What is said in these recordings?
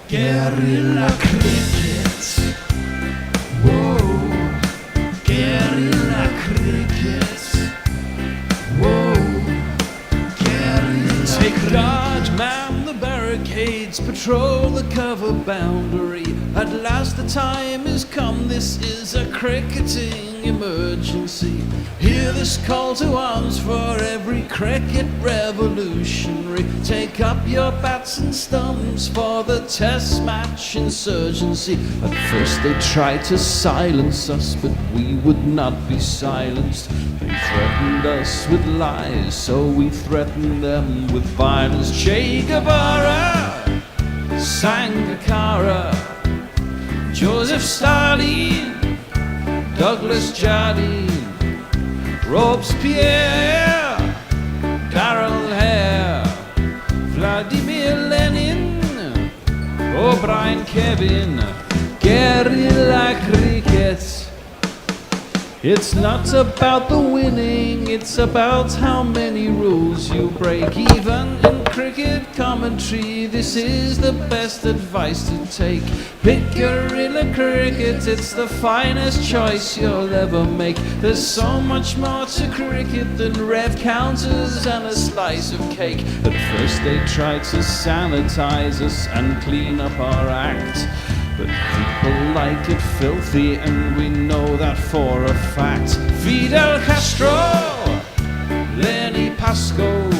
Guerrilla cricket. Whoa. Guerrilla cricket. Whoa. Guerrilla. Take guard, man the barricades, patrol the cover boundary. At last the time has come, this is a cricketing emergency. Hear this call to arms for every cricket revolutionary. Take up your bats and stumps for the test match insurgency. At first they tried to silence us, but we would not be silenced. They threatened us with lies, so we threatened them with violence. Che Guevara, Sangakkara, Joseph Stalin, Douglas Jardine, Robespierre, Darrell Hare, Vladimir Lenin, O'Brien Kevin. Guerrilla cricket. It's not about the winning, it's about how many rules you break. Even in cricket commentary, this is the best advice to take. Pick guerrilla cricket, it's the finest choice you'll ever make. There's so much more to cricket than rev counters and a slice of cake. At first they tried to sanitize us and clean up our act, but people like it filthy, and we know that for a fact. Fidel Castro, Lenny Pascoe,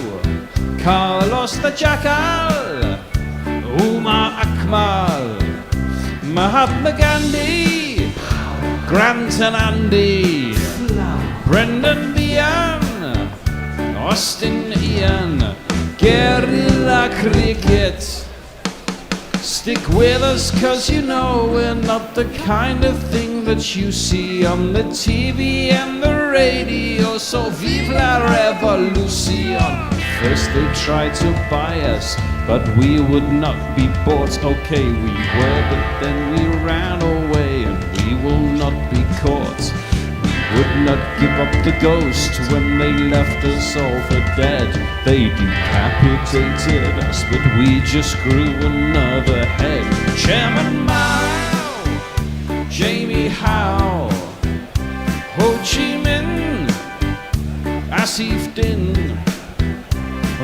Carlos the Jackal, Umar Akmal, Mahatma Gandhi, Grant and Andy, Brendan Behan, Austin Ian. Guerrilla cricket. Stick with us, cause you know we're not the kind of thing that you see on the TV and the radio. So vive la revolution. First they tried to buy us, but we would not be bought. Okay, we were, but then we ran away, and we will not be caught. We would not give up the ghost when they left us all for dead. They decapitated us, but we just grew another head. Chairman Mao, Jamie Howe, Ho Chi Minh, Asif Din,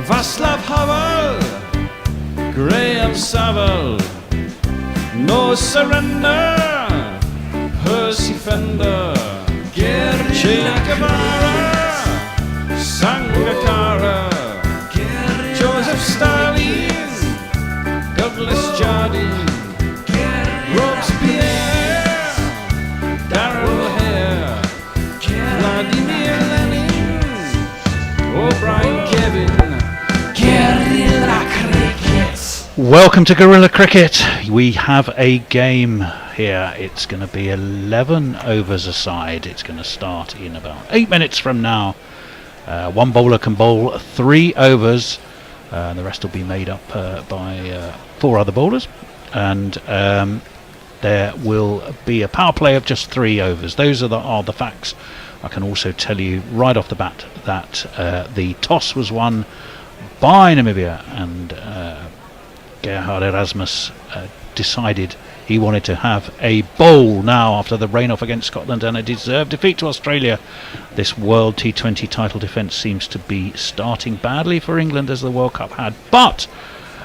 Václav Havel, Graham Saville, No Surrender, Percy Fender, Che Guevara, Sangakkara, Joseph Stalin, Douglas Jardine, Robespierre, Darrell Hare, Vladimir Lenin, O'Brien Kevin. Guerrilla cricket. Welcome to Guerrilla Cricket. We have a game here. It's going to be 11 overs a side. It's going to start in about 8 minutes from now. One bowler can bowl 3 overs. The rest will be made up by 4 other bowlers. And there will be a power play of just 3 overs. Those are the facts. I can also tell you right off the bat that the toss was won by Namibia, and Gerhard Erasmus decided he wanted to have a bowl now after the rain-off against Scotland and a deserved defeat to Australia. This World T20 title defence seems to be starting badly for England, as the World Cup had. But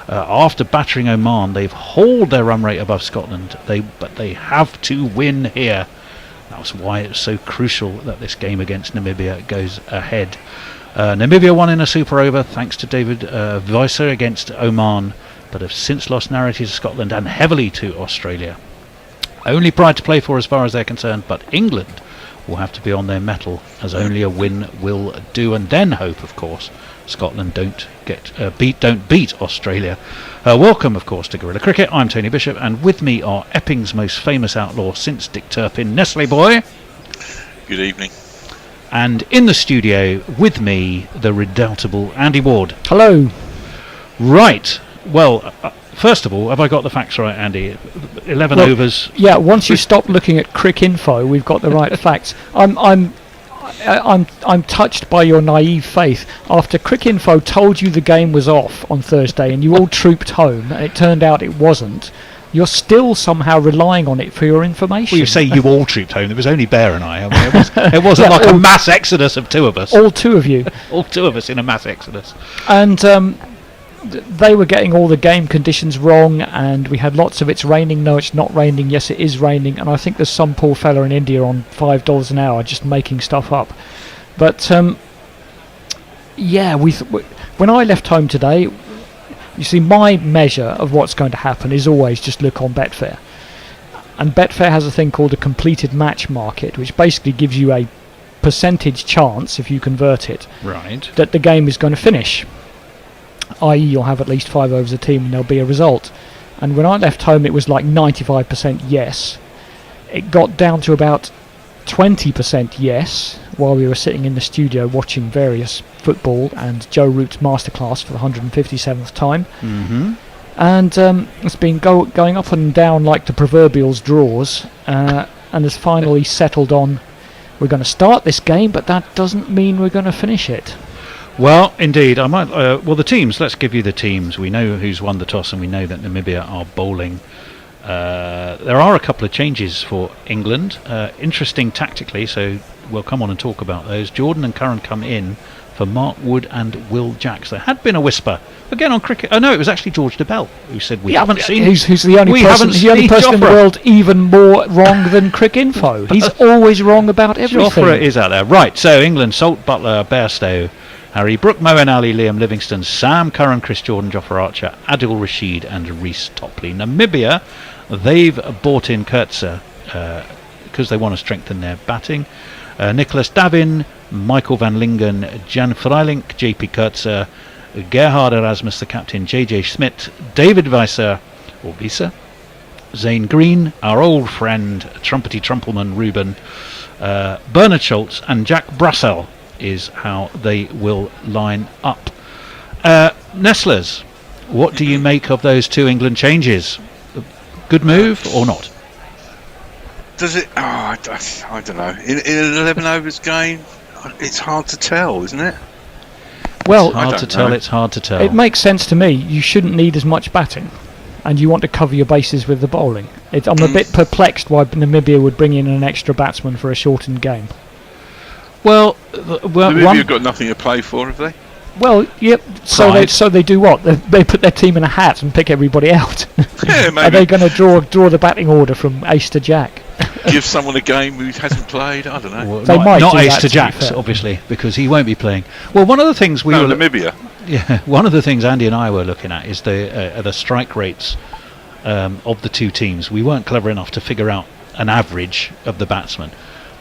after battering Oman, they've hauled their run rate above Scotland. But they have to win here. That was why it's so crucial that this game against Namibia goes ahead. Namibia won in a super over thanks to David Wiese against Oman, but have since lost narrowly to Scotland and heavily to Australia. Only pride to play for as far as they're concerned, but England will have to be on their mettle, as only a win will do, and then hope, of course, Scotland don't beat Australia. Welcome, of course, to Guerrilla Cricket. I'm Tony Bishop, and with me are Epping's most famous outlaw since Dick Turpin, Nestle Boy. Good evening. And in the studio with me, the redoubtable Andy Ward. Hello. Right. Well, first of all, have I got the facts right, Andy? 11 overs. Yeah. Once you stop looking at Cricinfo, we've got the right facts. I'm touched by your naive faith. After Cricinfo told you the game was off on Thursday, and you all trooped home, and it turned out it wasn't. you're still somehow relying on it for your information. Well, you say you all trooped home. There was only Bear and I. Mean, it wasn't like a mass exodus of two of us. All two of you. All two of us in a mass exodus. And they were getting all the game conditions wrong, and we had lots of it's raining, no it's not raining, yes it is raining, and I think there's some poor fella in India on $5 an hour just making stuff up. But yeah, when I left home today, you see, my measure of what's going to happen is always just look on Betfair. And Betfair has a thing called a completed match market, which basically gives you a percentage chance, if you convert it, right, that the game is going to finish. I.e. you'll have at least 5 overs a team and there'll be a result. And when I left home it was like 95% yes. It got down to about 20% yes while we were sitting in the studio watching various football and Joe Root's masterclass for the 157th time. Mm-hmm. And it's been going up and down like the proverbial draws, and has finally settled on, we're going to start this game, but that doesn't mean we're going to finish it. Well, indeed, I might. Well, the teams. Let's give you the teams. We know who's won the toss, and we know that Namibia are bowling. There are a couple of changes for England. Interesting tactically, so we'll come on and talk about those. Jordan and Curran come in for Mark Wood and Will Jacks. There had been a whisper again on cricket. Oh no, it was actually George DeBell who said we haven't seen. Who's the only person in the world even more wrong than Cricinfo. He's always wrong about everything. Jofra is out there, right? So England: Salt, Butler, Bairstow, Harry Brook, Moeen Ali, Liam Livingston, Sam Curran, Chris Jordan, Jofra Archer, Adil Rashid and Reece Topley. Namibia, they've bought in Kurtzer because they want to strengthen their batting. Nicholas Davin, Michael van Lingen, Jan Freilink, JP Kurtzer, Gerhard Erasmus, the captain, JJ Schmidt, David Wiese, Zane Green, our old friend, Trumpety Trumpleman Ruben, Bernard Schultz and Jack Brassel is how they will line up. Nestlers, what do you make of those two England changes? Good move or not? Does it? Oh, I don't know. In an 11 overs game, it's hard to tell, isn't it? Well, It's hard to tell. It makes sense to me. You shouldn't need as much batting, and you want to cover your bases with the bowling. I'm a bit perplexed why Namibia would bring in an extra batsman for a shortened game. Well, Namibia have got nothing to play for, have they? Well, yep. So they do what? They put their team in a hat and pick everybody out. Yeah, maybe. Are they going to draw the batting order from ace to jack? Give someone a game who hasn't played? I don't know. Well, they might not do ace that, to jacks, obviously, because he won't be playing. Well, one of the things Namibia. Yeah, one of the things Andy and I were looking at is the strike rates of the two teams. We weren't clever enough to figure out an average of the batsmen,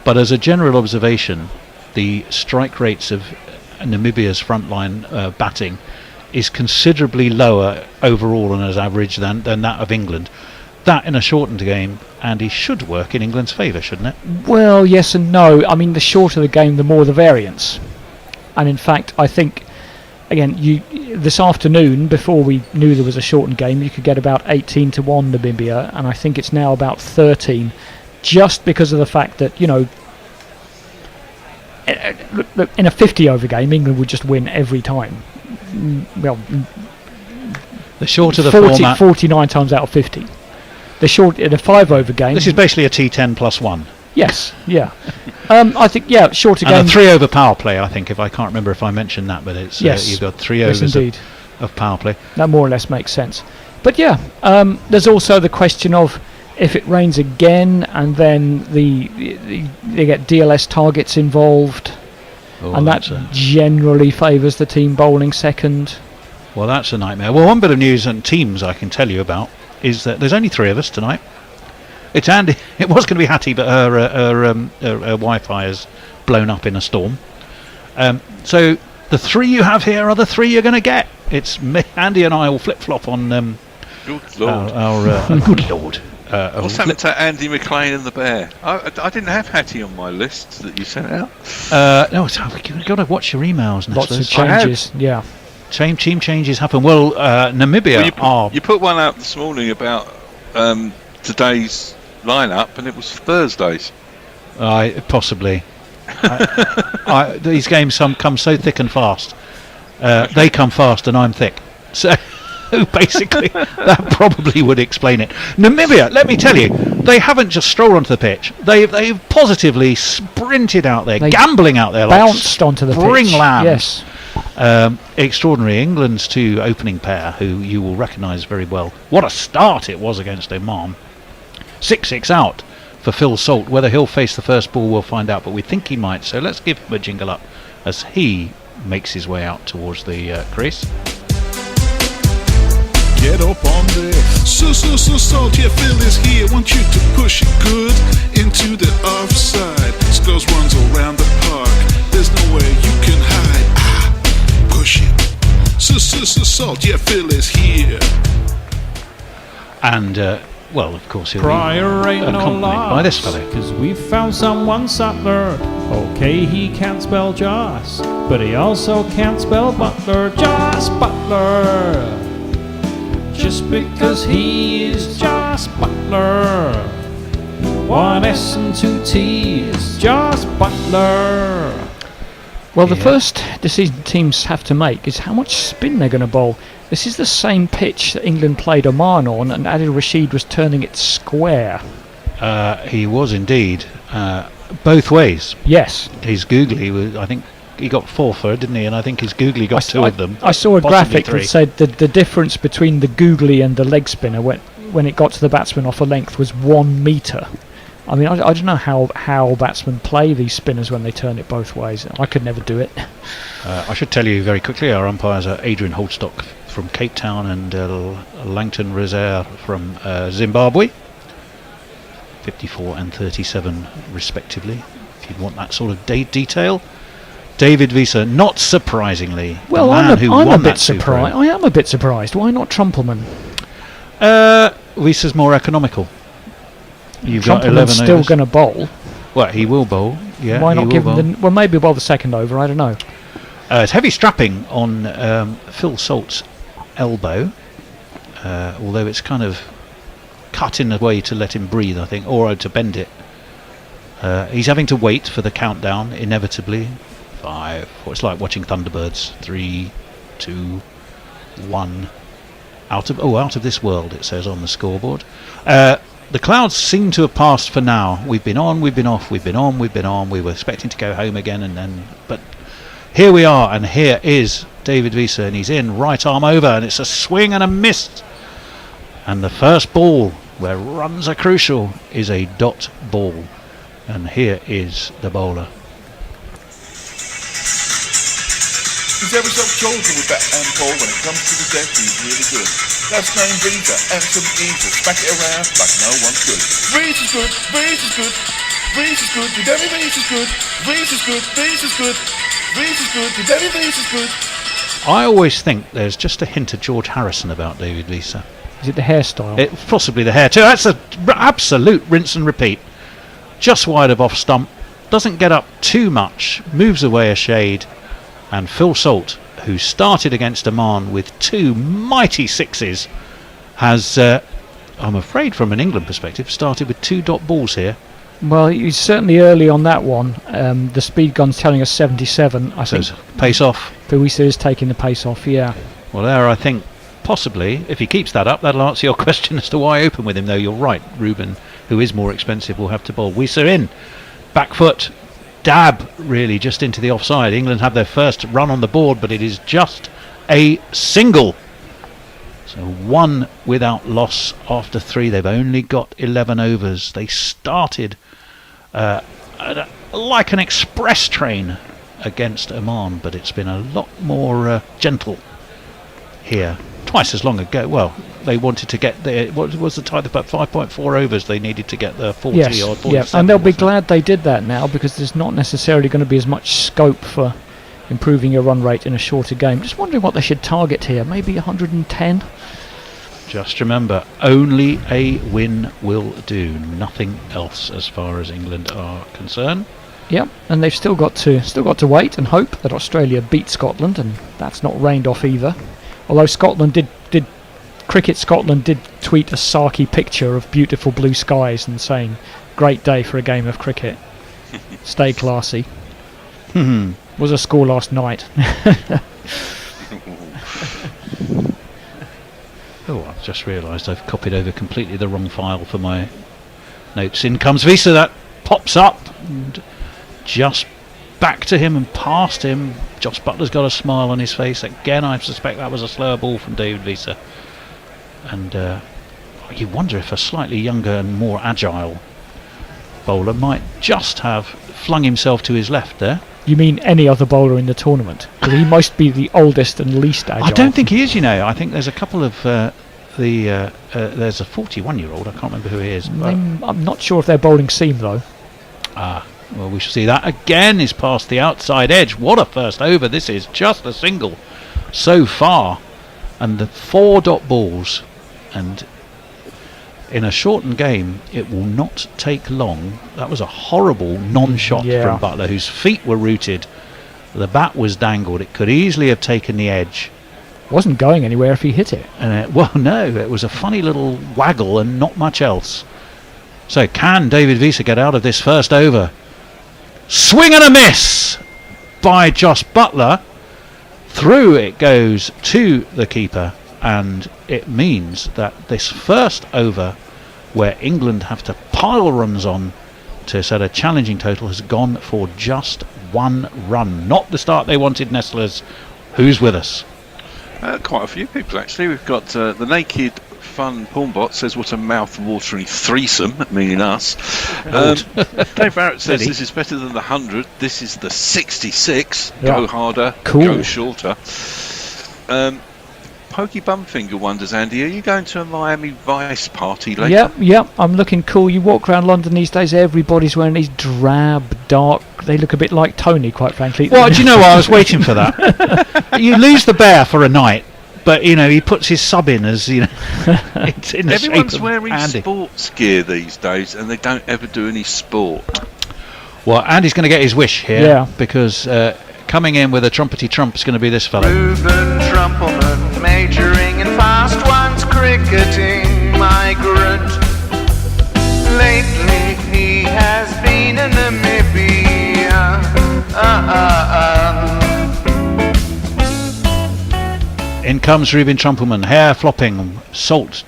but as a general observation, the strike rates of Namibia's frontline batting is considerably lower overall and as average than that of England. That in a shortened game, Andy, should work in England's favour, shouldn't it? Well, yes and no. I mean, the shorter the game, the more the variance. And in fact, I think, again, this afternoon, before we knew there was a shortened game, you could get about 18 to 1 Namibia, and I think it's now about 13, just because of the fact that, in a 50 over game, England would just win every time. Well, the shorter the format, 49 times out of 50. In a 5 over game. This is basically a T10 plus 1. Yes, yeah. I think, shorter game. And a 3 over power play, I think, I can't remember if I mentioned that, but it's yes. You've got 3 overs of power play. That more or less makes sense. But there's also the question of if it rains again and then they get DLS targets involved, and that generally favours the team bowling second. Well, that's a nightmare. Well, one bit of news and teams I can tell you about is that there's only 3 of us tonight. It's Andy. It was going to be Hattie, but her Wi-Fi has blown up in a storm. So the 3 you have here are the 3 you're going to get. It's me, Andy and I will flip-flop on good Lord. our good Lord. What's happened to Andy McLean and the Bear? I didn't have Hattie on my list that you sent out. No, you've got to watch your emails. Lots of changes, yeah. Team changes happen. Well, Namibia you put one out this morning about today's lineup, and it was Thursdays. Possibly. These games come so thick and fast. They come fast, and I'm thick. So So basically, that probably would explain it. Namibia, let me tell you, they haven't just strolled onto the pitch. They've positively sprinted out there, They gambling out there, bounced onto the spring pitch. lambs. Yes. Extraordinary. England's 2 opening pair, who you will recognise very well. What a start it was against Oman. 6-6 out for Phil Salt. Whether he'll face the first ball, we'll find out, but we think he might. So let's give him a jingle up as he makes his way out towards the crease. Get up on there. So salt, yeah, Phil is here. Want you to push it good into the offside. Skulls runs around the park. There's no way you can hide. Push it. So salt, yeah, Phil is here. And well, of course, he'll Prior be ain't no accompanied by this fellow. Cause we found someone Sutler. Okay, he can't spell Joss, but he also can't spell Butler. Joss Butler. Just because he is Joss Butler. 1 S and 2 T's. Joss Butler. Well, the first decision teams have to make is how much spin they're going to bowl. This is the same pitch that England played Oman on, and Adil Rashid was turning it square. He was indeed. Both ways. Yes. His googly, I think he got 4 for it, didn't he? And I think his googly got 2 of them. I saw a possibly graphic 3. that said the difference between the googly and the leg spinner when it got to the batsman off a length was 1 metre. I mean, I don't know how batsmen play these spinners when they turn it both ways. I could never do it. I should tell you very quickly, our umpires are Adrian Holdstock from Cape Town and Langton Rezair from Zimbabwe. 54 and 37 respectively, if you want that sort of detail. David Wiese, not surprisingly, Well, the man who I'm won a bit that Super surprised. I am a bit surprised. Why not Trumpelman? Wiese's more economical. You've got 11 Trumpelman's still overs. going to bowl. Well, he will bowl. Yeah, Why he not will give bowl. him well, maybe bowl the second over. I don't know. It's heavy strapping on Phil Salt's elbow, although it's kind of cut in a way to let him breathe, I think, or to bend it. He's having to wait for the countdown, inevitably. 5, it's like watching Thunderbirds. 3, 2, 1. Out of this world, it says on the scoreboard. The clouds seem to have passed for now. We've been on, we've been off, we've been on, we've been on. We were expecting to go home again, but here we are, and here is David Wiese, and he's in, right arm over, and it's a swing and a miss. And the first ball, where runs are crucial, is a dot ball. And here is the bowler. He's ever so chosen with that and ball when it comes to the deck. He's really good. That's named Wiese and some ease. Smack it around like no one's good. Wiese is good. Wiese is good. Wiese is good. Your David Wiese is good. Wiese is good. Wiese is good. Wiese is good. Your David Wiese is good. I always think there's just a hint of George Harrison about David Wiese. Is it the hairstyle? Possibly the hair too. That's an absolute rinse and repeat. Just wide of off stump. Doesn't get up too much. Moves away a shade. And Phil Salt, who started against Oman with 2 mighty 6s, has, I'm afraid from an England perspective, started with 2 dot balls here. Well, he's certainly early on that one. The speed gun's telling us 77. I So think it's pace off. Wiese is taking the pace off, yeah. Well, there, I think, possibly, if he keeps that up, that'll answer your question as to why I open with him, though. You're right, Ruben, who is more expensive, will have to bowl. Wiese in. Back foot. Dab, really, just into the offside. England have their first run on the board, but it is just a single. So 1 without loss after 3. They've only got 11 overs. They started like an express train against Oman, but it's been a lot more gentle here. Twice as long ago. Well, they wanted to get their, what was the time? About 5.4 overs they needed to get the 40 Yes, or 47. yeah, and they'll be glad they did that now, because there's not necessarily going to be as much scope for improving your run rate in a shorter game. Just wondering what they should target here. Maybe 110? Just remember, only a win will do. Nothing else as far as England are concerned. Yep, and they've still got to wait and hope that Australia beat Scotland, and that's not rained off either. Although Cricket Scotland did tweet a sarky picture of beautiful blue skies and saying, "Great day for a game of cricket. Stay classy." Was a score last night. Just realised I've copied over completely the wrong file for my notes. In comes Wiese, that pops up and just back to him and past him. Josh Butler's got a smile on his face. Again, I suspect that was a slower ball from David Wiese. And you wonder if a slightly younger and more agile bowler might just have flung himself to his left there. You mean any other bowler in the tournament? Because he must be the oldest and least agile. I don't think he is, you know. I think there's a couple of there's a 41-year-old. I can't remember who he is. I'm not sure if they're bowling seam though. Well, we shall see. That again is past the outside edge. What a first over. This is just a single so far. And the 4 dot balls. And in a shortened game, it will not take long. That was a horrible non-shot from Butler, whose feet were rooted. The bat was dangled. It could easily have taken the edge. Wasn't going anywhere if he hit it. And well, no, it was a funny little waggle and not much else. So can David Wiese get out of this first over? Swing and a miss by Josh Butler. Through it goes to the keeper, and it means that this first over, where England have to pile runs on to set a challenging total, has gone for just 1 run. Not the start they wanted, Nestlers. Who's with us? Quite a few people actually. We've got the Naked Fun Pornbot says, what a mouth-watering threesome, meaning us. Dave Barrett says this is better than the 100. This is the 66. Go harder, go shorter. Pokey Bumfinger wonders, Andy, are you going to a Miami Vice party later? Yep, I'm looking cool. You walk around London these days, everybody's wearing these drab, dark, they look a bit like Tony, quite frankly. Well, do you know what? I was waiting for that. You lose the bear for a night, but, you know, he puts his sub in as, you know, it's in the Everyone's shape of wearing Andy. sports gear these days, and they don't ever do any sport. Well, Andy's going to get his wish here, because coming in with a trumpety trump is going to be this fellow. Reuben Trumpelman, majoring in fast ones, cricketing migrant. Lately he has been in Namibia. In comes Reuben Trumpelman, hair flopping, salt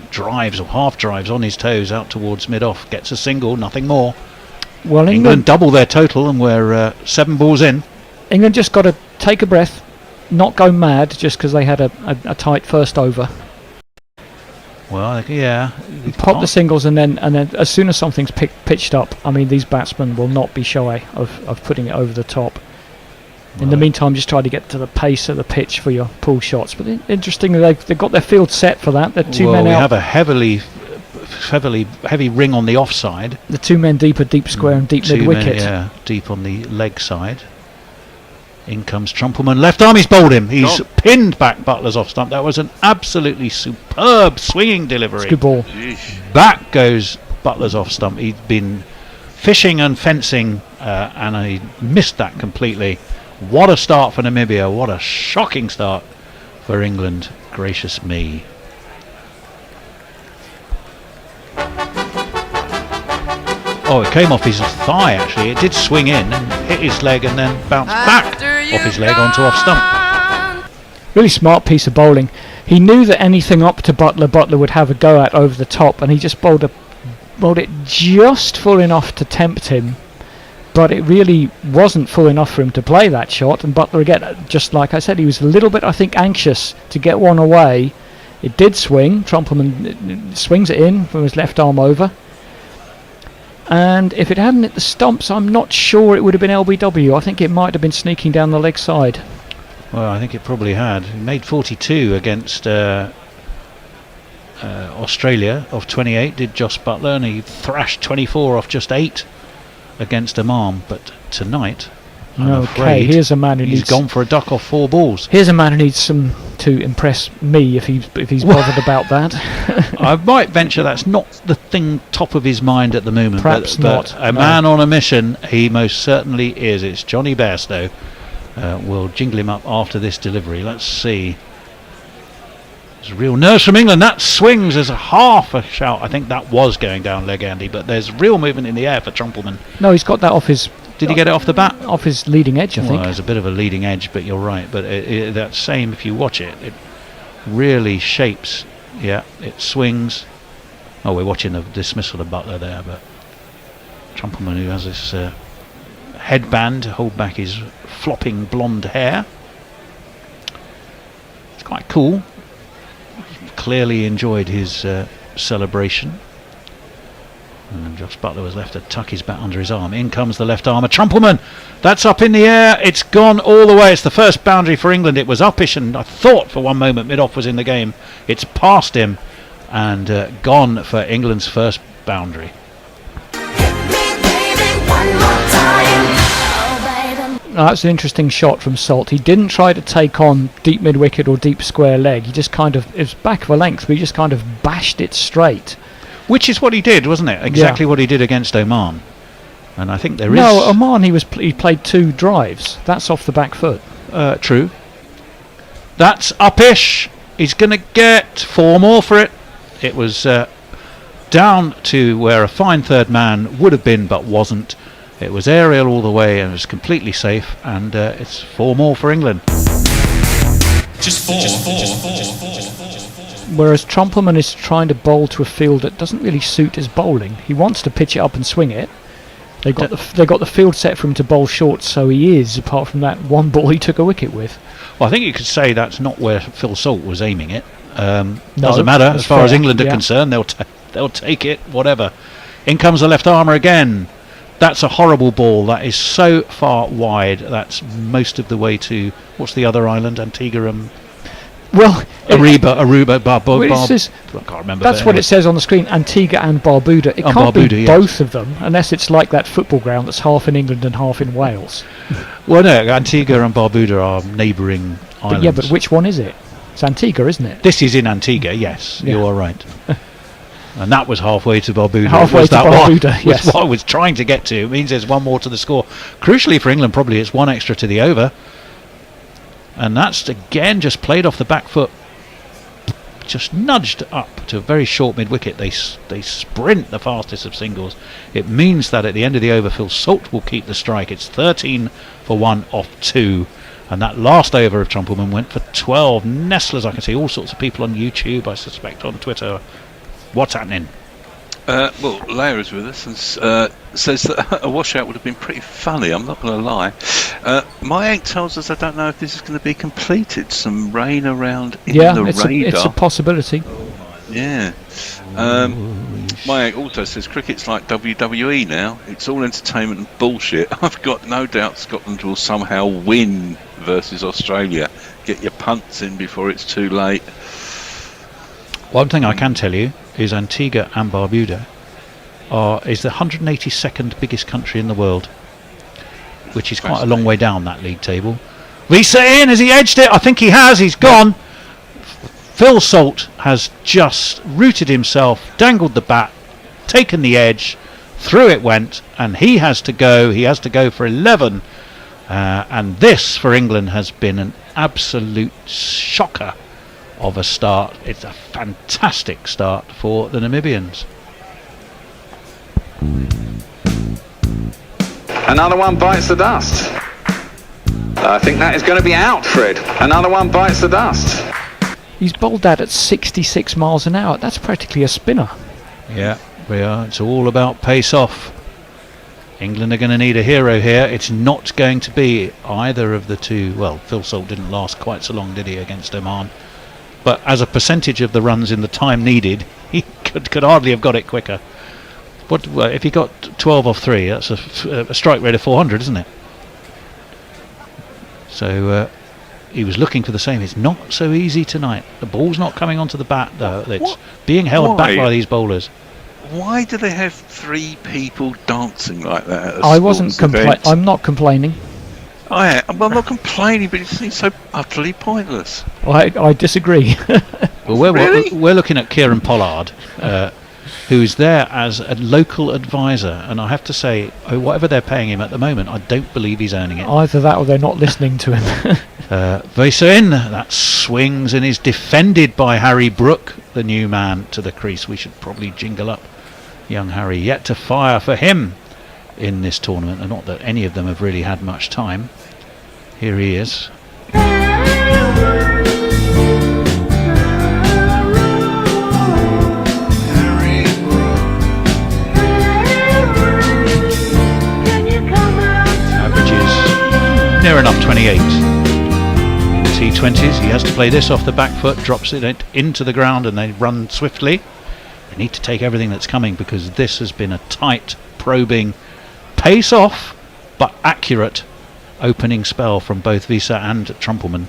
drives or half drives on his toes out towards mid-off, gets a single, nothing more. Well, England double their total, and we're 7 balls in. England just got to take a breath, not go mad just because they had a tight first over. Well, yeah. Pop the singles, and then as soon as something's pitched up, I mean, these batsmen will not be shy of putting it over the top. In the meantime, just try to get to the pace of the pitch for your pull shots. But interestingly, they've got their field set for that. They're 2 men out. We have a heavy ring on the offside. The 2 men deep, a deep square and deep mid-wicket. Yeah, deep on the leg side. In comes Trumpelman, left arm, he's bowled him. He's pinned back Butler's off stump. That was an absolutely superb swinging delivery. It's a good ball. Back goes Butler's off stump. He'd been fishing and fencing, and he missed that completely. What a start for Namibia. What a shocking start for England. Gracious me. Oh, it came off his thigh, actually. It did swing in and hit his leg and then bounced back off his leg onto off stump. Really smart piece of bowling. He knew that anything up to Butler would have a go at over the top, and he just bowled it just full enough to tempt him, but it really wasn't full enough for him to play that shot. And Butler, again, just like I said, he was a little bit, I think, anxious to get one away. It did swing. Trumpelman swings it in from his left arm over. And if it hadn't hit the stumps, I'm not sure it would have been LBW. I think it might have been sneaking down the leg side. Well, I think it probably had. He made 42 against Australia off 28, did Josh Butler, and he thrashed 24 off just 8 against Oman. But tonight, I'm afraid here's a man who he's gone for a duck off 4 balls. Here's a man who needs to impress me if he's bothered about that. I might venture that's not the thing top of his mind at the moment. Perhaps but not. A man on a mission, he most certainly is. It's Johnny Bairstow. We'll jingle him up after this delivery. Let's see. There's real nerves from England. That swings as a half a shout. I think that was going down leg, Andy, but there's real movement in the air for Trumpelman. No, he's got that off his... Did he get it off the bat? Off his leading edge, I think. Well, there's a bit of a leading edge, but you're right. But that same, if you watch it, it really shapes Yeah, it swings. Oh, we're watching the dismissal of Butler there, but Trumpelman, who has this headband to hold back his flopping blonde hair. It's quite cool. Clearly enjoyed his celebration. And Josh Butler was left to tuck his bat under his arm. In comes the left armour. Trumpelman! That's up in the air. It's gone all the way. It's the first boundary for England. It was uppish, and I thought for one moment mid-off was in the game. It's past him and gone for England's first boundary. That's an interesting shot from Salt. He didn't try to take on deep mid-wicket or deep square leg. He just kind of, it was back of a length, but he just kind of bashed it straight. Which is what he did, wasn't it? Exactly what he did against Oman. And I think there is... No, Oman, he played 2 drives. That's off the back foot. True. That's uppish. He's going to get 4 more for it. It was down to where a fine third man would have been but wasn't. It was aerial all the way and it was completely safe, and it's 4 more for England. Just four. Whereas Trumpelman is trying to bowl to a field that doesn't really suit his bowling. He wants to pitch it up and swing it. They got the field set for him to bowl short, so he is, apart from that one ball he took a wicket with. Well, I think you could say that's not where Phil Salt was aiming it. Doesn't matter, as far as England are concerned. They'll take it, whatever. In comes the left armour again. That's a horrible ball. That is so far wide. That's most of the way to, what's the other island? Antigua and... Well, Aruba, Barbuda. I can't remember. That's what it says on the screen, Antigua and Barbuda. It can't be yes. both of them, unless it's like that football ground that's half in England and half in Wales. Well, no, Antigua and Barbuda are neighbouring islands. Yeah, but which one is it? It's Antigua, isn't it? This is in Antigua, yes, Yeah. you are right. And that was halfway to Barbuda. Halfway to Barbuda, yes. Was what I was trying to get to. It means there's 1 more to the score. Crucially for England, probably it's 1 extra to the over. And that's again just played off the back foot, just nudged up to a very short mid-wicket. They sprint the fastest of singles. It means that at the end of the over, Phil Salt will keep the strike. It's 13 for 1 off 2, and that last over of Trumpelman went for 12. Nestlers, I can see all sorts of people on YouTube, I suspect on Twitter. What's happening? Well, Leia is with us and says that a washout would have been pretty funny. I'm not going to lie. My egg tells us I don't know if this is going to be completed. Some rain around in the radar. It's a possibility. Yeah. My egg also says cricket's like WWE now. It's all entertainment and bullshit. I've got no doubt Scotland will somehow win versus Australia. Get your punts in before it's too late. One thing I can tell you is Antigua and Barbuda is the 182nd biggest country in the world, which is quite a long way down that league table. Wiese in, has he edged it? I think he has. He's gone. Phil Salt has just rooted himself, dangled the bat, taken the edge, through it went, and he has to go. He has to go for 11, and this for England has been an absolute shocker of a start. It's a fantastic start for the Namibians. Another one bites the dust. I think that is going to be out, Fred. Another one bites the dust. He's bowled that at 66 miles an hour. That's practically a spinner. Yeah, we are. It's all about pace off. England are going to need a hero here. It's not going to be either of the two. Well, Phil Salt didn't last quite so long, did he, against Oman? But as a percentage of the runs in the time needed, he could hardly have got it quicker. Well, if he got 12 off 3, that's a strike rate of 400, isn't it? So he was looking for the same. It's not so easy tonight. The ball's not coming onto the bat, though. It's being held back by these bowlers. Why do they have 3 people dancing like that? I'm not complaining. I'm not complaining, but it seems so utterly pointless. I disagree. Well, we're looking at Kieran Pollard, who is there as a local advisor, and I have to say, whatever they're paying him at the moment, I don't believe he's earning it. Either that or they're not listening to him. Wiese in, that swings and is defended by Harry Brook, the new man to the crease. We should probably jingle up young Harry. Yet to fire for him in this tournament, and not that any of them have really had much time. Here he is. enough, 28. In the T20s, he has to play this off the back foot, drops it into the ground, and they run swiftly. They need to take everything that's coming, because this has been a tight, probing, pace off, but accurate opening spell from both Wiese and Trumpelmann.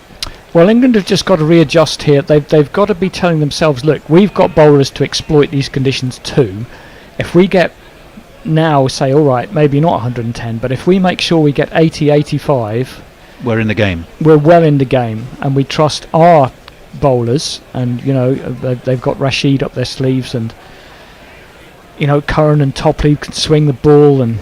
Well, England have just got to readjust here. They've got to be telling themselves, look, we've got bowlers to exploit these conditions too. If we get now, say, all right, maybe not 110, but if we make sure we get 80, 85, we're in the game. We're well in the game, and we trust our bowlers, and you know they've got Rashid up their sleeves, and you know Curran and Topley can swing the ball, and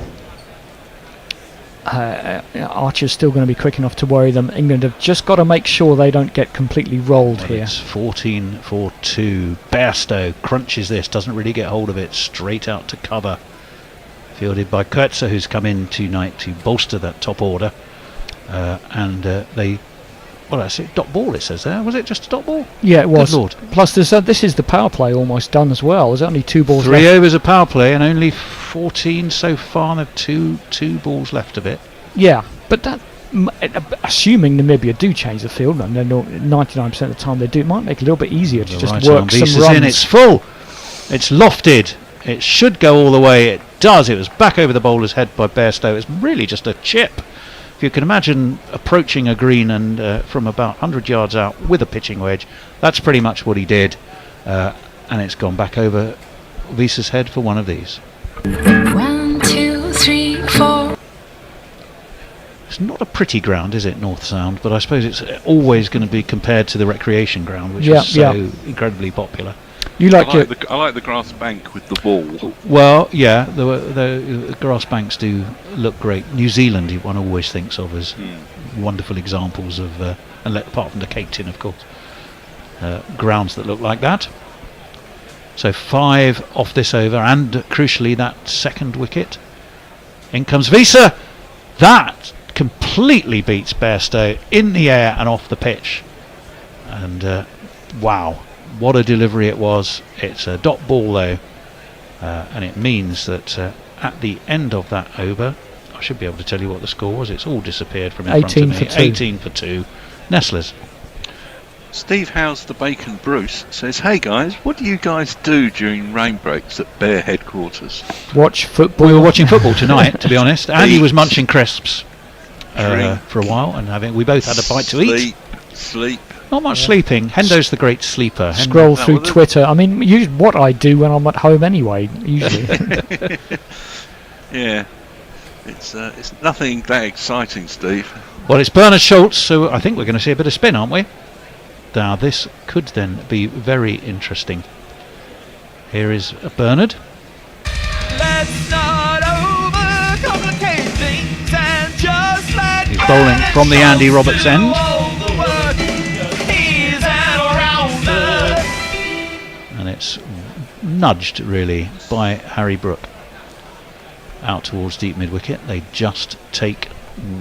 Archer's still going to be quick enough to worry them. England have just got to make sure they don't get completely rolled here. It's 14 for 2. Bairstow crunches this, doesn't really get hold of it, straight out to cover. Fielded by Kurtzer, who's come in tonight to bolster that top order. They, well, that's it, dot ball it says there. Was it just a dot ball? Yeah, it was. Good Lord. Plus, this is the power play almost done as well. There's only 2 balls 3 left. overs of power play and only 14 so far. They've two balls left of it. Yeah, but that, assuming Namibia do change the field, and 99% of the time they do, it might make it a little bit easier to just work some runs. In, it's full. It's lofted. It should go all the way. It does. It was back over the bowler's head by Bairstow. It's really just a chip. If you can imagine approaching a green and from about 100 yards out with a pitching wedge, that's pretty much what he did. And it's gone back over Wiese's head for one of these. 1, 2, 3, 4. It's not a pretty ground, is it, North Sound? But I suppose it's always going to be compared to the recreation ground, which is so incredibly popular. I like the grass bank with the ball. Well, yeah, the grass banks do look great. New Zealand, one always thinks of as wonderful examples of, apart from the Cape Tin, of course, grounds that look like that. So 5 off this over, and crucially that second wicket. In comes Wiese. That completely beats Bairstow in the air and off the pitch. And wow. What a delivery it was. It's a dot ball though, and it means that at the end of that over, I should be able to tell you what the score was. It's all disappeared from in front of me. 18 for 2. Nestlers. Steve Howes the Bacon Bruce says, hey guys, what do you guys do during rain breaks at Bear headquarters? Watch football. We were watching football tonight, to be honest. Andy was munching crisps for a while, and we both had a bite to eat. Sleep. Not much sleeping. Hendo's the great sleeper. Scroll through Twitter. I mean, what I do when I'm at home anyway, usually. Yeah. It's nothing that exciting, Steve. Well, it's Bernard Schultz, so I think we're going to see a bit of spin, aren't we? Now, this could then be very interesting. Here is Bernard. Let's not overcomplicate things and just let He's bowling from the Andy Roberts end. And it's nudged really by Harry Brook out towards deep mid wicket. They just take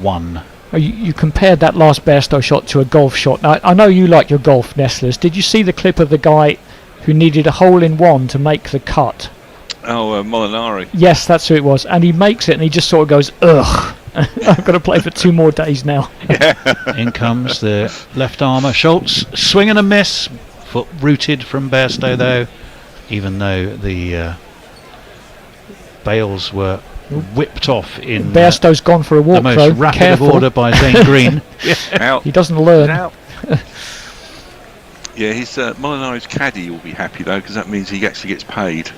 1. You compared that last Bairstow shot to a golf shot. Now, I know you like your golf, Nestlers. Did you see the clip of the guy who needed a hole-in-one to make the cut? Oh, Molinari. Yes, that's who it was. And he makes it and he just sort of goes, ugh. I've got to play for 2 more days now. In comes the left armour. Schultz, swing and a miss. Foot rooted from Bairstow though, even though the bails were whipped off in Bairstow's gone for a walk, the most though. rapid Careful. of order by Zane Green. He doesn't learn. Yeah, his Molinari's caddy will be happy though, because that means he actually gets paid.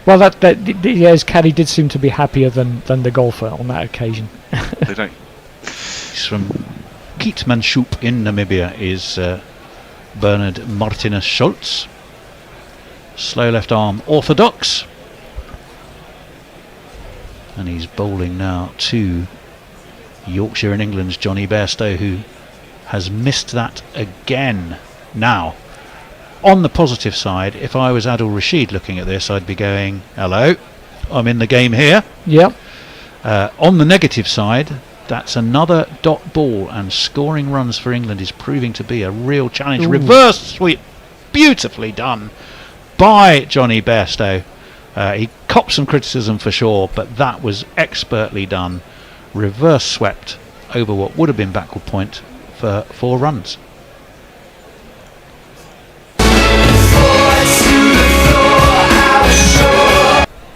Well, his caddy did seem to be happier than the golfer on that occasion. They don't. He's from Keetmanshoop in Namibia. Is Bernard Martinus Schultz. Slow left arm orthodox. And he's bowling now to Yorkshire and England's Johnny Bairstow, who has missed that again. Now, on the positive side, if I was Adil Rashid looking at this, I'd be going, hello, I'm in the game here. Yep. On the negative side, that's another dot ball, and scoring runs for England is proving to be a real challenge. Ooh. Reverse sweep, beautifully done by Johnny Bairstow. He copped some criticism for sure, but that was expertly done. Reverse swept over what would have been backward point for 4 runs.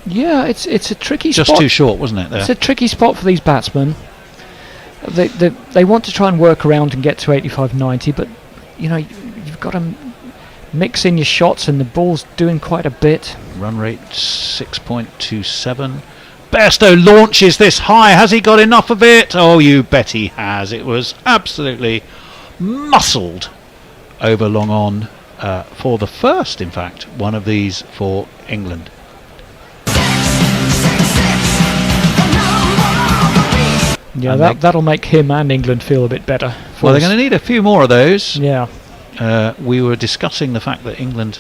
Yeah, it's a tricky spot. Just too short, wasn't it? There. It's a tricky spot for these batsmen. They want to try and work around and get to 85-90, but you know you've got to mix in your shots, and the ball's doing quite a bit. Run rate 6.27. Bairstow launches this high. Has he got enough of it? Oh, you bet he has. It was absolutely muscled over long on for the first, in fact, one of these for England. Yeah, that'll make him and England feel a bit better. Well, they're going to need a few more of those. Yeah. We were discussing the fact that England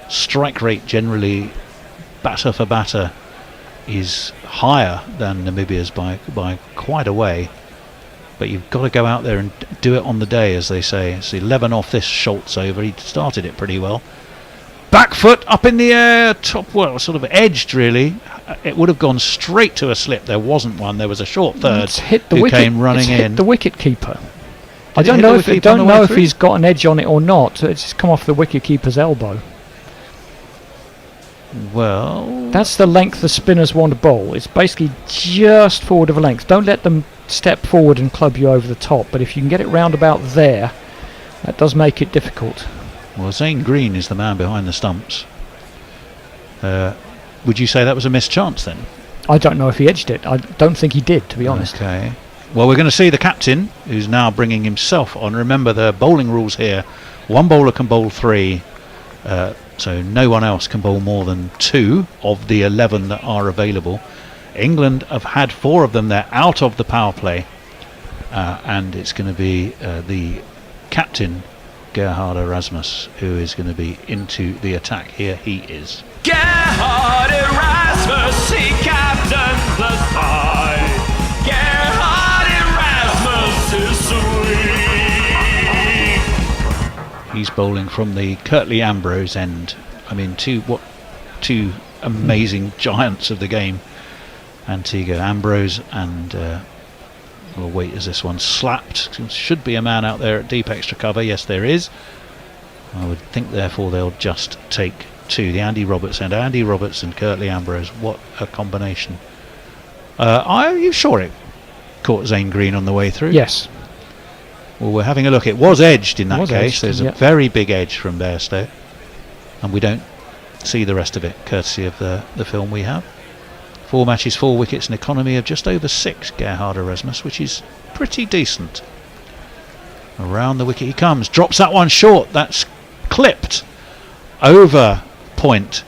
strike rate generally, batter for batter, is higher than Namibia's by quite a way. But you've got to go out there and do it on the day, as they say. It's 11 off this Schultz over. He started it pretty well. Back foot up in the air, top, well, sort of edged really. It would have gone straight to a slip. There wasn't one. There was a short third It's hit the who wicket, came running it's in. hit the wicket keeper. I Did it don't hit know the if wicket on the way if through? he's got an edge on it or not. It's just come off the wicket keeper's elbow. Well, That's the length the spinners want to bowl. It's basically just forward of a length. Don't let them step forward and club you over the top. But if you can get it round about there, that does make it difficult. well, Zane Green is the man behind the stumps. Would you say that was a missed chance then? I don't know if he edged it. I don't think he did, to be honest. Okay. Well, we're going to see the captain, who's now bringing himself on. Remember the bowling rules here. One bowler can bowl 3, so no one else can bowl more than 2 of the 11 that are available. England have had 4 of them. They're out of the power play, and it's going to be the captain, Gerhard Erasmus, who is going to be into the attack. Here he is. Gerhard Erasmus, he captains the side. Gerhard Erasmus is sweet. He's bowling from the Curtly Ambrose end. I mean, two amazing giants of the game. Antigua, Ambrose, and we'll wait as this one slapped. Should be a man out there at deep extra cover. Yes, there is. I would think, therefore, they'll just take 2. The Andy Roberts and Curtly Ambrose. What a combination. Are you sure it caught Zane Green on the way through? Yes. Well, we're having a look. It was edged in that Was case. edged, There's a very big edge from Bairstow, and we don't see the rest of it, courtesy of the film we have. 4 matches, 4 wickets, an economy of just over 6, Gerhard Erasmus, which is pretty decent. Around the wicket he comes, drops that one short. That's clipped over point,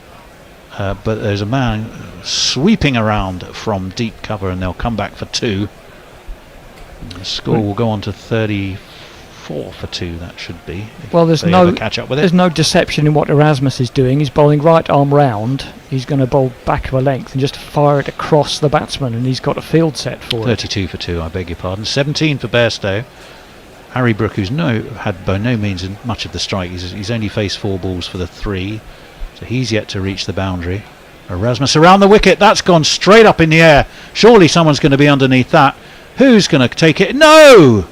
but there's a man sweeping around from deep cover, and they'll come back for 2. The score will go on to 34 for 2. That should be. Well, there's they no ever catch up with there's it. no deception in what Erasmus is doing. He's bowling right arm round. He's going to bowl back of a length and just fire it across the batsman, and he's got a field set for 32 for 2. I beg your pardon. 17 for Bairstow. Harry Brook, who's had by no means much of the strike. He's only faced 4 balls for the 3, so he's yet to reach the boundary. Erasmus around the wicket. That's gone straight up in the air. Surely someone's going to be underneath that. Who's going to take it? No!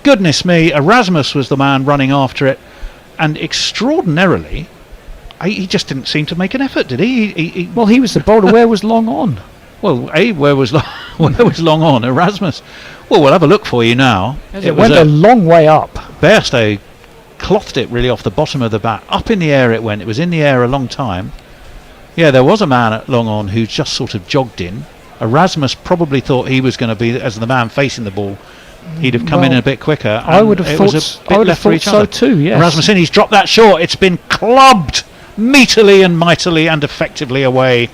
Goodness me, Erasmus was the man running after it, and extraordinarily, he just didn't seem to make an effort, did he? Well, he was the bowler. Where was long on? Well, where was long on? Erasmus. Well, we'll have a look for you now. It went a long way up. Bairstow clothed it really off the bottom of the bat. Up in the air it went. It was in the air a long time. Yeah, there was a man at long on who just sort of jogged in. Erasmus probably thought he was going to be, as the man facing the ball, he'd have come in a bit quicker. I would have thought so too, yes. Erasmus in, he's dropped that short. It's been clubbed meaterly and mightily and effectively away.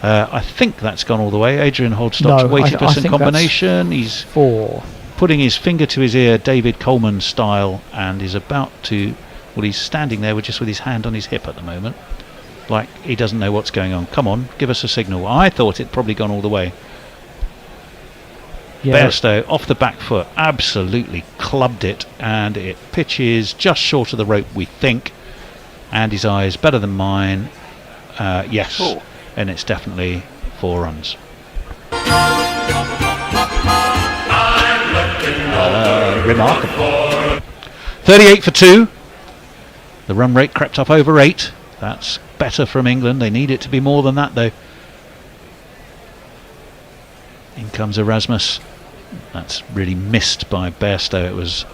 I think that's gone all the way. Adrian Holdstock's waiting for some combination. He's 4. Putting his finger to his ear, David Coleman style, and is about to... Well, he's standing there with his hand on his hip at the moment, like he doesn't know what's going on. Come on, give us a signal. I thought it'd probably gone all the way. Yeah. Bairstow off the back foot, absolutely clubbed it, and it pitches just short of the rope, we think. Andy's eye is better than mine. Yes, and it's definitely 4 runs. I'm looking Remarkable. 38 for 2. The run rate crept up over 8. That's better from England. They need it to be more than that, though. In comes Erasmus. That's really missed by Bairstow. It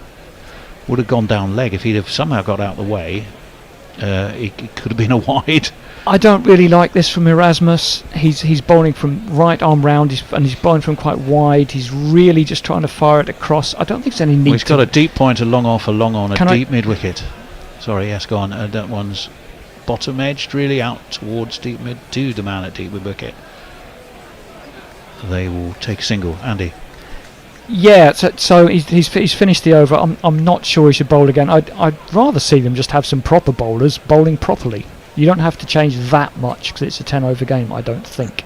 would have gone down leg if he'd have somehow got out of the way. It could have been a wide. I don't really like this from Erasmus. He's bowling from right arm round, and he's bowling from quite wide. He's really just trying to fire it across. I don't think there's any need. He's got a deep point, a long off, a long on, Can a deep mid wicket. Sorry, yes, go on. That one's bottom edged, really out towards deep mid to the man at deep mid wicket. They will take a single. Andy. Yeah, so he's finished the over. I'm not sure he should bowl again. I'd rather see them just have some proper bowlers bowling properly. You don't have to change that much because it's a 10 over game, I don't think.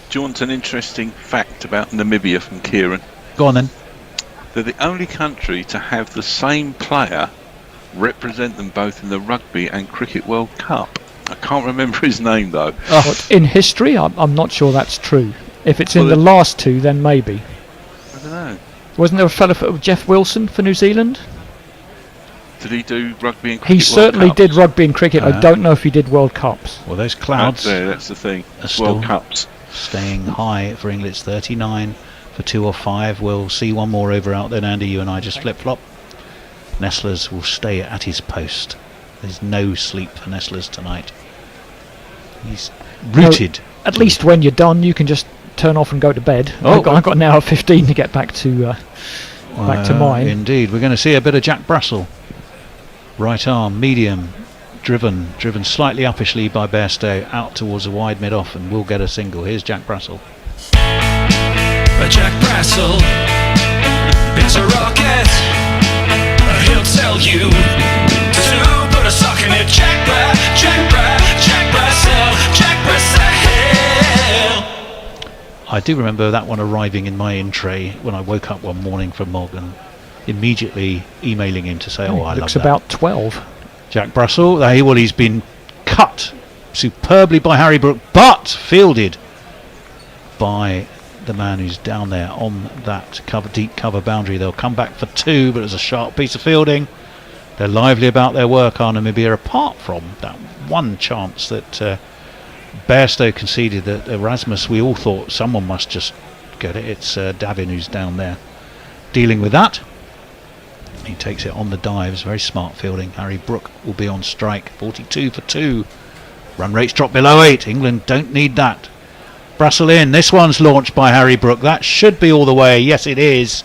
Do you want an interesting fact about Namibia from Kieran? Go on then. They're the only country to have the same player represent them both in the Rugby and Cricket World Cup. I can't remember his name though. But in history, I'm not sure that's true. If it's in the last two, then maybe. I don't know. Wasn't there a fella Jeff Wilson for New Zealand? Did he do Rugby and Cricket? He certainly World did Rugby and Cricket. I don't know if he did World Cups. Well, those clouds. That's the thing. World Cups. Staying high for England. It's 39 for 2 or 5. We'll see one more over out then, Andy. You and I just flip-flop. Nestlers will stay at his post. There's no sleep for Nestlers tonight. He's rooted. No, at least when you're done, you can just turn off and go to bed. I've got an hour 15 to get back to mine. Indeed, we're going to see a bit of Jack Brassel. Right arm, medium, driven slightly uppishly by Bairstow, out towards a wide mid-off, and will get a single. Here's Jack Brassel. Jack Brassel is a rocket. He'll tell you to put a sock in it. Jack Brassel. I do remember that one arriving in my in tray when I woke up one morning from Morgan, immediately emailing him to say, I love that. Looks about 12. Jack Brassel, he's been cut superbly by Harry Brook, but fielded by the man who's down there on that deep cover boundary. They'll come back for 2, but it was a sharp piece of fielding. They're lively about their work, are Namibia, apart from that one chance that Bairstow conceded that Erasmus, we all thought someone must just get it. It's Davin who's down there dealing with that. He takes it on the dives. Very smart fielding. Harry Brook will be on strike. 42 for 2. Run rates drop below 8. England don't need that. Brassel in. This one's launched by Harry Brook. That should be all the way. Yes, it is.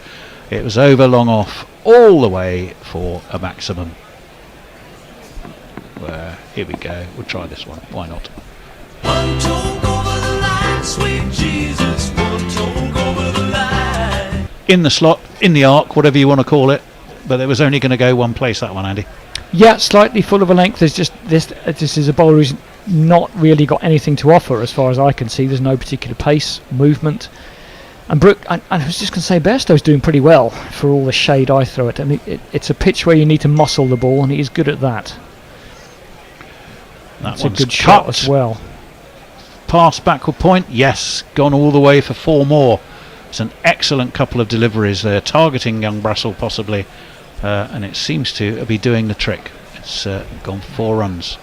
It was over, long off, all the way for a maximum. Here we go. We'll try this one. Why not? One talk over the line, sweet Jesus. One talk over the line. In the slot, in the arc, whatever you want to call it. But it was only going to go one place, that one, Andy. Yeah, slightly full of a length. There's just this is a bowler who's not really got anything to offer as far as I can see. There's no particular pace, movement. And Brook, I was just going to say, Bairstow's doing pretty well for all the shade I throw at him. It's a pitch where you need to muscle the ball, and he's good at that. That's a good shot as well. Pass backward point, yes, gone all the way for 4 more. It's an excellent couple of deliveries there, targeting young Brassel possibly, and it seems to be doing the trick. It's gone for 4 runs.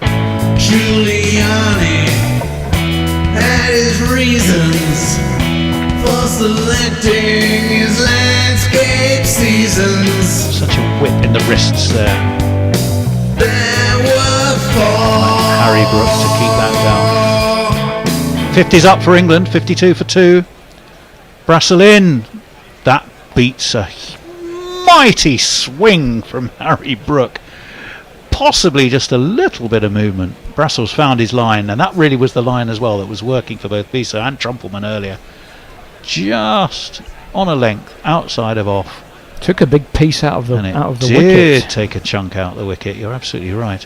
Giuliani had his reasons for selecting his landscape seasons. Such a whip in the wrists there. There were 4. Harry Brook to keep that down. 50's up for England, 52 for 2. Brassel in. That beats a mighty swing from Harry Brook. Possibly just a little bit of movement. Brassel's found his line, and that really was the line as well that was working for both Wiese and Trumpelman earlier. Just on a length, outside of off. Took a big piece out of the wicket. Did take a chunk out of the wicket, you're absolutely right.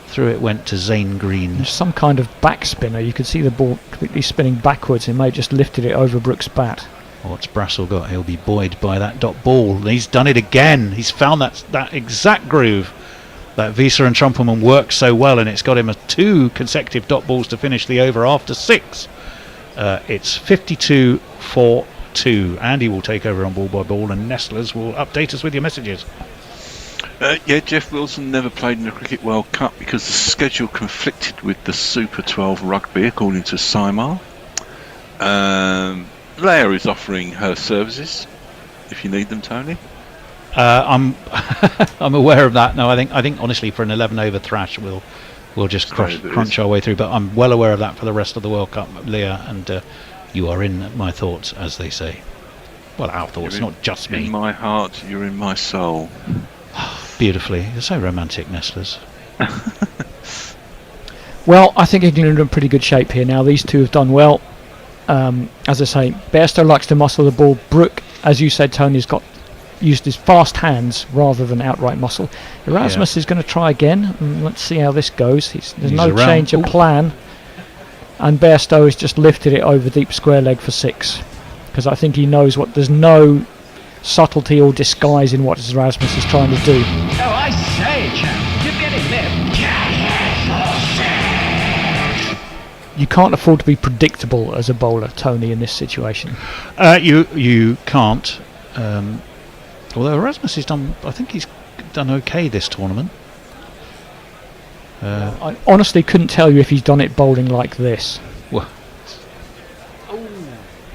Through it went to Zane Green. There's some kind of backspinner. You could see the ball completely spinning backwards. He may have just lifted it over Brook's bat. What's Brassel got? He'll be buoyed by that dot ball. And he's done it again. He's found that exact groove that Wiese and Trumpelman worked so well, and it's got him 2 consecutive dot balls to finish the over after 6. It's 52 for 2. Andy will take over on ball by ball, and Nestlers will update us with your messages. Yeah, Jeff Wilson never played in the Cricket World Cup because the schedule conflicted with the Super 12 rugby, according to Simar. Leia is offering her services if you need them, Tony. I'm I'm aware of that. No, I think honestly for an 11 over thrash we'll just crunch our way through. But I'm well aware of that for the rest of the World Cup, Leah, and you are in my thoughts, as they say. Well, our thoughts, not just me. In my heart, you're in my soul. Beautifully. You're so romantic, Nestlers. Well, I think England are in pretty good shape here now. These two have done well. As I say, Bairstow likes to muscle the ball. Brook, as you said, Tony, has used his fast hands rather than outright muscle. Erasmus is going to try again. Let's see how this goes. There's no change of plan. And Bairstow has just lifted it over deep square leg for 6. Because I think he knows there's no subtlety or disguise in what Erasmus is trying to do. Oh, I say, champ, you're getting left. You can't afford to be predictable as a bowler, Tony, in this situation. You can't. Although Erasmus has done, I think he's done okay this tournament. I honestly couldn't tell you if he's done it bowling like this. Well,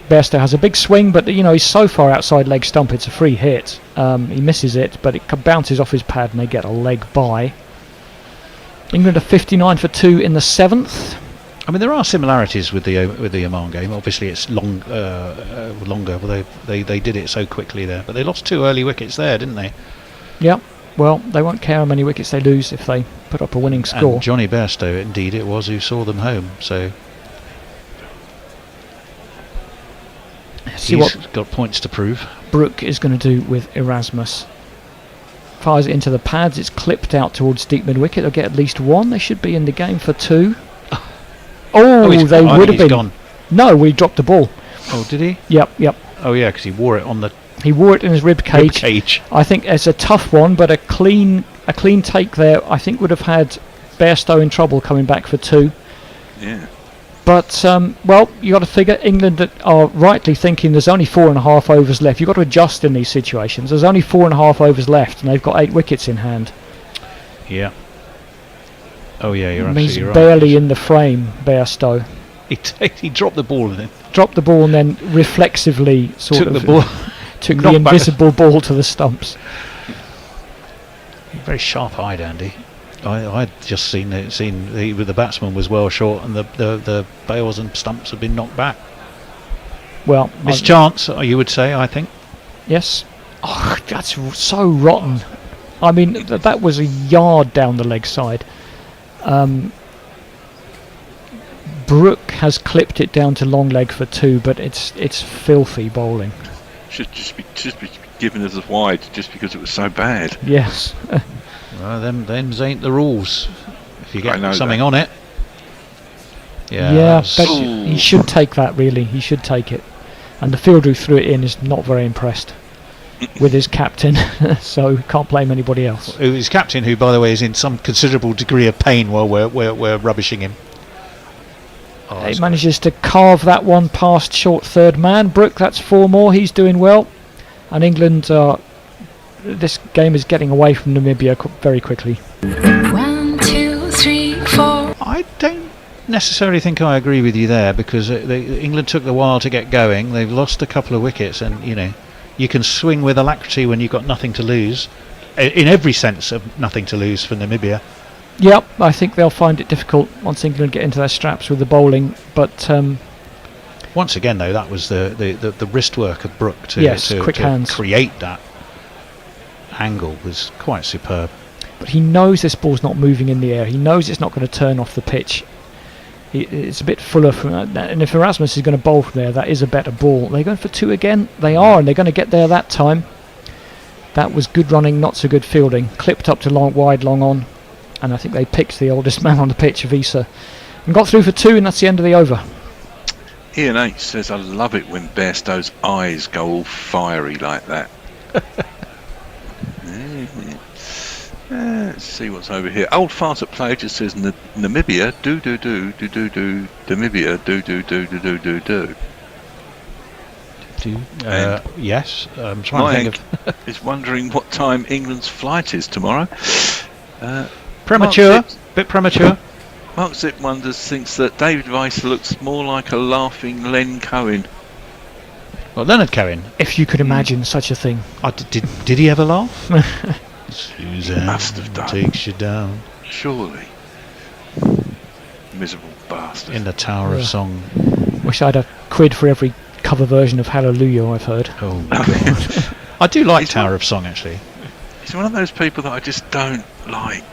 Bairstow has a big swing, but he's so far outside leg stump, it's a free hit. He misses it, but it bounces off his pad and they get a leg by. England are 59 for 2 in the 7th. I mean, there are similarities with the Oman game. Obviously, it's longer, but they did it so quickly there. But they lost 2 early wickets there, didn't they? Yeah. Well, they won't care how many wickets they lose if they put up a winning score. And Johnny Bairstow, indeed, it was who saw them home. So he's got points to prove. Brook is going to do with Erasmus. Fires it into the pads. It's clipped out towards deep mid wicket. They'll get at least 1. They should be in the game for 2. They would have been. Gone. No, we dropped the ball. Oh, did he? Yep. Oh, yeah, because he wore it on the. He wore it in his rib cage. I think it's a tough one, but a clean take there, I think, would have had Bairstow in trouble coming back for 2. Yeah. But you got to figure England are rightly thinking there's only 4.5 overs left. You've got to adjust in these situations. There's only 4.5 overs left, and they've got 8 wickets in hand. Yeah. Oh yeah, you're absolutely right. He's barely in the frame, Bairstow. He dropped the ball and then reflexively took the invisible ball to the stumps. Very sharp-eyed, Andy. I'd just seen the batsman was well short, and the bails and stumps have been knocked back. Well, mischance, you would say, I think. Yes. Oh, that's so rotten. I mean, that was a yard down the leg side. Brook has clipped it down to long leg for 2, but it's filthy bowling. Should just be given as a wide just because it was so bad. Yes. Well, them ain't the rules. If you get something on it. Yeah, but he should take that, really. He should take it. And the fielder who threw it in is not very impressed with his captain, so can't blame anybody else. His captain, who, by the way, is in some considerable degree of pain while we're rubbishing him. He manages to carve that one past short third man. Brook, that's 4 more. He's doing well. And England, this game is getting away from Namibia very quickly. 1, 2, 3, 4. I don't necessarily think I agree with you there, because England took a while to get going. They've lost a couple of wickets, and you can swing with alacrity when you've got nothing to lose, in every sense of nothing to lose for Namibia. Yep, I think they'll find it difficult once England get into their straps with the bowling, but once again, though, that was the wrist work of Brook to create that angle was quite superb. But he knows this ball's not moving in the air. He knows it's not going to turn off the pitch. It's a bit fuller from that, and if Erasmus is going to bowl from there, that is a better ball. They're going for 2 again. They are, and they're going to get there that time. That was good running, not so good fielding. Clipped up to wide long on, and I think they picked the oldest man on the pitch, Wiese, and got through for 2, and that's the end of the over. Ian H says, I love it when Bairstow's eyes go all fiery like that. Let's see what's over here. Old Fart at Play just says Namibia do Namibia do. Yes, I'm trying to think of... is wondering what time England's flight is tomorrow. Premature, bit premature. Mark Zip thinks that David Wiese looks more like a laughing Len Cohen. Well, Leonard Cohen. If you could imagine such a thing. Did he ever laugh? Suzanne must have done. Takes you down. Surely. Miserable bastard. In the Tower of Song. Wish I had a quid for every cover version of Hallelujah I've heard. Oh, God. I do like Tower of Song, actually. He's one of those people that I just don't like.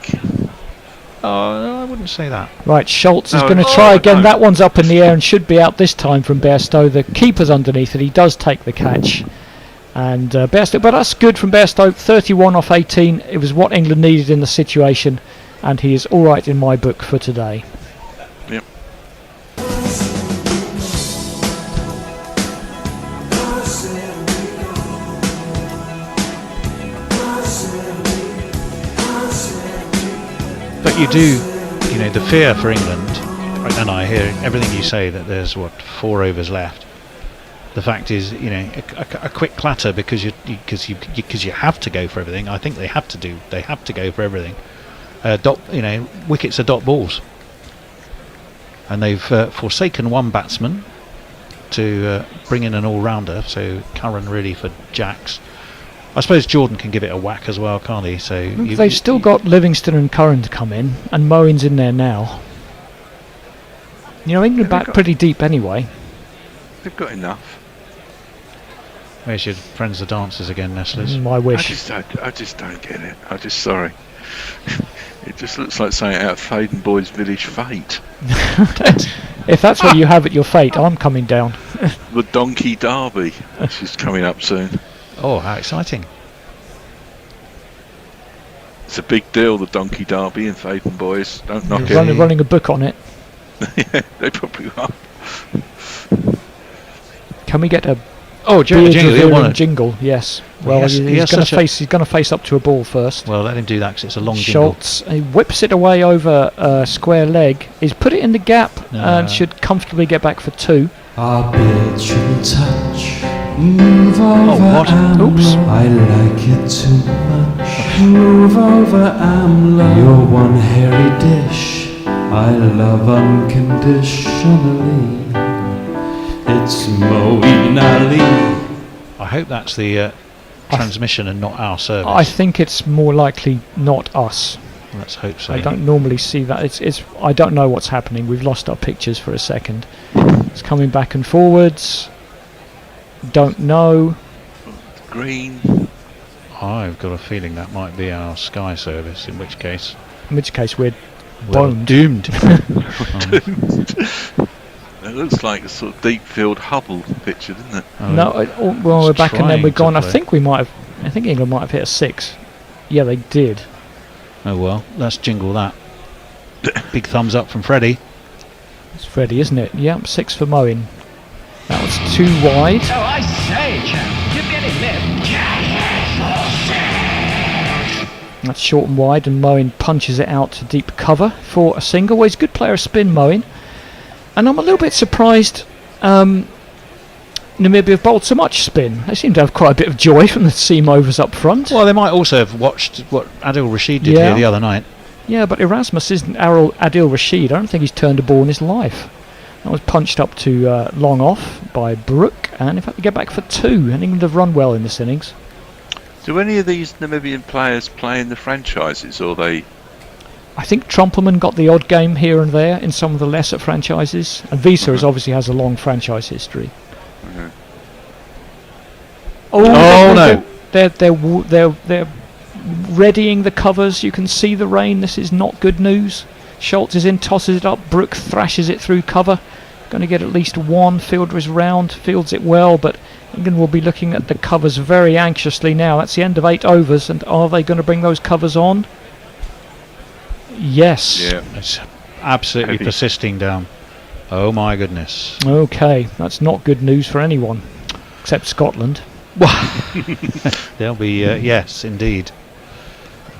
Oh, no, I wouldn't say that. Right, Schultz is going to try again. That one's up in the air and should be out this time from Bairstow. The keeper's underneath it. He does take the catch. And Bairstow, but that's good from Bairstow. 31 off 18. It was what England needed in the situation. And he is all right in my book for today. Yep. But you do, the fear for England, and I hear everything you say that there's 4 overs left. The fact is, a quick clatter because you have to go for everything. I think they have to go for everything. Wickets are dot balls, and they've forsaken one batsman to bring in an all-rounder. So Curran really for jacks. I suppose Jordan can give it a whack as well, can't he? So they've still got Livingston and Curran to come in, and Moen's in there now. England back pretty deep anyway. They've got enough. Where's your friends the dancers again, Nestlers? My wish. I just don't get it. I'm just sorry. It just looks like something out of Faden Boy's Village Fate. If that's what you have at your fate, I'm coming down. The Donkey Derby, which is coming up soon. Oh, how exciting. It's a big deal, the Donkey Derby in Faden Boys. Don't knock it. Running a book on it. Yeah, they probably are. Can we get a jingle? Yes. Well, he's going to face up to a ball first. Well, let him do that because it's a long jingle. Schultz whips it away over square leg. He's put it in the gap and should comfortably get back for 2. Our beard shouldn't touch. Move over, what? Oops. I like it too much. Move over, Amla. You're one hairy dish. I love unconditionally. It's Moeen Ali. I hope that's the transmission and not our service. I think it's more likely not us. Let's hope so. I don't normally see that. It's. I don't know what's happening. We've lost our pictures for a second. It's coming back and forwards. Don't know. Green. I've got a feeling that might be our Sky service, in which case we're boned. Doomed. It looks like a sort of deep field Hubble picture, doesn't it? We're back and then we're gone. I think England might have hit a 6. Yeah, they did. Oh well, let's jingle that. Big thumbs up from Freddie. It's Freddie, isn't it? Yep, 6 for Moeen. That was too wide. Oh, I say, champ, you're getting left. That's short and wide, and Moeen punches it out to deep cover for a single. Well, he's a good player of spin, Moeen. And I'm a little bit surprised Namibia have bowled so much spin. They seem to have quite a bit of joy from the seam overs up front. Well, they might also have watched what Adil Rashid did here the other night. Yeah, but Erasmus isn't Adil Rashid. I don't think he's turned a ball in his life. That was punched up to long off by Brook, and in fact they get back for 2, and England have run well in this innings. Do any of these Namibian players play in the franchises, or they... I think Trumpelman got the odd game here and there in some of the lesser franchises, and Wiese obviously has a long franchise history. No! They're readying the covers. You can see the rain. This is not good news. Schultz is in, tosses it up. Brook thrashes it through cover. Going to get at least 1. Fielder is round, fields it well, but England will be looking at the covers very anxiously now. That's the end of 8 overs, and are they going to bring those covers on? Yes. Yeah. It's absolutely persisting down. Oh my goodness. Okay, that's not good news for anyone, except Scotland. They'll be, yes, indeed.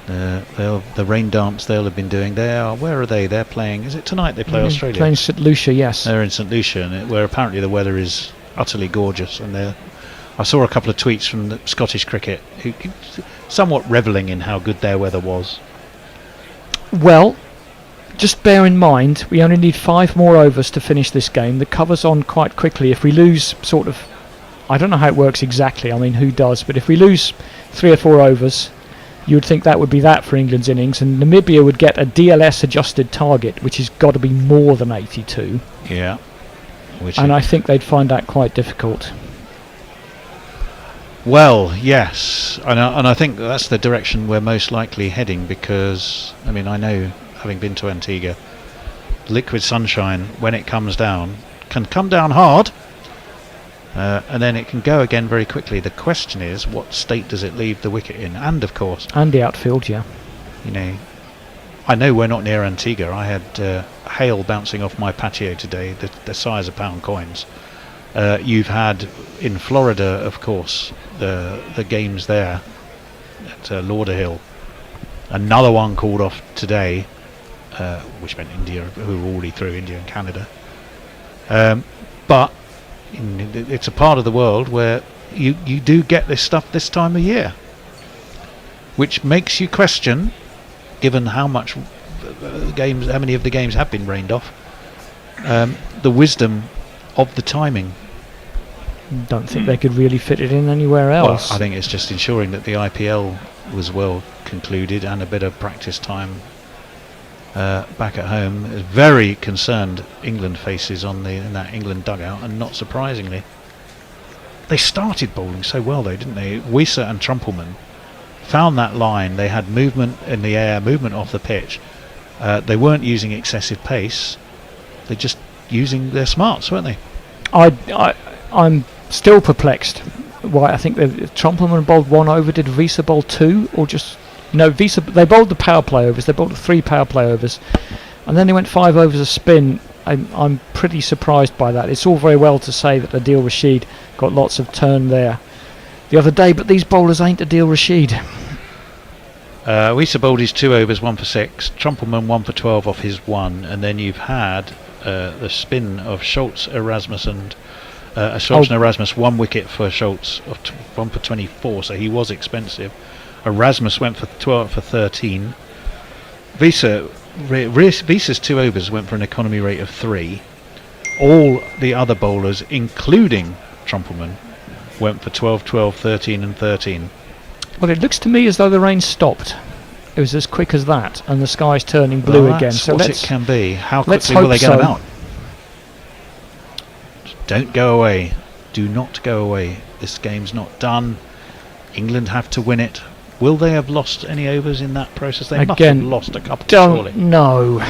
The rain dance they'll have been doing. Where are they? They're playing. Is it tonight they play Australia? Playing St Lucia, yes. They're in St Lucia, where apparently the weather is utterly gorgeous, and they're I saw a couple of tweets from the Scottish cricket who somewhat revelling in how good their weather was. Well, just bear in mind, we only need 5 more overs to finish this game. The cover's on quite quickly. If we lose sort of, I don't know how it works exactly, I mean, who does, but if we lose 3 or 4 overs, you would think that would be that for England's innings, and Namibia would get a DLS adjusted target, which has got to be more than 82. Yeah. And I think they'd find that quite difficult. Well, yes, and I think that's the direction we're most likely heading, because, I mean, I know, having been to Antigua, liquid sunshine, when it comes down, can come down hard, and then it can go again very quickly. The question is, what state does it leave the wicket in? And, of course... And the outfield, yeah. You know, I know we're not near Antigua. I had hail bouncing off my patio today, the size of pound coins. You've had in Florida, of course, the games there at Lauderhill. Another one called off today, which meant India, who were already through, India and Canada. But it's a part of the world where you do get this stuff this time of year, which makes you question, given how much how many of the games have been rained off, the wisdom of the timing. Don't think they could really fit it in anywhere else. Well, I think it's just ensuring that the IPL was well concluded and a bit of practice time back at home. Very concerned England faces in that England dugout, and not surprisingly, they started bowling so well though, didn't they? Wiese and Trumpelman found that line. They had movement in the air, movement off the pitch. They weren't using excessive pace. They're just using their smarts, weren't they? I'm still perplexed. Why I think Trumpelman bowled 1 over. Did Wiese bowl 2, or just no? Wiese, they bowled the power play overs. They bowled 3 power play overs, and then they went 5 overs of spin. I'm pretty surprised by that. It's all very well to say that Adil Rashid got lots of turn there the other day, but these bowlers ain't Adil Rashid. Wiese bowled his 2 overs, 1 for 6. Trumpelman 1 for 12 off his 1, and then you've had the spin of Schultz, Erasmus, and Schultz and Erasmus. 1 wicket for Schultz, 1 for 24, so he was expensive. Erasmus went for 12 for 13. Wiese's 2 overs went for an economy rate of 3. All the other bowlers, including Trumpelman, went for 12, 12, 13 and 13. Well, it looks to me as though the rain stopped. It was as quick as that, and the sky's turning blue again. That's So what it can be. How quickly will they get them out? Don't go away. Do not go away. This game's not done. England have to win it. Will they have lost any overs in that process? They must have lost a couple, surely. No.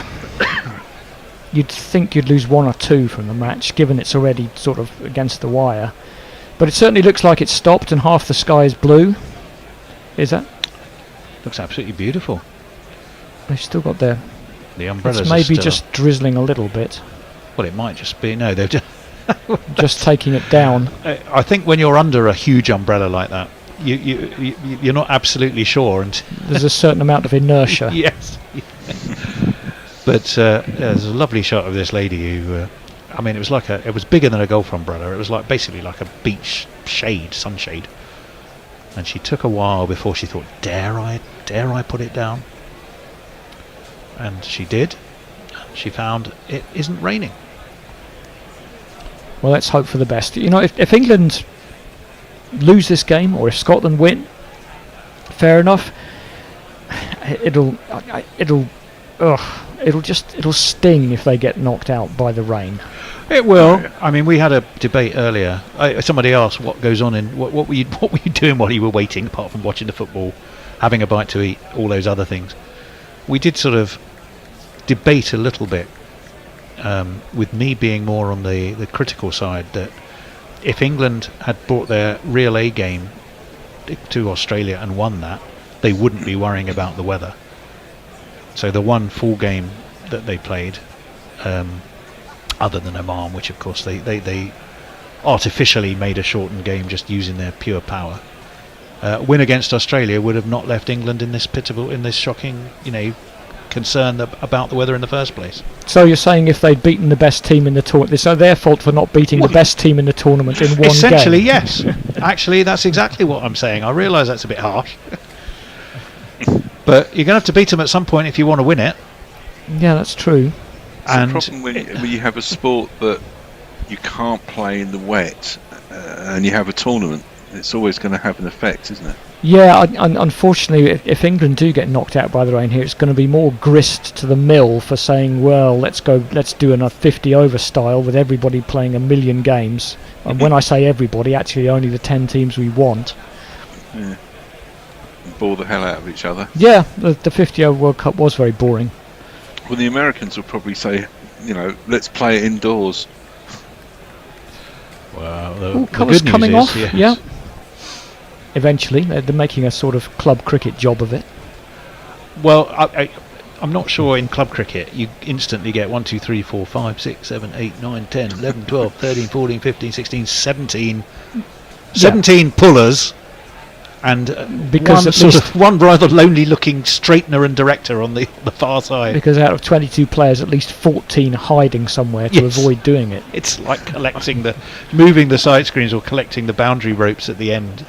You'd think you'd lose 1 or 2 from the match, given it's already sort of against the wire. But it certainly looks like it's stopped, and half the sky is blue. Is that? Looks absolutely beautiful. They've still got the umbrellas. It's maybe just drizzling a little bit. Well, it might just be. No, they've just taking it down. I think when you're under a huge umbrella like that, you're not absolutely sure, and there's a certain amount of inertia. Yes. But there's a lovely shot of this lady who, I mean, it was bigger than a golf umbrella. It was basically like a beach shade, sunshade. And she took a while before she thought, dare I put it down? And she did. She found it isn't raining. Well, let's hope for the best. You know, if England lose this game, or if Scotland win, fair enough. It'll sting if they get knocked out by the rain. It will. I mean, we had a debate earlier. Somebody asked what goes on in what were you doing while you were waiting, apart from watching the football, having a bite to eat, all those other things. We did sort of debate a little bit, with me being more on the critical side, that if England had brought their real A game to Australia and won that, they wouldn't be worrying about the weather. So the one full game that they played, other than Oman, which of course they artificially made a shortened game just using their pure power, win against Australia would have not left England in this shocking, concerned about the weather in the first place. So you're saying if they'd beaten the best team in the tournament, it's their fault for not beating the best team in the tournament in one game? Essentially, yes. Actually, that's exactly what I'm saying. I realise that's a bit harsh. But you're going to have to beat them at some point if you want to win it. Yeah, that's true. And the problem when you have a sport that you can't play in the wet and you have a tournament, it's always going to have an effect, isn't it? Yeah, unfortunately, if England do get knocked out by the rain here, it's going to be more grist to the mill for saying, well, let's do a 50 over style with everybody playing 1 million games. And when I say everybody, actually only the 10 teams we want. Yeah. And bore the hell out of each other. Yeah, the 50 over World Cup was very boring. Well, the Americans will probably say, let's play it indoors. Well, colours coming off, yes. yeah. Eventually, they're making a sort of club cricket job of it. Well, I'm not sure in club cricket you instantly get 1, 2, 3, 4, 5, 6, 7, 8, 9, 10, 11, 12, 13, 14, 15, 16, 17. 17 pullers. And because one rather lonely looking straightener and director on the far side. Because out of 22 players, at least 14 hiding somewhere to avoid doing it. It's like moving the side screens or collecting the boundary ropes at the end.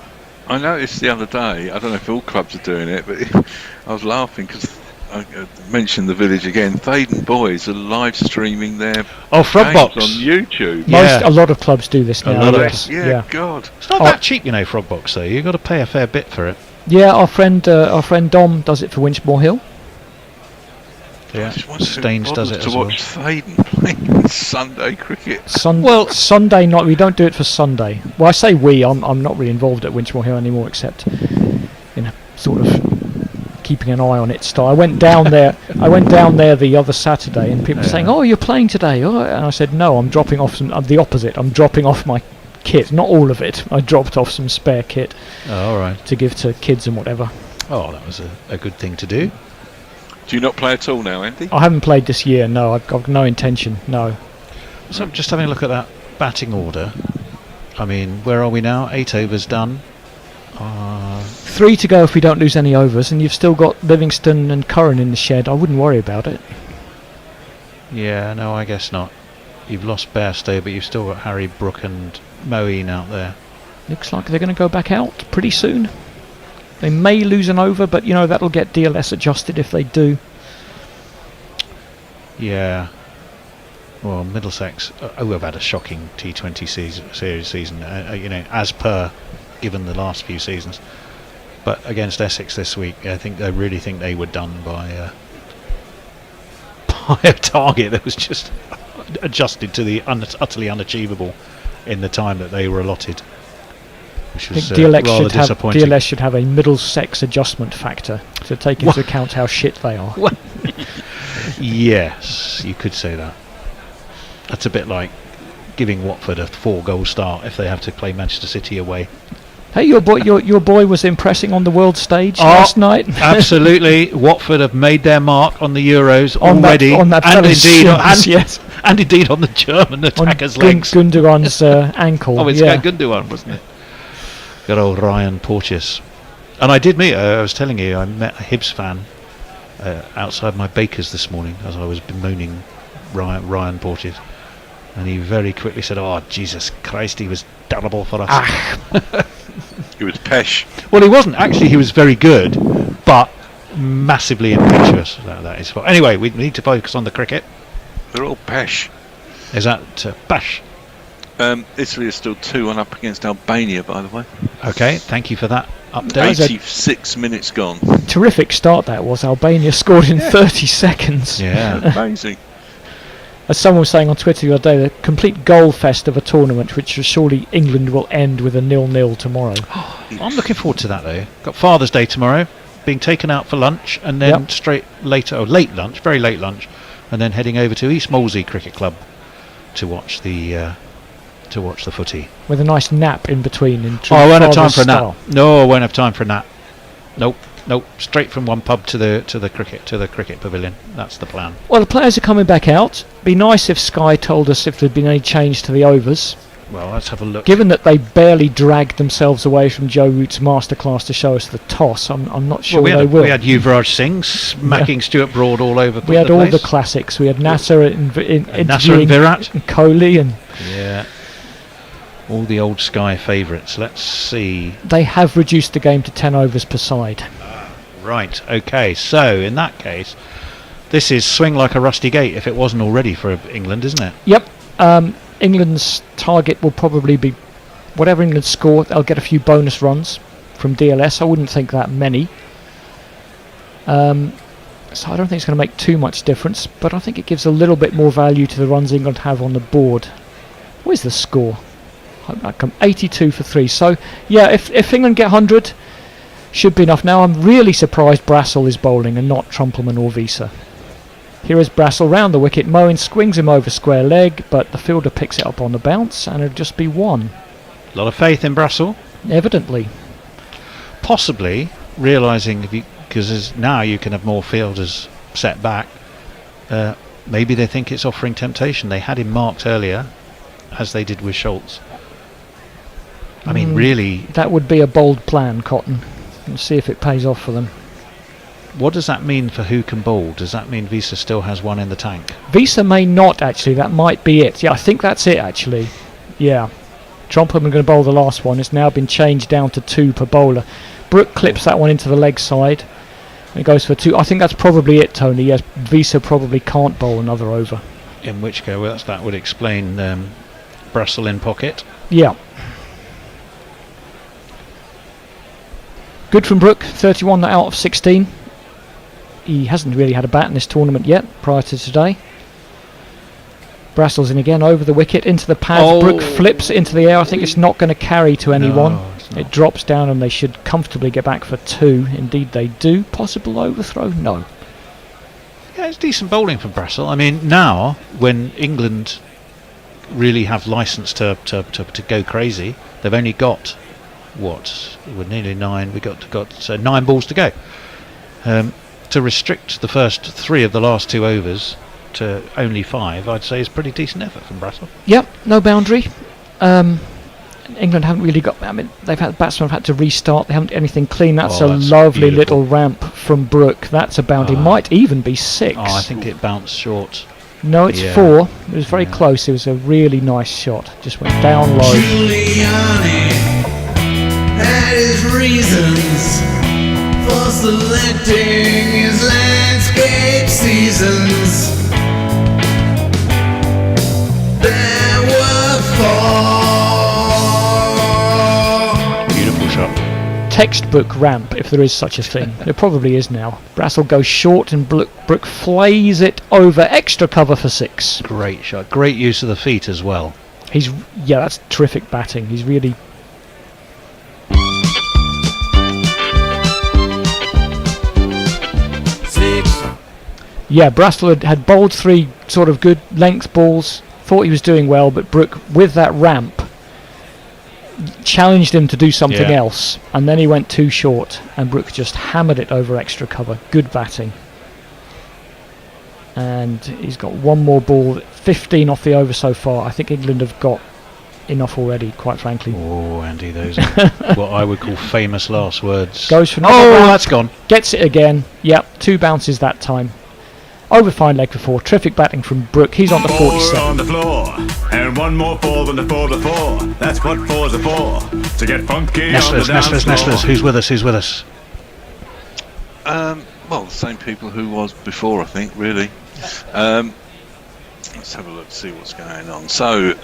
I noticed the other day, I don't know if all clubs are doing it, but I was laughing because I mentioned the Village again. Thaden Boys are live streaming their Frogbox on YouTube. A lot of clubs do this now. Yes. Yeah, God. It's not that cheap, Frogbox though. You've got to pay a fair bit for it. Yeah, our friend Dom does it for Winchmore Hill. Yeah, Staines does it as well. To watch Thaden playing Sunday cricket. Sunday night. We don't do it for Sunday. Well, I say we. I'm not really involved at Winchmore Hill anymore, except sort of keeping an eye on it. Still, I went down there the other Saturday, and people were saying, "Oh, you're playing today?" Oh, and I said, "No, I'm dropping off some." The opposite. I'm dropping off my kit, not all of it. I dropped off some spare kit. Oh, all right. To give to kids and whatever. Oh, that was a good thing to do. Do you not play at all now, Andy? I haven't played this year. No, I've got no intention. No. So just having a look at that batting order. I mean, where are we now? 8 overs done. 3 to go if we don't lose any overs, and you've still got Livingston and Curran in the shed. I wouldn't worry about it. Yeah, no, I guess not. You've lost Bairstow, but you've still got Harry, Brook and Moeen out there. Looks like they're going to go back out pretty soon. They may lose an over, but that'll get DLS adjusted if they do. Yeah. Well, Middlesex, who have had a shocking T20 series season, as per given the last few seasons. But against Essex this week, I really think they were done by a target that was just adjusted to the utterly unachievable in the time that they were allotted. Which was rather disappointing. DLS should have a Middlesex adjustment factor to take into account how shit they are. Yes, you could say that. That's a bit like giving Watford a 4-goal start if they have to play Manchester City away. Hey, your boy was impressing on the world stage last night. Absolutely, Watford have made their mark on the Euros already, and indeed on the German attacker's legs. Gundogan's ankle. Oh, it's Gundogan, wasn't it? Good old Ryan Porteous. And I did meet, I was telling you, I met a Hibs fan outside my baker's this morning as I was bemoaning Ryan Porteous. And he very quickly said, "Oh, Jesus Christ, he was terrible for us." He was pesh. Well, he wasn't. Actually, he was very good, but massively impetuous. That is fine. Anyway, we need to focus on the cricket. They're all pesh. Is that bash? Italy is still 2-1 up against Albania, by the way. Okay, thank you for that update. 86 minutes gone. Terrific start that was. Albania scored in 30 seconds. Yeah. Amazing. As someone was saying on Twitter the other day, the complete goal fest of a tournament, which surely England will end with a 0-0 tomorrow. I'm looking forward to that though. Got Father's Day tomorrow, being taken out for lunch, and then late lunch, very late lunch, and then heading over to East Molesey Cricket Club to watch the footy. With a nice nap in between. I won't have time for a nap. No, I won't have time for a nap. Nope. Straight from one pub to the cricket pavilion. That's the plan. Well, the players are coming back out. Be nice if Sky told us if there'd been any change to the overs. Well, let's have a look. Given that they barely dragged themselves away from Joe Root's masterclass to show us the toss, I'm not sure they will. We had Yuvraj Singh smacking Stuart Broad all over We had the all place. the classics. We had Nasser and Nasser and Virat. and Kohli, and Yeah. All the old Sky favourites. Let's see. they have reduced the game to 10 overs per side. Right, okay. So, in that case, this is swing like a rusty gate if it wasn't already for England, isn't it? Yep. England's target will probably be whatever England score. They'll get a few bonus runs from DLS. I wouldn't think that many. So I don't think it's going to make too much difference, but I think it gives a little bit more value to the runs England have on the board. Where's the score? 82 for 3. So yeah, if England get 100, should be enough. Now I'm really surprised Brassel is bowling and not Trumpelman or Wiese. Here is Brassel round the wicket. Moen swings him over square leg, but the fielder picks it up on the bounce, and it'll just be one. A lot of faith in Brassel. Evidently. Possibly realising, because now you can have more fielders set back, maybe they think it's offering temptation. They had him marked earlier, as they did with Schultz. I mean, really... That would be a bold plan, Cotton. Let's see if it pays off for them. What does that mean for who can bowl? Does that mean Wiese still has one in the tank? Wiese may not, actually. That might be it. Yeah, I think that's it, actually. Yeah. Trumpelman going to bowl the last one. It's now been changed down to 2 per bowler. Brook clips that one into the leg side. And it goes for 2. I think that's probably it, Tony. Yes, Wiese probably can't bowl another over. In which case, that would explain Brassel in pocket. Yeah. Good from Brook. 31 out of 16. He hasn't really had a bat in this tournament yet, prior to today. Brassel's in again, over the wicket, into the pads. Oh. Brook flips it into the air. I think it's not going to carry to anyone. No, it's not. It drops down and they should comfortably get back for 2. Indeed they do. Possible overthrow? No. Yeah, it's decent bowling from Brassel. I mean, now, when England really have licence to go crazy, they've only got, what? We're nearly 9. We've got 9 balls to go. To restrict the first 3 of the last 2 overs to only 5, I'd say is pretty decent effort from Brassel. Yep, no boundary. England haven't really got... I mean, batsmen have had to restart. They haven't got anything clean. That's a lovely beautiful little ramp from Brook. That's a boundary. Might even be 6. Oh, I think it bounced short. No, it's 4. It was very close. It was a really nice shot. Just went down low. Giuliani had his reasons for selecting his landscape seasons. There were 4. Beautiful shot. Textbook ramp, if there is such a thing. There probably is now. Brassel goes short and Brook flays it over, extra cover for 6. Great shot. Great use of the feet as well. Yeah, that's terrific batting. He's really... Yeah, Brassel had bowled 3 sort of good length balls, thought he was doing well, but Brook, with that ramp, challenged him to do something else, and then he went too short, and Brook just hammered it over extra cover. Good batting. And he's got one more ball, 15 off the over so far. I think England have got enough already, quite frankly. Oh, Andy, those are what I would call famous last words. Goes for that's gone. Gets it again. Yep, 2 bounces that time. Over fine leg for 4. Terrific batting from Brook. He's on to 47. 4 on the floor, and 1 more 4 than the 4 before. That's what 4's are for. To get funky on the dance floor. Nestlers. Who's with us? Well, the same people who was before, I think, really. Let's have a look, see what's going on. So,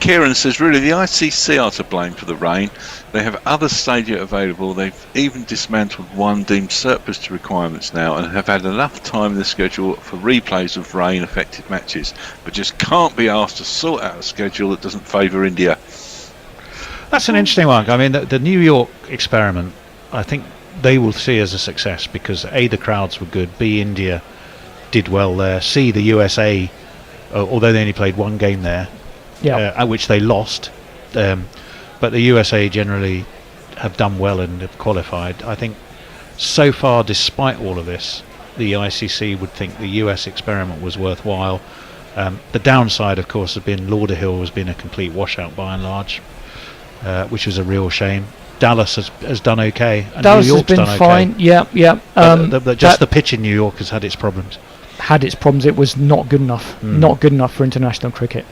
Kieran says, really, the ICC are to blame for the rain. They have other stadia available. They've even dismantled one deemed surplus to requirements now and have had enough time in the schedule for replays of rain-affected matches, but just can't be asked to sort out a schedule that doesn't favour India. That's an interesting one. I mean, the New York experiment, I think they will see as a success because A, the crowds were good, B, India did well there, C, the USA, although they only played 1 game there, at which they lost, but the USA generally have done well and have qualified. I think so far, despite all of this, the ICC would think the US experiment was worthwhile. The downside, of course, has been Lauderhill has been a complete washout by and large, which was a real shame. Dallas has done okay, and Dallas New York's has been done fine. okay. Yeah. The pitch in New York has had its problems. It was not good enough. Not good enough for international cricket.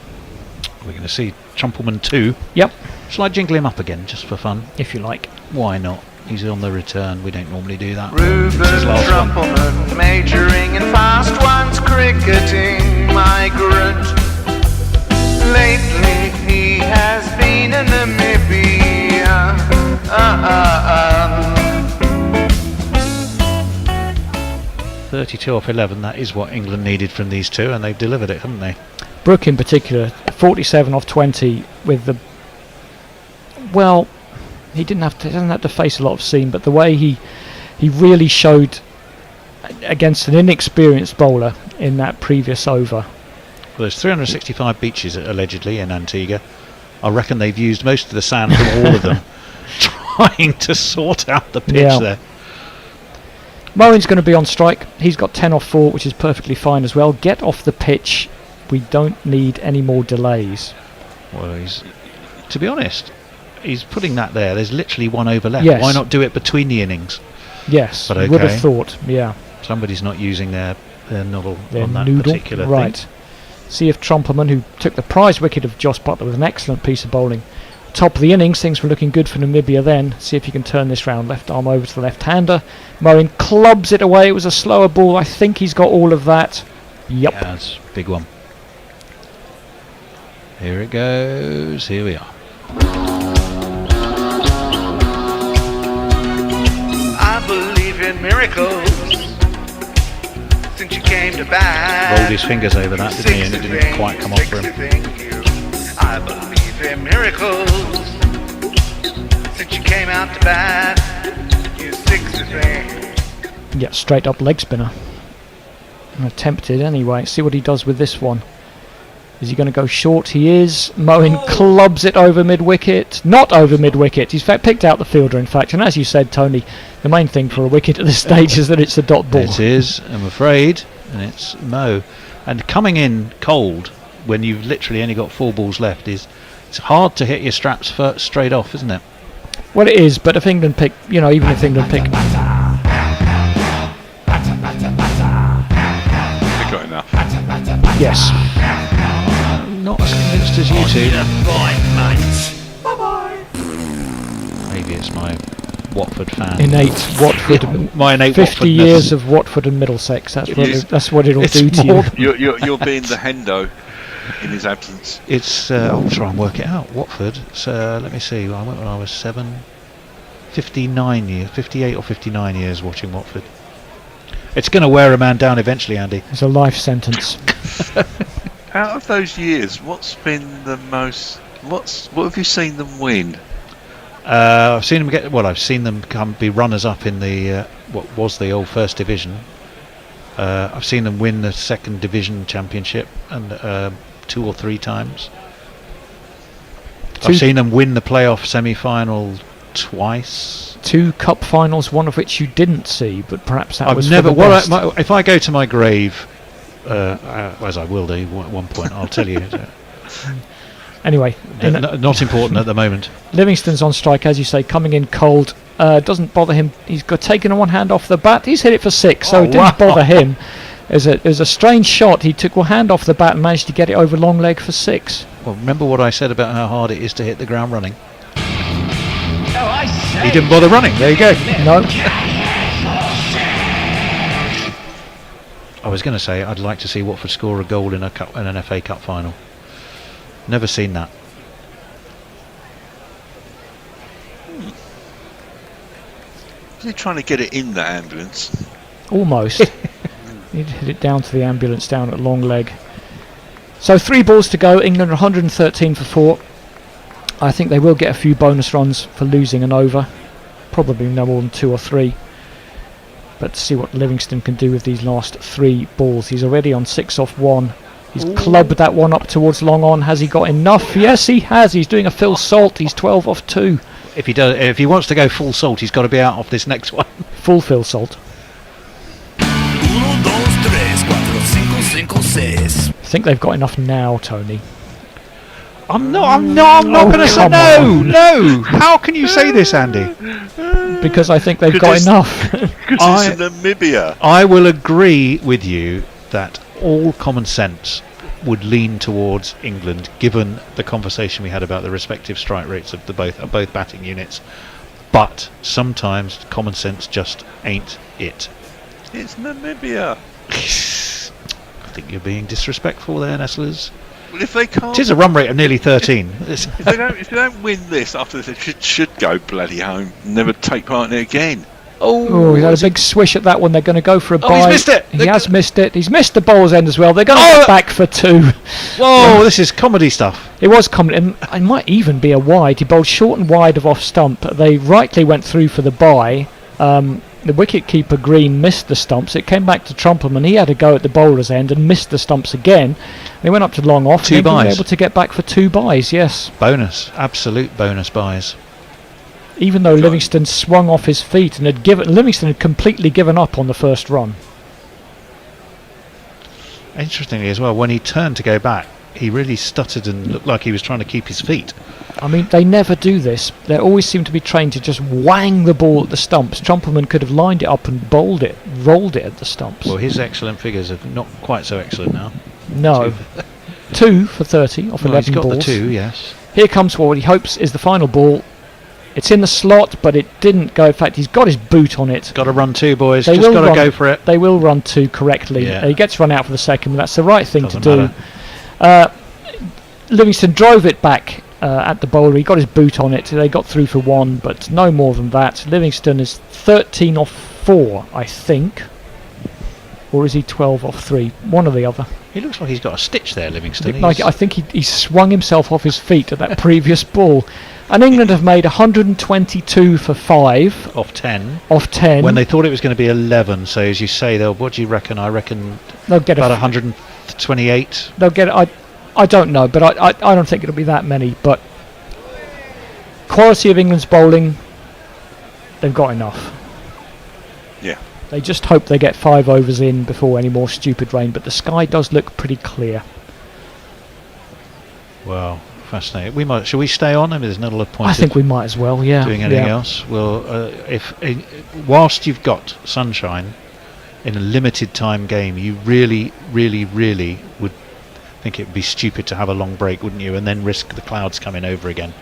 We're going to see Trumpelman 2. Yep. Shall I jingle him up again, just for fun? If you like. Why not? He's on the return. We don't normally do that. Reuben Trumpelman, majoring in fast ones, cricketing migrant. Lately he has been in Namibia. 32 off 11, that is what England needed from these two, and they've delivered it, haven't they? Brook in particular, 47 off 20 with the... Well, he doesn't have to face a lot of seam, but the way he really showed against an inexperienced bowler in that previous over. Well, there's 365 beaches allegedly in Antigua. I reckon they've used most of the sand from all of them trying to sort out the pitch there. Moen's going to be on strike. He's got 10 off 4, which is perfectly fine as well. Get off the pitch. We don't need any more delays. Well, to be honest, he's putting that there. There's literally one over left. Yes. Why not do it between the innings? Yes, but okay. Would have thought, yeah. Somebody's not using their noodle their on that noodle. particular right. thing. See if Trumpelman, who took the prize wicket of Josh Butler with an excellent piece of bowling. Top of the innings, things were looking good for Namibia then. See if he can turn this round. Left arm over to the left-hander. Moen clubs it away. It was a slower ball. I think he's got all of that. Yep. Yeah, that's a big one. Here it goes. Here we are. I believe in miracles since you came to bat. Rolled his fingers over that, didn't he? And it didn't quite come off for him. I believe in miracles since you came out to bat. You 60 thing. Yeah, straight up leg spinner. Attempted anyway. See what he does with this one. Is he going to go short? He is. Moen clubs it over mid-wicket. Not over mid-wicket. He's picked out the fielder, in fact. And as you said, Tony, the main thing for a wicket at this stage is that it's a dot ball. It is, I'm afraid. And it's Mo. And coming in cold when you've literally only got 4 balls left it's hard to hit your straps straight off, isn't it? Well, it is. But if England pick, even if England pick... Got enough. Yes. Not as convinced as you two. Maybe it's my Watford fan. Innate Watford. My innate 50 years of Watford and Middlesex. That's what it'll do to you. You're being the Hendo in his absence. It's I'll try and work it out. Watford. So let me see. I went when I was 59 years, 58 or 59 years watching Watford. It's going to wear a man down eventually, Andy. It's a life sentence. Out of those years, what's been the most? What have you seen them win? I've seen them get. Well, I've seen them be runners-up in the what was the old First Division. I've seen them win the Second Division Championship and 2 or 3 times. I've seen them win the playoff semi-final twice. 2 cup finals, one of which you didn't see, but perhaps that was never. for the best. If I go to my grave, as I will do at one point, I'll tell you. Anyway, not important at the moment. Livingston's on strike, as you say, coming in cold. Doesn't bother him. He's got taken one hand off the bat. He's hit it for 6, so it didn't bother him. It was a strange shot. He took one hand off the bat and managed to get it over long leg for 6. Well, remember what I said about how hard it is to hit the ground running? He didn't bother running. There you go. No. I was going to say I'd like to see Watford score a goal in an FA Cup final. Never seen that. Is he trying to get it in the ambulance? Almost. He'd hit it down to the ambulance down at long leg. So 3 balls to go. England 113 for 4. I think they will get a few bonus runs for losing an over. Probably no more than 2 or 3. But see what Livingston can do with these last 3 balls. He's already on 6 off 1. He's clubbed that one up towards long on. Has he got enough? Yes, he has. He's doing a Phil Salt. He's 12 off 2. If he wants to go full Salt, he's got to be out of this next one. Full Phil Salt. 1, 2, 3, 4, 5, 6. think they've got enough now, Tony. I'm not going to say no. How can you say this, Andy? Because I think they've got enough. Because it's in Namibia. I will agree with you that all common sense would lean towards England, given the conversation we had about the respective strike rates of both batting units. But sometimes common sense just ain't it. It's Namibia. I think you're being disrespectful there, Nestlers. Well, if they can't, it is a run rate of nearly 13. if they don't win this after this, they should go bloody home. Never take part in it again. Oh, he had a big swish at that one. They're going to go for a bye. He's missed it. He has missed it. He's missed the bowler's end as well. They're going to get back for 2. Whoa, this is comedy stuff. It was comedy. It might even be a wide. He bowled short and wide of off stump. They rightly went through for the bye. The wicket-keeper Green missed the stumps. It came back to Trumpelman. He had a go at the bowler's end and missed the stumps again. They went up to long off. 2 byes. They were able to get back for 2 byes, yes. Bonus. Absolute bonus byes. Even though Livingston swung off his feet and Livingston had completely given up on the first run. Interestingly as well, when he turned to go back, he really stuttered and looked like he was trying to keep his feet. I mean, they never do this. They always seem to be trained to just wang the ball at the stumps. Trumpelman could have lined it up and rolled it at the stumps. Well, his excellent figures are not quite so excellent now. No. 2 for 30 off 11 he's got balls. the 2, yes. Here comes what he hopes is the final ball. It's in the slot, but it didn't go. In fact, he's got his boot on it. Got to run 2, boys. Just got to go for it. They will run 2 correctly. Yeah. He gets run out for the second, but that's the right thing Doesn't to do. Livingston drove it back at the bowler. He got his boot on it. They got through for 1, but no more than that. Livingston is 13 off 4, I think. Or is he 12 off 3? One or the other. He looks like he's got a stitch there, Livingston. I think he swung himself off his feet at that previous ball. And England have made 122 for 5. Off 10. Off 10. When they thought it was going to be 11, so as you say, what do you reckon? I reckon they'll get about 128. They'll get I don't know, but I don't think it'll be that many. But quality of England's bowling, they've got enough. Yeah. They just hope they get 5 overs in before any more stupid rain, but the sky does look pretty clear. Well, fascinating. Shall we stay on? I mean, there's not a lot of point. I think we might as well, yeah. Doing anything else? Well, whilst you've got sunshine in a limited time game, you really, really, really would think it would be stupid to have a long break, wouldn't you? And then risk the clouds coming over again.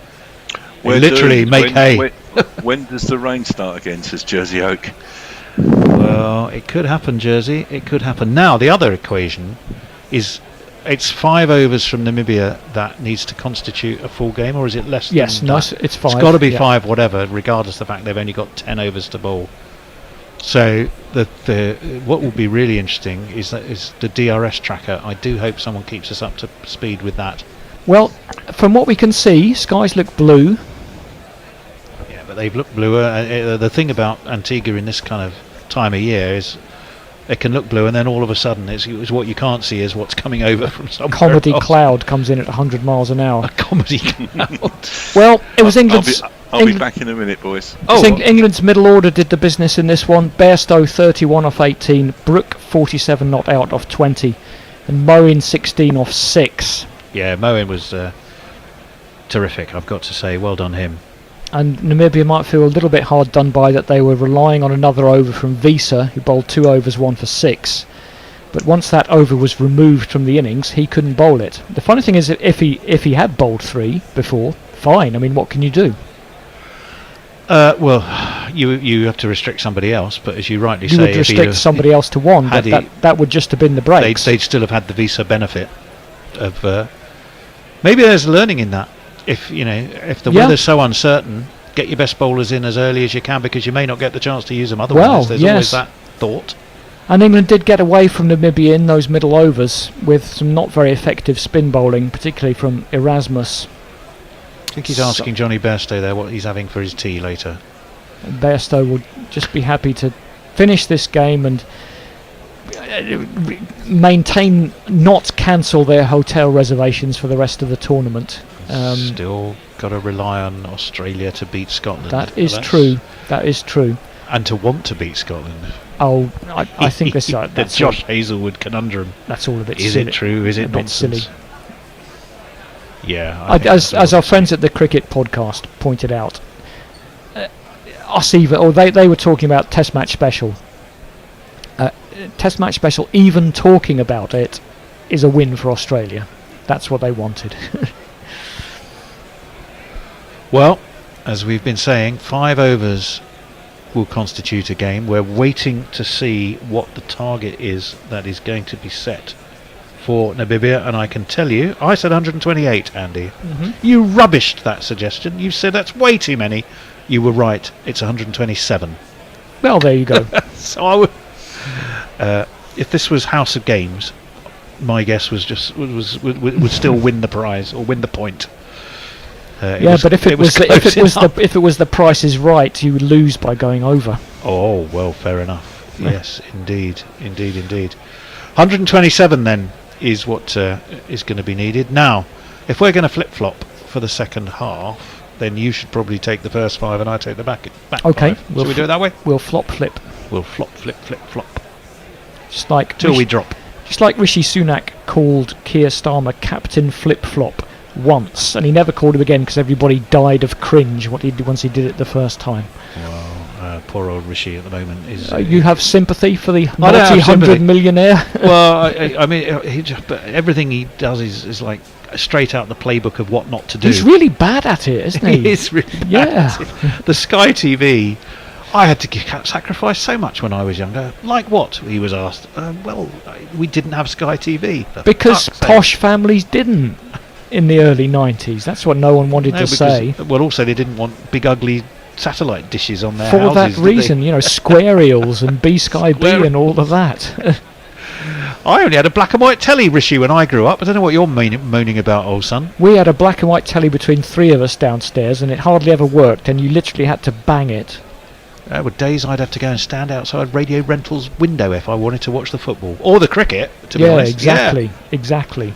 Literally make hay. When does the rain start again, says Jersey Oak? Well, it could happen, Jersey. It could happen. Now, the other equation is it's 5 overs from Namibia that needs to constitute a full game, or is it less? Yes, than no, that? it's 5. It's got to be 5, whatever, regardless of the fact they've only got 10 overs to bowl. So what will be really interesting is the DRS tracker. I do hope someone keeps us up to speed with that. Well, from what we can see, skies look blue. Yeah, but they've looked bluer. The thing about Antigua in this kind of time of year is it can look blue, and then all of a sudden it's what you can't see is what's coming over from somewhere Comedy else. Cloud comes in at 100 miles an hour. A comedy cloud. Well, it was England's... I'll be back in a minute, boys. England's middle order did the business in this one. Bairstow 31 off 18, Brook 47 not out off 20, and Moen 16 off 6. Yeah, Moen was terrific, I've got to say. Well done him. And Namibia might feel a little bit hard done by that they were relying on another over from Wiese, who bowled 2 overs, 1 for 6. But once that over was removed from the innings, he couldn't bowl it. The funny thing is, that if he had bowled 3 before, fine. I mean, what can you do? Well, you have to restrict somebody else, but as you rightly say, you would restrict somebody else to 1. But that would just have been the breaks. They'd still have had the Wiese benefit of. Maybe there's learning in that. If the weather's so uncertain, get your best bowlers in as early as you can, because you may not get the chance to use them otherwise. Well, there's always that thought. And England did get away from Namibia in those middle overs with some not very effective spin bowling, particularly from Erasmus. I think he's asking Johnny Bairstow there what he's having for his tea later. Bairstow would just be happy to finish this game and not cancel their hotel reservations for the rest of the tournament. Still got to rely on Australia to beat Scotland. That is true. That is true. And to want to beat Scotland. Oh, I think this the that's Josh Hazelwood conundrum. That's all a bit Is silly. it true? Is it a bit nonsense? silly. Yeah. I think As our friends at the Cricket Podcast pointed out, they were talking about Test Match Special. Test Match Special, even talking about it, is a win for Australia. That's what they wanted. Well, as we've been saying, 5 overs will constitute a game. We're waiting to see what the target is that is going to be set for Namibia, and I can tell you, I said 128, Andy. You rubbished that suggestion. You said that's way too many. You were right. It's 127. Well, there you go. So I would, if this was House of Games, my guess was would still win the prize or win the point. But if it was the Price is Right, you would lose by going over. Oh well, fair enough. Yes, indeed. 127 then is what is going to be needed. Now, if we're going to flip-flop for the second half, then you should probably take the first 5 and I take the back okay, 5. Shall we do it that way? We'll flop-flip. We'll flop. Just like till we drop. Just like Rishi Sunak called Keir Starmer Captain Flip-Flop once, and he never called him again because everybody died of cringe once he did it the first time. Well, poor old Rishi at the moment is. You have sympathy for the multi-hundred millionaire? Well, I mean, but everything he does is like straight out the playbook of what not to do. He's really bad at it, isn't he? He is really bad at it. The Sky TV. I had to sacrifice so much when I was younger. Like what? He was asked. We didn't have Sky TV. Because posh families didn't in the early 90s. That's what no one wanted to say. Well, also they didn't want big ugly satellite dishes on their houses. For that reason, Squareals and B-Sky B and all of that. I only had a black and white telly, Rishi, when I grew up. I don't know what you're moaning about, old son. We had a black and white telly between 3 of us downstairs, and it hardly ever worked, and you literally had to bang it. There were days I'd have to go and stand outside Radio Rental's window if I wanted to watch the football. Or the cricket, to be honest. Exactly.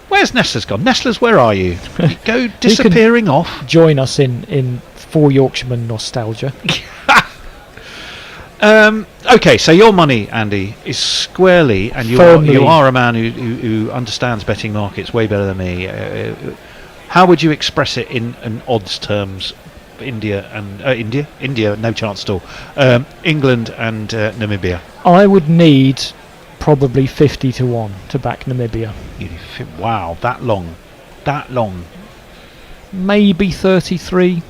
Where's Nestler's gone? Nestler's, where are you? You go disappearing off. Join us in 4 Yorkshireman nostalgia. Okay, so your money, Andy, is squarely, and you are a man who understands betting markets way better than me. How would you express it in odds terms? India, no chance at all. England and Namibia. I would need probably 50 to 1 to back Namibia. Wow, that long. Maybe 33.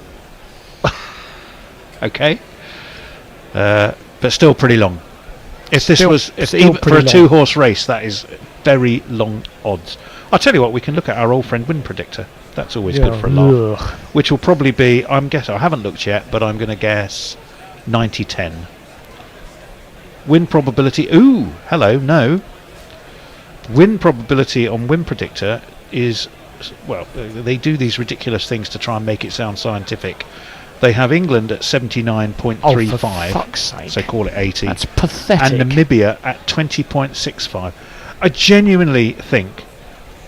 Okay. But still pretty long. If this was for a 2-horse race, that is very long odds. I'll tell you what, we can look at our old friend Win Predictor. That's always good for a laugh. Which will probably be, I haven't looked yet, but I'm going to guess 90-10. Win probability, no. Win probability on Win Predictor is, they do these ridiculous things to try and make it sound scientific. They have England at 79.35. Oh, for fuck's sake. So call it 80. That's pathetic. And Namibia at 20.65. I genuinely think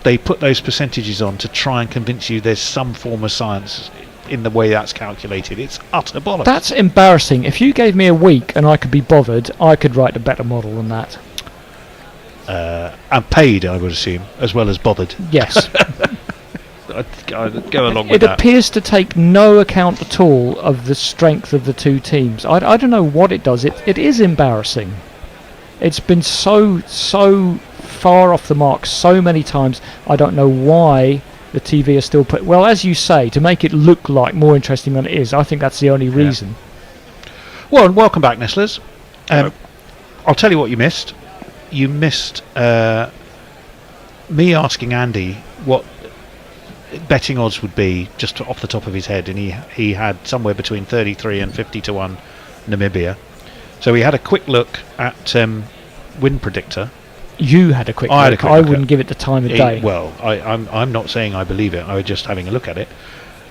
they put those percentages on to try and convince you there's some form of science in the way that's calculated. It's utter bollocks. That's embarrassing. If you gave me a week and I could be bothered, I could write a better model than that. And paid, I would assume, as well as bothered. Yes. I'd go along with that. It appears to take no account at all of the strength of the two teams. I don't know what it does. It is embarrassing. It's been so far off the mark so many times. I don't know why the TV is still put. Well, as you say, to make it look like more interesting than it is. I think that's the only reason. Well, and welcome back, Nestlers. I'll tell you what you missed. You missed me asking Andy what betting odds would be just off the top of his head, and he had somewhere between 33 and 50 to 1 Namibia. So we had a quick look at Win Predictor. You had a quick look. I wouldn't give it the time of day. Well, I'm not saying I believe it. I was just having a look at it.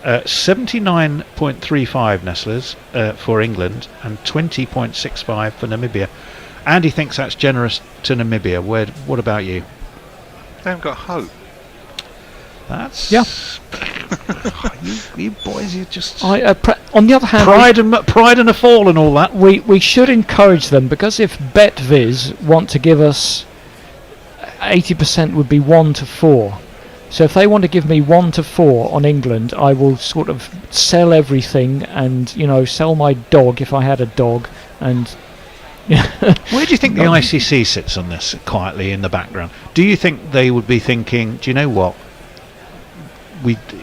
79.35 Nestlers for England and 20.65 for Namibia. Andy thinks that's generous to Namibia. What about you? They haven't got hope. That's you boys, you just on the other hand, pride and a fall and all that. we should encourage them, because if BetViz want to give us 80% would be 1-4. So if they want to give me 1-4 on England, I will sort of sell everything and sell my dog if I had a dog. And where do you think the ICC sits on this quietly in the background? Do you think they would be thinking, do you know what?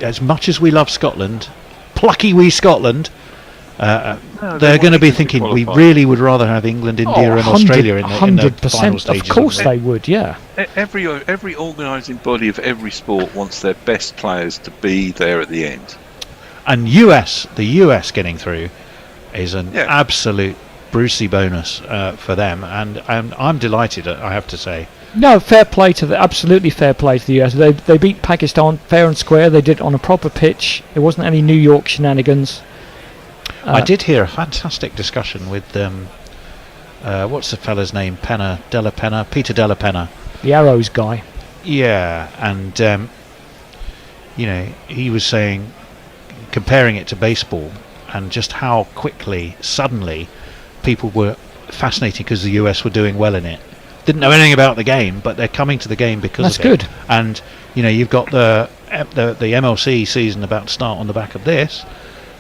As much as we love Scotland, plucky wee Scotland, they're going to be thinking we really would rather have England, India, and Australia in the final stages. Of course they would, yeah. Every organising body of every sport wants their best players to be there at the end. And the US getting through is an absolute Brucey bonus for them, and I'm delighted, I have to say. No, fair play to absolutely fair play to the US. They beat Pakistan fair and square. They did it on a proper pitch. There wasn't any New York shenanigans. I did hear a fantastic discussion with what's the fella's name? Peter Della Penna, the Arrows guy. Yeah, and he was saying, comparing it to baseball, and just how quickly, suddenly, people were fascinated because the US were doing well in it. Didn't know anything about the game, but they're coming to the game because of it. That's good. And you've got the MLC season about to start on the back of this.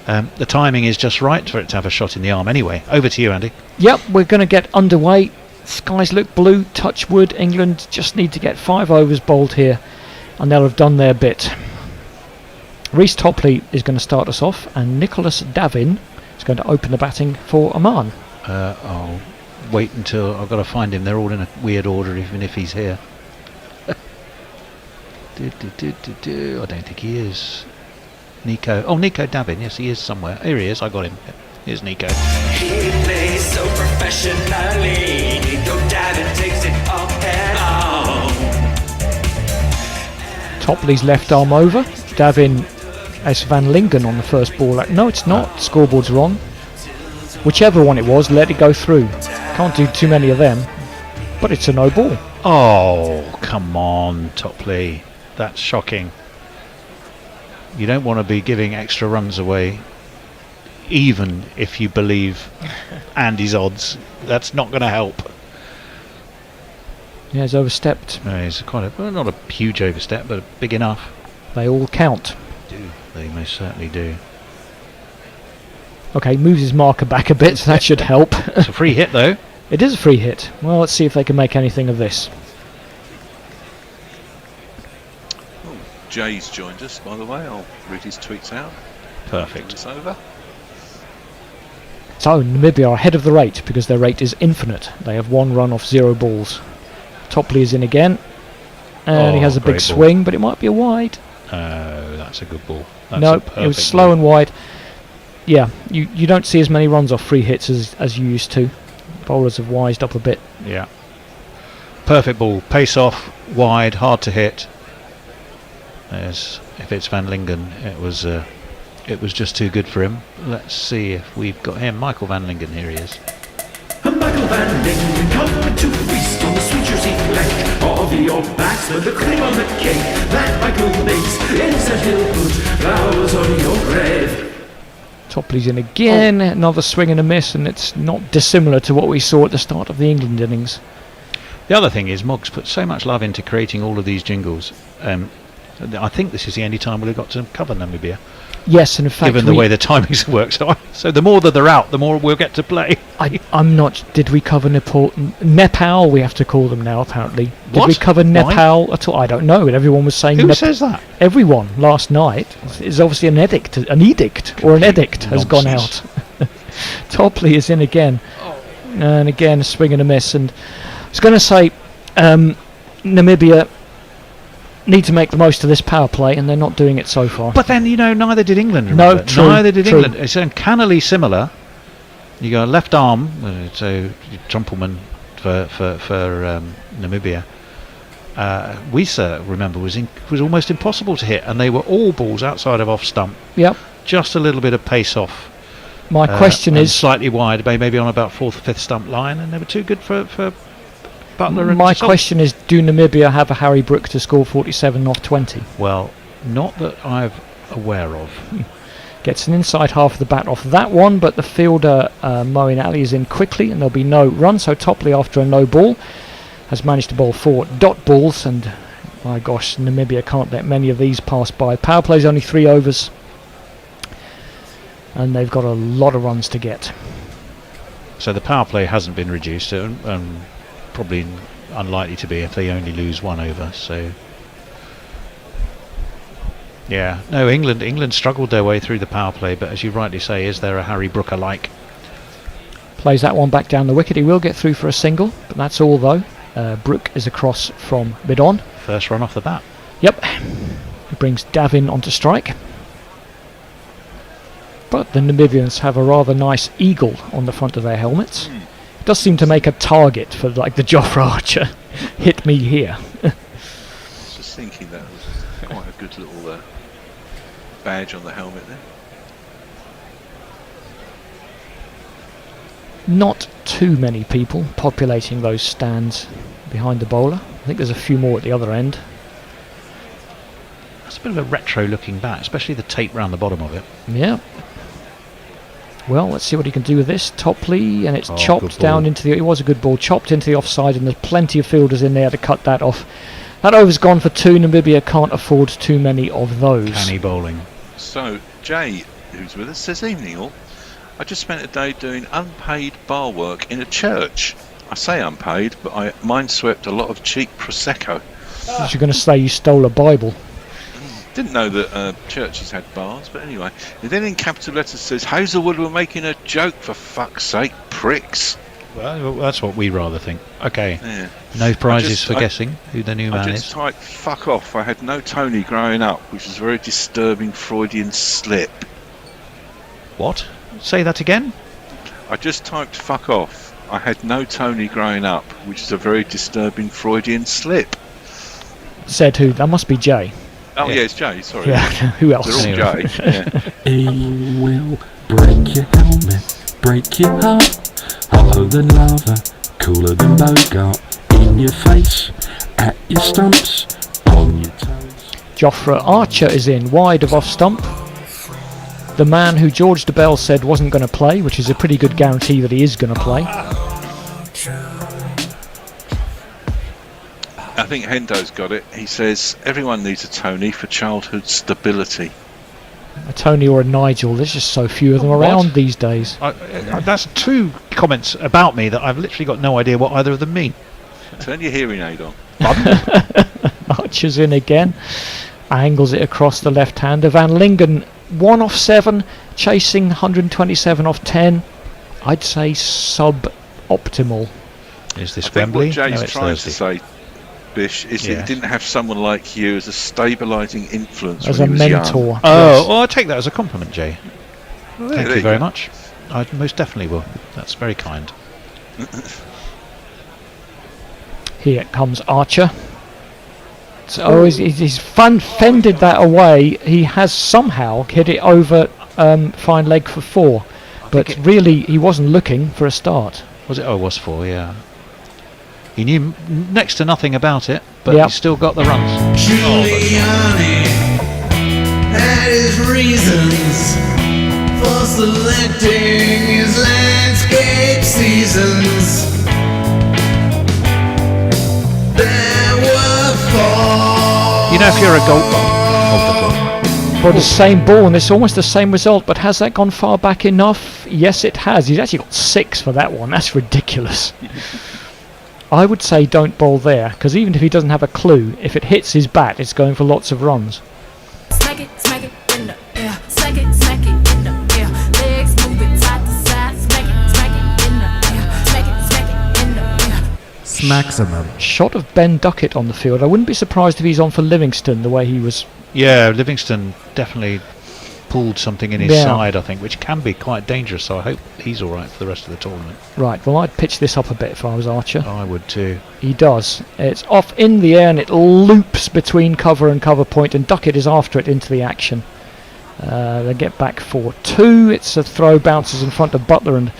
The timing is just right for it to have a shot in the arm. Anyway, over to you, Andy. Yep, we're going to get underway. Skies look blue. Touch wood. England just need to get 5 overs bowled here, and they'll have done their bit. Reece Topley is going to start us off, and Nicholas Davin is going to open the batting for Oman. I'll wait until I've got to find him. They're all in a weird order, even if he's here. I don't think he is. Nico Davin. Yes, he is somewhere. Here he is. I got him. Here's Nico. He plays so professionally. Nico Davin takes it up and on. Topley's left arm over. Davin as Van Lingen on the first ball. No, it's not. Scoreboards are on. Whichever one it was, let it go through. Can't do too many of them. But it's a no ball. Oh, come on, Topley. That's shocking. You don't want to be giving extra runs away, even if you believe Andy's odds. That's not going to help. Yeah, he's overstepped. No, he's not a huge overstep, but big enough. They all count. They most certainly do. Okay, moves his marker back a bit, so that should help. It's a free hit, though. It is a free hit. Well, let's see if they can make anything of this. Jay's joined us, by the way. I'll read his tweets out. Perfect. It's over. So, Namibia are ahead of the rate because their rate is infinite. They have 1 run off 0 balls. Topley is in again. And he has a big swing, but it might be a wide. Oh, that's a good ball. That's no, it was slow and wide. Yeah, you don't see as many runs off free hits as you used to. Bowlers have wised up a bit. Yeah. Perfect ball. Pace off, wide, hard to hit. If it's Van Lingen, it was just too good for him. Let's see if we've got him. Michael Van Lingen, here he is. Michael Van Lingen, come to feast on the sweet Jersey flesh of your backs with the cream on the cake that Michael makes. Inside he'll put flowers on your grave. Topley's in again, another swing and a miss, and it's not dissimilar to what we saw at the start of the England innings. The other thing is Moggs put so much love into creating all of these jingles. I think this is the only time we've got to cover Namibia. Yes, and in fact, given the way the timings work, so the more that they're out, the more we'll get to play. I'm not. Did we cover Nepal? We have to call them now. Apparently, did what? we cover Nepal Why? at all? I don't know. But everyone was saying. Who says that? Everyone last night. It's obviously an edict, has gone out. Topley is in again, and again a swing and a miss. And I was going to say, Namibia need to make the most of this power play, and they're not doing it so far. But then, neither did England. Remember? No, true. Neither did England. It's uncannily similar. You got a left arm, so Trumpelman for Namibia. Wiese, remember, was almost impossible to hit, and they were all balls outside of off stump. Yep. Just a little bit of pace off. My question is slightly wide, maybe on about 4th or 5th stump line, and they were too good for Butler. My question is, do Namibia have a Harry Brook to score 47 off 20? Well, not that I've aware of. Gets an inside half of the bat off that one, but the fielder, Moeen Ali, is in quickly, and there'll be no run. So Topley, after a no ball, has managed to bowl 4 dot balls, and my gosh, Namibia can't let many of these pass by. Power play's only 3 overs, and they've got a lot of runs to get. So the power play hasn't been reduced, probably unlikely to be if they only lose 1 over. So yeah, no, England struggled their way through the power play, but as you rightly say, is there a Harry Brook alike? Plays that one back down the wicket. He will get through for a single, but that's all though. Brook is across from mid-on. First run off the bat. Yep. It brings Davin onto strike. But the Namibians have a rather nice eagle on the front of their helmets. It does seem to make a target for like the Jofra Archer. Hit me here. Just thinking that was quite a good little badge on the helmet there. Not too many people populating those stands behind the bowler. I think there's a few more at the other end. That's a bit of a retro looking bat, especially the tape round the bottom of it. Yeah. Well, let's see what he can do with this. Topley, and it's chopped down into the... It was a good ball, chopped into the offside, and there's plenty of fielders in there to cut that off. That over's gone for 2. Namibia can't afford too many of those. Canny bowling. So, Jay, who's with us, says, evening all. I just spent a day doing unpaid bar work in a church. I say unpaid, but I mind-swept a lot of cheap Prosecco. You're going to say you stole a Bible. Didn't know that churches had bars, but anyway. And then in capital letters says, Hazelwood were making a joke, for fuck's sake, pricks. Well, that's what we rather think. Okay. Yeah. No prizes for guessing who the new man I just is. typed fuck off. I had no Tony growing up, which is a very disturbing Freudian slip. What? Say that again? I just typed fuck off. I had no Tony growing up, which is a very disturbing Freudian slip. Said who? That must be Jay. Oh yeah, it's Jay, sorry. Yeah, who else? They're all Jay. Yeah. He will break your helmet, break your heart. Hotter than lava, cooler than Bogart. In your face, at your stumps, on your toes. Jofra Archer is in, wide of off stump. The man who George DeBell said wasn't going to play, which is a pretty good guarantee that he is going to play. I think Hendo's got it. He says, everyone needs a Tony for childhood stability. A Tony or a Nigel, there's just so few of them around these days. That's 2 comments about me that I've literally got no idea what either of them mean. Turn your hearing aid on. Archer's in again. Angles it across the left-hander. Van Lingen, 1 off 7, chasing 127 off 10. I'd say sub-optimal. Is this I think Wembley? what Jay's No, it's trying Thursday. to say, Bish, is that he didn't have someone like you as a stabilising influence As when a he was mentor. young. Oh, well, I take that as a compliment, Jay. Thank there you very go. much. I most definitely will. That's very kind. Here comes Archer. So he's fended that away. He has somehow hit it over fine leg for 4. But really, he wasn't looking for a start. Was it? Oh, it was 4, yeah. He knew next to nothing about it, but he still got the runs. Giuliani had his reasons for selecting his landscape seasons. There were 4. You know, if you're a goal... For the same ball, and it's almost the same result, but has that gone far back enough? Yes, it has. He's actually got 6 for that one. That's ridiculous. I would say don't bowl there, because even if he doesn't have a clue, if it hits his bat, it's going for lots of runs. Smack it in the air. Smack it in the air. Legs moving side to side. Smack it in the air. Smack it in the air. Maximum. Shot of Ben Duckett on the field. I wouldn't be surprised if he's on for Livingston, the way he was. Yeah, Livingston definitely pulled something in his side, I think, which can be quite dangerous, so I hope he's alright for the rest of the tournament. Right, well, I'd pitch this up a bit if I was Archer. I would too. He does. It's off in the air and it loops between cover and cover point, and Duckett is after it into the action. They get back for 2. It's a throw, bounces in front of Butler, and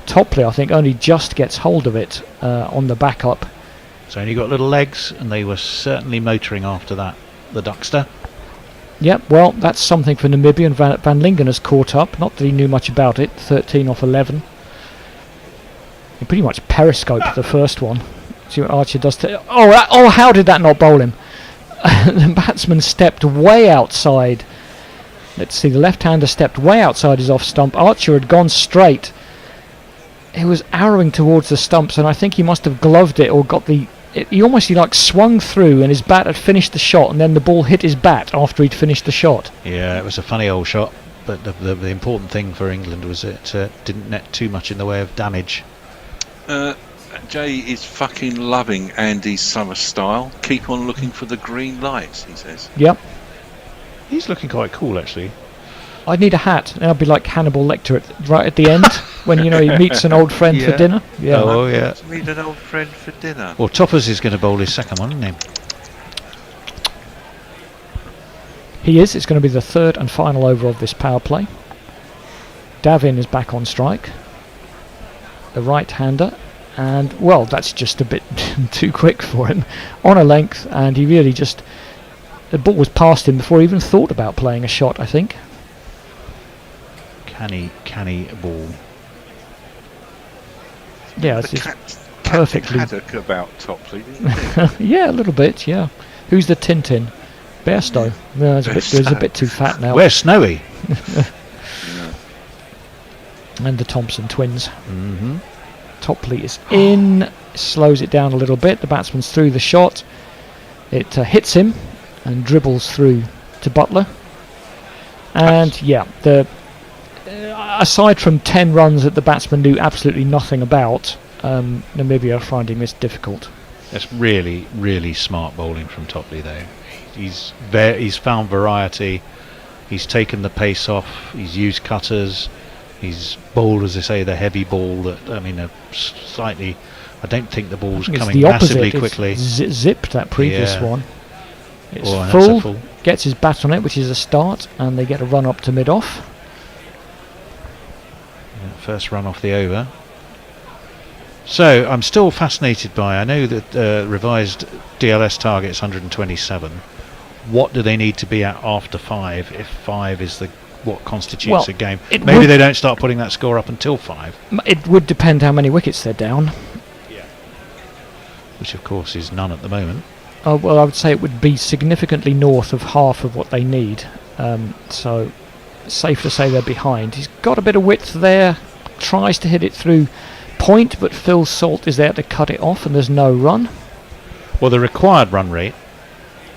Topley, I think, only just gets hold of it on the backup. It's only got little legs, and they were certainly motoring after that, the Duckster. Yep, well, that's something for Namibia, and Van Lingen has caught up. Not that he knew much about it. 13 off 11. He pretty much periscoped the first one. See what Archer does to... Oh, how did that not bowl him? The batsman stepped way outside. Let's see, the left-hander stepped way outside his off stump. Archer had gone straight. He was arrowing towards the stumps, and I think he must have gloved it or got the... He almost swung through, and his bat had finished the shot, and then the ball hit his bat after he'd finished the shot. Yeah, it was a funny old shot, but the important thing for England was it didn't net too much in the way of damage. Jay is fucking loving Andy's summer style. Keep on looking for the green lights, he says. Yep. He's looking quite cool, actually. I'd need a hat, and I'd be like Hannibal Lecter right at the end, when he meets an old friend for dinner. Yeah. Oh, yeah. Meet an old friend for dinner. Well, Toppers is going to bowl his second one, isn't he? He is. It's going to be the third and final over of this power play. Davin is back on strike. The right-hander. And, well, that's just a bit too quick for him. On a length, and he really just... The ball was past him before he even thought about playing a shot, I think. Canny ball. Yeah, it's just perfectly... Haddock about Topley, didn't he? Yeah, a little bit, yeah. Who's the Tintin? Bairstow. No, it's a bit too fat now. Where's Snowy? And the Thompson twins. Mm-hmm. Topley is in, slows it down a little bit. The batsman's through the shot. It hits him and dribbles through to Butler. And yeah, aside from 10 runs that the batsman knew absolutely nothing about, Namibia are finding this difficult. That's really, really smart bowling from Topley, though. He's found variety. He's taken the pace off. He's used cutters. He's bowled, as they say, the heavy ball that, slightly... I don't think the ball's coming massively quickly. It's zipped, that previous one. It's full, gets his bat on it, which is a start, and they get a run up to mid-off. Yeah, first run off the over. So, I'm still fascinated by... I know that revised DLS target's 127. What do they need to be at after 5 if 5 is what constitutes a game? Maybe they don't start putting that score up until 5. It would depend how many wickets they're down. Yeah. Which, of course, is none at the moment. Well, I would say it would be significantly north of half of what they need. So, safe to say they're behind. He's got a bit of width there. Tries to hit it through point, but Phil Salt is there to cut it off, and there's no run. Well, the required run rate,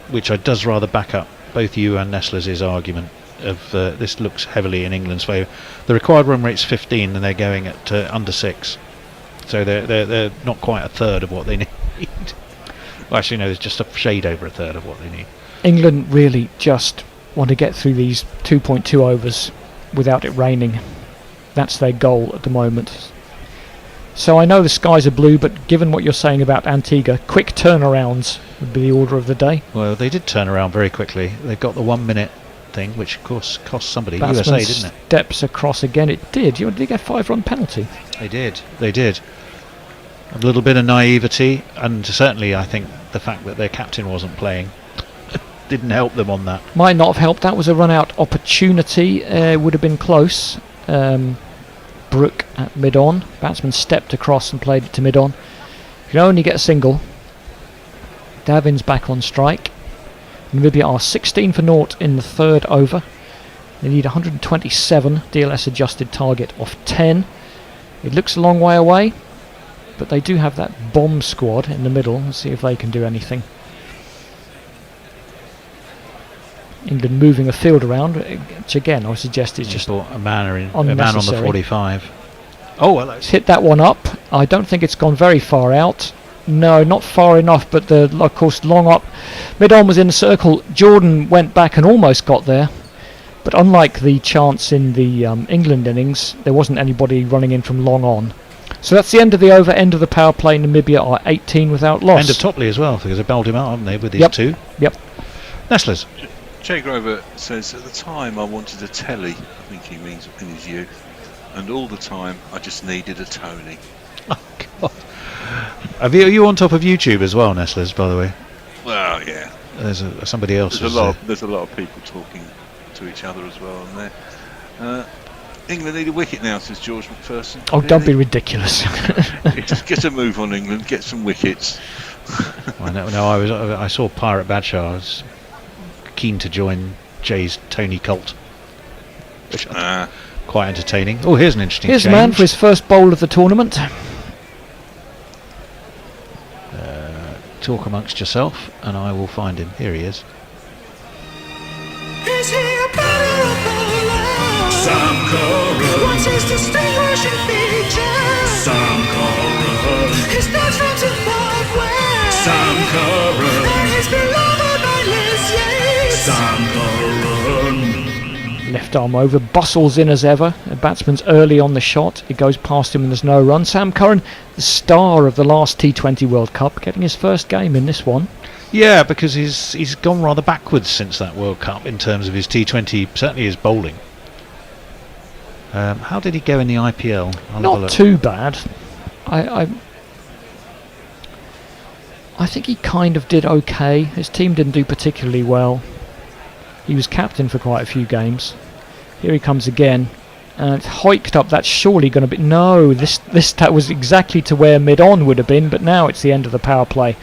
which does rather back up both you and Nestler's argument of this looks heavily in England's favour. The required run rate's 15, and they're going at under 6, so they're not quite a third of what they need. Well, actually, no, there's just a shade over a third of what they need. England really just want to get through these 2.2 overs without it raining. That's their goal at the moment. So I know the skies are blue, but given what you're saying about Antigua, quick turnarounds would be the order of the day. Well, they did turn around very quickly. They've got the 1 minute thing, which of course cost somebody. Batsman USA, didn't it? Steps across again. It did. Did they get a 5-run penalty? They did. A little bit of naivety, and certainly I think the fact that their captain wasn't playing didn't help them on that. Might not have helped. That was a run-out opportunity. Would have been close. Brook at mid-on. Batsman stepped across and played it to mid-on. You can only get a single. Davin's back on strike. Namibia are 16 for naught in the third over. They need 127 DLS adjusted target of 10. It looks a long way away, but they do have that bomb squad in the middle. Let's see if they can do anything. England moving a field around, which again I would suggest is just a man on the 45. Oh well, it's hit that one up. I don't think it's gone very far out. No, not far enough, but of course long up. Mid-on was in the circle. Jordan went back and almost got there, but unlike the chance in the England innings, there wasn't anybody running in from long on. So that's the end of the over, end of the power play. Namibia are 18 without loss. End of Topley as well, because they bowled him out, haven't they, with his 2? Yep. Nestlers. Jay Grover says, at the time I wanted a telly, I think he means in his youth, and all the time I just needed a Tony. Oh, God. Are you on top of YouTube as well, Nestlers, by the way? Well, yeah. there's somebody else. There's a lot of people talking to each other as well on there. England need a wicket now, says George McPherson. Oh, don't be ridiculous. Get a move on, England. Get some wickets. I saw Pirate Badshaw. I was keen to join Jay's Tony cult, which quite entertaining. Oh, here's an interesting Here's change. the man for his first bowl of the tournament. Talk amongst yourself, and I will find him. Here he is. Is he a better bowler? Sam Curran. What's his distinguishing feature? Sam Curran. His dad's from Zimbabwe. Sam Curran. And he's beloved by Liz Yates. Sam Curran. Left arm over, bustles in as ever. The batsman's early on the shot. It goes past him and there's no run. Sam Curran, the star of the last T20 World Cup, getting his first game in this one. Yeah, because he's gone rather backwards since that World Cup in terms of his T20, certainly his bowling. How did he go in the IPL? Not too bad. I think he kind of did okay. His team didn't do particularly well. He was captain for quite a few games. Here he comes again, and it's hoiked up. That's surely going to be no. That was exactly to where mid-on would have been, but now it's the end of the power play,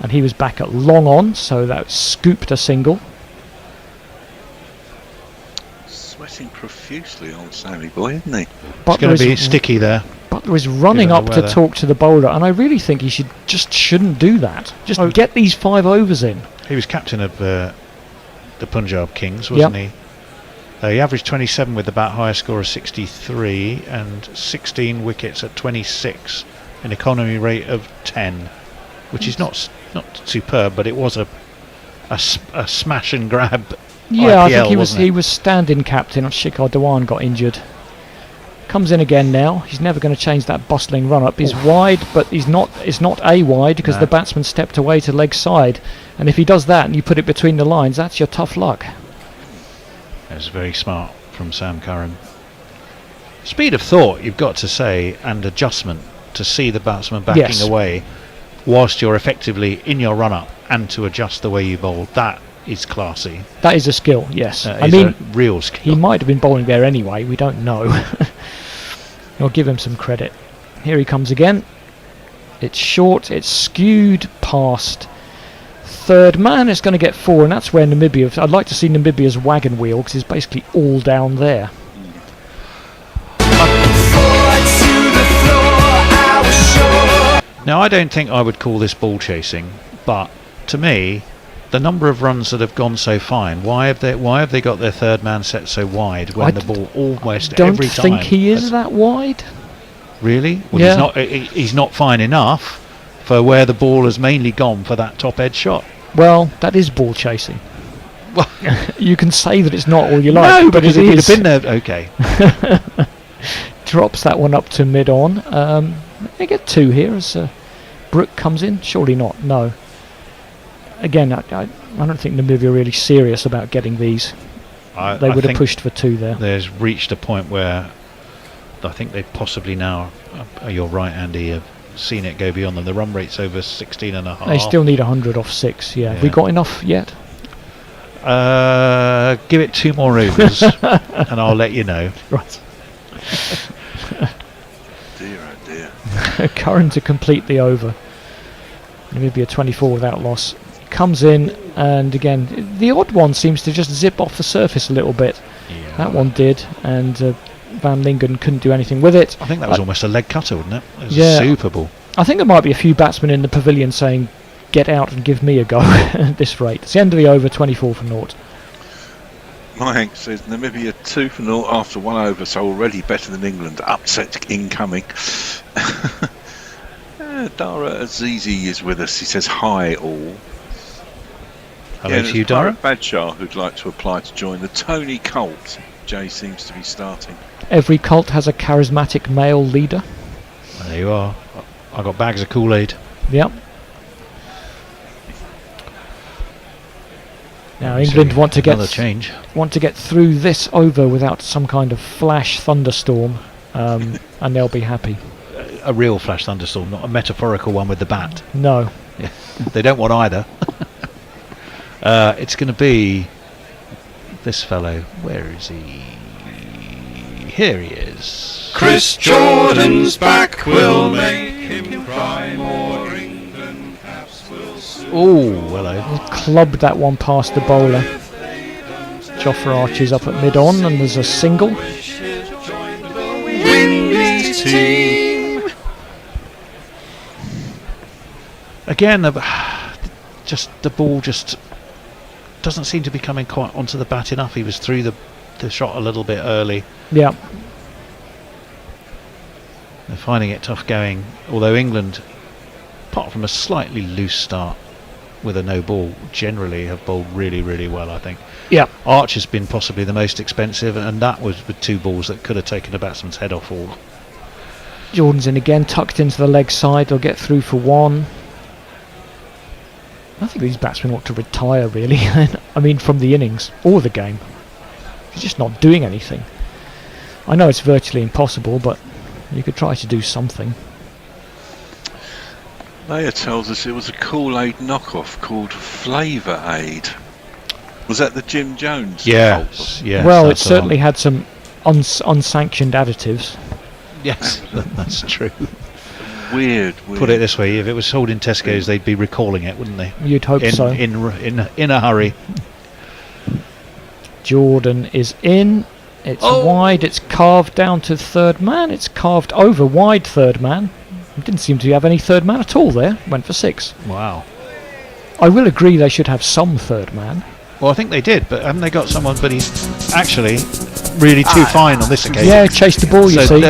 and he was back at long on, so that scooped a single. Sweating profusely, old Sammy boy, isn't he? It's going to be sticky there. Butler is running up to talk to the bowler, and I really think he shouldn't do that. Just get these 5 overs in. He was captain of the Punjab Kings, wasn't he? He averaged 27 with the bat, highest score of 63, and 16 wickets at 26, an economy rate of 10, which is not superb, but it was a smash and grab. Yeah, IPL, I think he was stand-in captain. Shikhar Dhawan got injured. Comes in again now. He's never going to change that bustling run-up. He's wide, but it's not a wide because the batsman stepped away to leg side. And if he does that and you put it between the lines, that's your tough luck. That's very smart from Sam Curran. Speed of thought, you've got to say, and adjustment to see the batsman backing away whilst you're effectively in your run-up and to adjust the way you bowl. That is classy. That is a skill, yes. I mean, a real skill. He might have been bowling there anyway, we don't know. I'll give him some credit. Here he comes again. It's short, it's skewed past third man. It's going to get 4, and that's where Namibia... I'd like to see Namibia's wagon wheel, because it's basically all down there. Now, I don't think I would call this ball chasing, but to me, the number of runs that have gone so fine, why have they got their third man set so wide when the ball almost every time... I don't think he is that wide. Really? Well, he's not fine enough for where the ball has mainly gone for that top edge shot. Well, that is ball chasing. Well, you can say that it's not all you like. No, but because it if he'd is. have been there, okay. Drops that one up to mid-on. They get 2 here as Brook comes in. Surely not, no. Again, I don't think Namibia are really serious about getting these. They would have pushed for 2 there. There's reached a point where I think they possibly now, you're right Andy, have seen it go beyond them. The run rate's over 16.5. They still need 100 off 6, yeah. Have we got enough yet? Give it 2 more overs and I'll let you know. Right. Dear, oh dear. Curran to complete the over. Namibia 24 without loss. Comes in, and again, the odd one seems to just zip off the surface a little bit. Yeah. That one did, and Van Lingen couldn't do anything with it. I think that was almost a leg cutter, wasn't it? It was a super ball. I think there might be a few batsmen in the pavilion saying, get out and give me a go at this rate. It's the end of the over, 24 for naught. Mike says Namibia 2 for naught after 1 over, so already better than England. Upset incoming. Dara Azizi is with us. He says hi all. Hello to you, Dara. Badshaw, who'd like to apply to join the Tony cult. Jay seems to be starting. Every cult has a charismatic male leader. There you are. I got bags of Kool-Aid. Yep. Now England want to get through this over without some kind of flash thunderstorm, and they'll be happy. A real flash thunderstorm, not a metaphorical one with the bat. No. Yeah. They don't want either. It's going to be this fellow. Where is he? Here he is. Chris Jordan's back will make him cry more. England caps will soon. Oh, hello. He clubbed that one past the bowler. Jofra Archer's up at mid-on, and there's a single. Windy team. Again, just the ball just doesn't seem to be coming quite onto the bat enough. He was through the shot a little bit early. Yeah. They're finding it tough going, although England, apart from a slightly loose start with a no ball, generally have bowled really, really well, I think. Yeah. Archer's been possibly the most expensive, and that was with 2 balls that could have taken the batsman's head off all. Jordan's in again, tucked into the leg side. They'll get through for 1. I think these batsmen ought to retire, really. I mean, from the innings or the game. He's just not doing anything. I know it's virtually impossible, but you could try to do something. Leia tells us it was a Kool-Aid knockoff called Flavour Aid. Was that the Jim Jones? Yes, yes. Well, it certainly had some unsanctioned additives. Yes, that's true. Weird. Put it this way: if it was sold in Tesco's, they'd be recalling it, wouldn't they? You'd hope so. In a hurry. Jordan is in. It's wide. It's carved down to third man. It's carved over wide third man. It didn't seem to have any third man at all there. Went for 6. Wow. I will agree they should have some third man. Well, I think they did, but haven't they got someone? But he's actually really too fine on this occasion. Yeah, chased the ball, you see.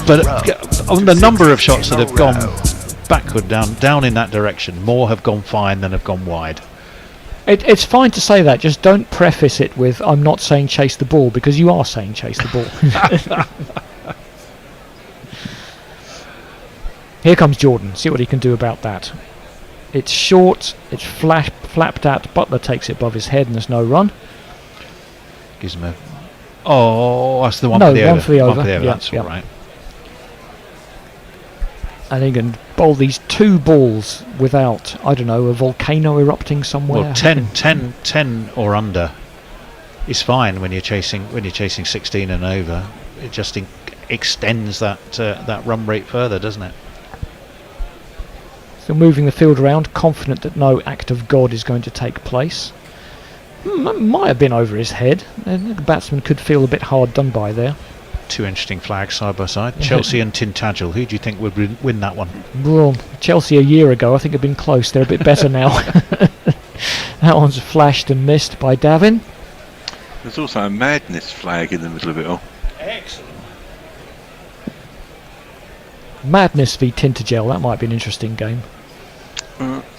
But on the number of shots that have gone backward, down in that direction, more have gone fine than have gone wide. It's fine to say that, just don't preface it with I'm not saying chase the ball, because you are saying chase the ball. Here comes Jordan, see what he can do about that. It's short, it's flapped at, Butler takes it above his head and there's no run. Gives him a... Oh, that's the one no, for the over. One for the over. Yeah, that's all right. And he can bowl these 2 balls without, I don't know, a volcano erupting somewhere. Well, 10 or under is fine when you're chasing 16 and over. It just extends that run rate further, doesn't it? Still moving the field around, confident that no act of God is going to take place. Might have been over his head. The batsman could feel a bit hard done by there. 2 interesting flags side by side. Chelsea and Tintagel. Who do you think would win that one? Well, Chelsea a year ago, I think had been close. They're a bit better now. That one's flashed and missed by Davin. There's also a madness flag in the middle of it all. Excellent. Madness v Tintagel. That might be an interesting game.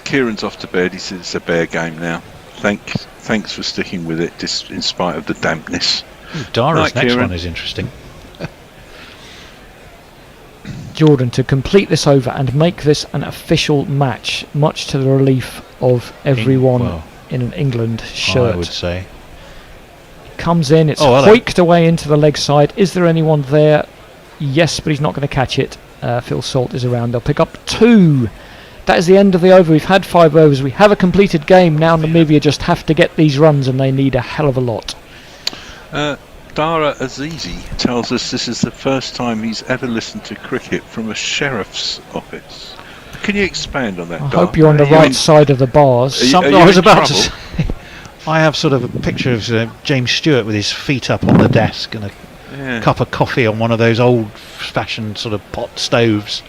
Kieran's off to bed. He says it's a bear game now. Thanks for sticking with it, just in spite of the dampness. Dara's next Kieran. one is interesting. Jordan to complete this over and make this an official match, much to the relief of everyone in an England shirt. I would say. Comes in, it's hoiked away into the leg side. Is there anyone there? Yes, but he's not going to catch it. Phil Salt is around. They'll pick up 2. That is the end of the over. We've had 5 overs. We have a completed game. Now Namibia just have to get these runs, and they need a hell of a lot. Dara Azizi tells us this is the first time he's ever listened to cricket from a sheriff's office. Can you expand on that, I Dara? hope you're on the right side of the bars. I was about to say, I have sort of a picture of James Stewart with his feet up on the desk and a cup of coffee on one of those old-fashioned sort of pot stoves.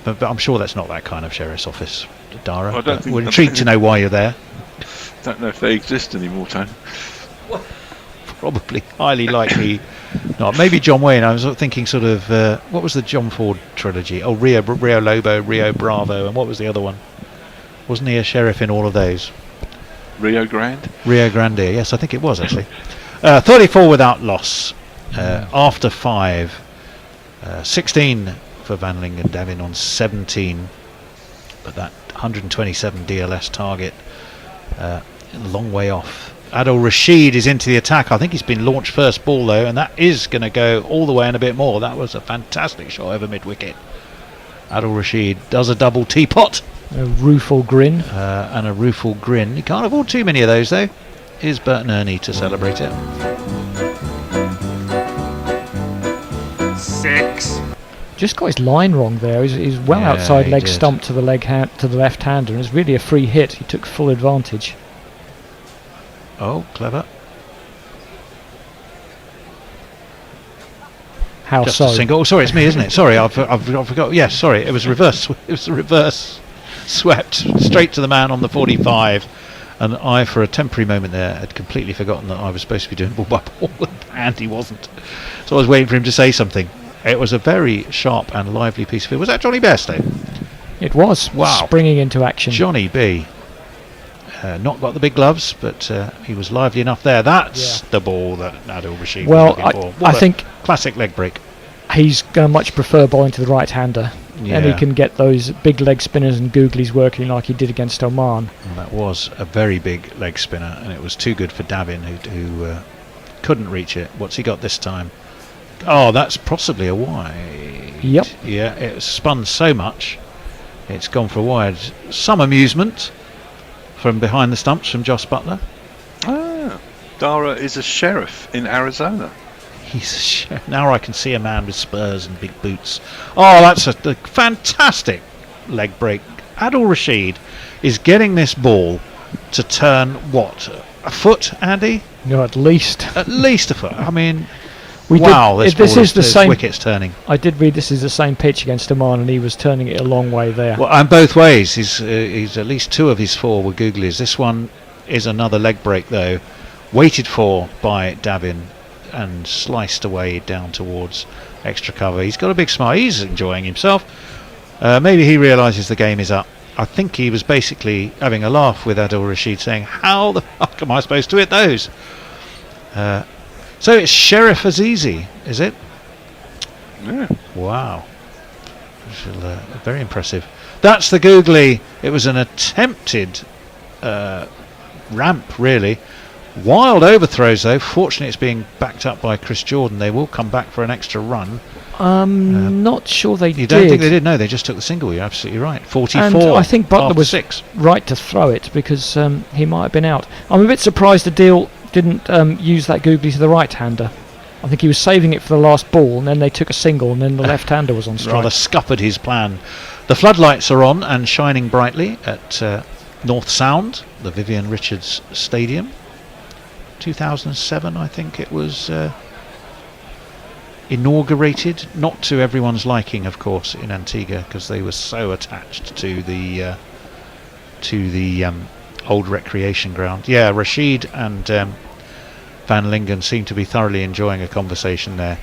But I'm sure that's not that kind of sheriff's office, Dara. We're intrigued to know why you're there. Don't know if they exist anymore, Tony. Probably, highly likely not. Maybe John Wayne. I was thinking sort of, what was the John Ford trilogy? Oh, Rio Lobo, Rio Bravo, and what was the other one? Wasn't he a sheriff in all of those? Rio Grande? Rio Grande, yes, I think it was actually. 34 without loss after 5. 16 for Vanling and Davin on 17. But that 127 DLS target, a long way off. Adil Rashid is into the attack. I think he's been launched first ball though, and that is going to go all the way and a bit more. That was a fantastic shot over mid-wicket. Adil Rashid does a double teapot A rueful grin. And a rueful grin. You can't afford too many of those, though. Here's Bert and Ernie to celebrate it. 6. Just got his line wrong there. He's well Yeah, outside he leg did. stump to the to the left hander, and it's really a free hit. He took full advantage. Oh, clever. How Just so? a single. Oh, sorry, it's me, isn't it? Sorry, I forgot. Yes, sorry, it was reverse. It was a reverse swept straight to the man on the 45, and I, for a temporary moment there, had completely forgotten that I was supposed to be doing ball by ball, and he wasn't. So I was waiting for him to say something. It was a very sharp and lively piece of it. Was that Johnny Bairstow? It was. Wow. Springing into action. Johnny B. Not got the big gloves, but he was lively enough there. That's the ball that Adil Rashid was looking for. I think classic leg break. he's going to much prefer bowling to the right-hander. Yeah. And he can get those big leg spinners and googlies working like he did against Oman. And that was a very big leg spinner, and it was too good for Davin, who couldn't reach it. What's he got this time? Oh, that's possibly a wide. Yep. Yeah, it spun so much, it's gone for a wide. Some amusement from behind the stumps from Joss Butler. Ah, Dara is a sheriff in Arizona. He's now I can see a man with spurs and big boots. Oh, that's a fantastic leg break. Adil Rashid is getting this ball to turn what, a foot, Andy? No, at least. At least a foot. I mean, We wow, did, this is the same wicket's turning. I did read this is the same pitch against Oman, and he was turning it a long way there. Well, and both ways. He's at least 2 of his 4 were googlies. This one is another leg break though, waited for by Davin and sliced away down towards extra cover. He's got a big smile. He's enjoying himself. Maybe he realises the game is up. I think he was basically having a laugh with Adil Rashid, saying, "How the fuck am I supposed to hit those?" So it's Sheriff Azizi, is it? Yeah. Wow. Very impressive. That's the googly. It was an attempted ramp, really. Wild overthrows, though. Fortunately, it's being backed up by Chris Jordan. They will come back for an extra run. Not sure they did. You don't think they did? No, they just took the single. You're absolutely right. 44. And I think Butler after was 6. right to throw it because he might have been out. I'm a bit surprised Adil didn't use that googly to the right-hander. I think he was saving it for the last ball, and then they took a single, and then the left-hander was on strike. Rather scuppered his plan. The floodlights are on and shining brightly at North Sound, the Vivian Richards Stadium. 2007, I think it was inaugurated. Not to everyone's liking, of course, in Antigua, because they were so attached to the old recreation ground. Yeah, Rashid and Van Lingen seem to be thoroughly enjoying a conversation there.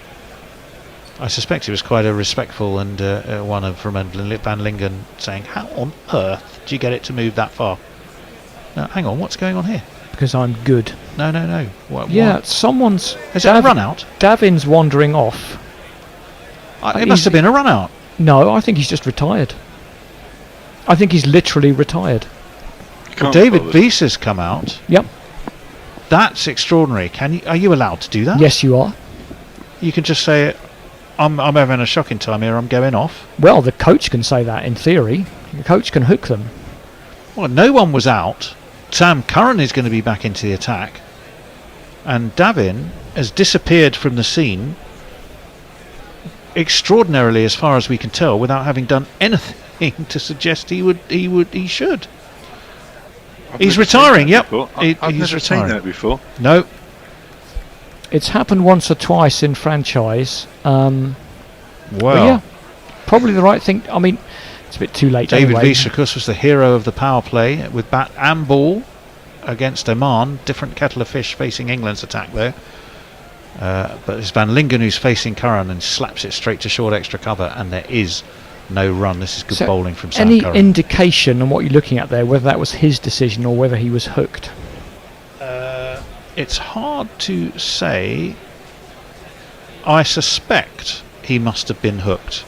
I suspect it was quite a respectful and one from Van Lingen saying, "How on earth did you get it to move that far?" Now, hang on, what's going on here? Because I'm good. No. Yeah, What? someone's... Is that a run out? Davin's wandering off. It must have been a run out. No, I think he's just retired. I think he's literally retired. Well, David Wiese has come out. Yep. That's extraordinary. Are you allowed to do that? Yes, you are. You can just say, I'm having a shocking time here, I'm going off. Well, the coach can say that in theory. The coach can hook them. Well, no one was out. Sam Curran is going to be back into the attack. And Davin has disappeared from the scene extraordinarily, as far as we can tell, without having done anything to suggest he should. He's retiring, yep. I've never seen that before. No. It's happened once or twice in franchise. Well, yeah, probably the right thing. I mean, it's a bit too late. David anyway. Wiese, of course, was the hero of the power play with bat and ball against Oman. Different kettle of fish facing England's attack, though. But it's Van Lingen who's facing Curran and slaps it straight to short extra cover, and there is no run. This is good bowling from Sam Curran. Any indication on what you're looking at there, whether that was his decision or whether he was hooked? It's hard to say. I suspect he must have been hooked.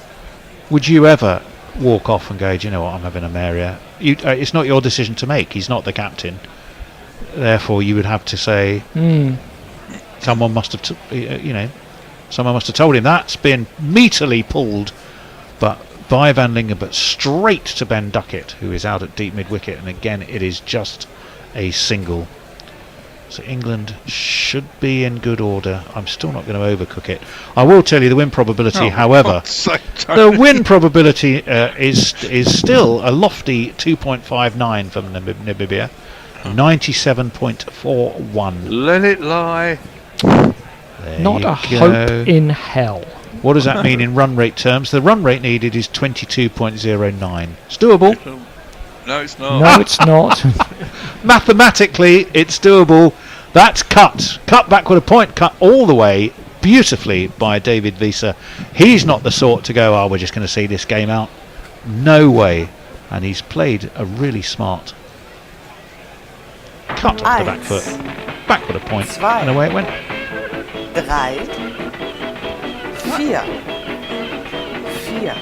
Would you ever walk off and go, "Do you know what, I'm having a mare here"? It's not your decision to make. He's not the captain. Therefore, you would have to say, someone must have, someone must have told him. That's been meaterly pulled, but by Van Lingen, but straight to Ben Duckett, who is out at deep mid-wicket, and again it is just a single. So England should be in good order. I'm still not going to overcook it. I will tell you the win probability, however, the win probability is still a lofty 2.59 from Namibia, 97.41. Let it lie. Not a hope in hell. What does that mean in run rate terms? The run rate needed is 22.09. It's doable. No, it's not. No, it's not. Mathematically, it's doable. That's cut back with a point, cut all the way beautifully by David Wiese. He's not the sort to go, we're just going to see this game out. No way. And he's played a really smart cut off the back foot, back with a point, and away it went. 3, 4.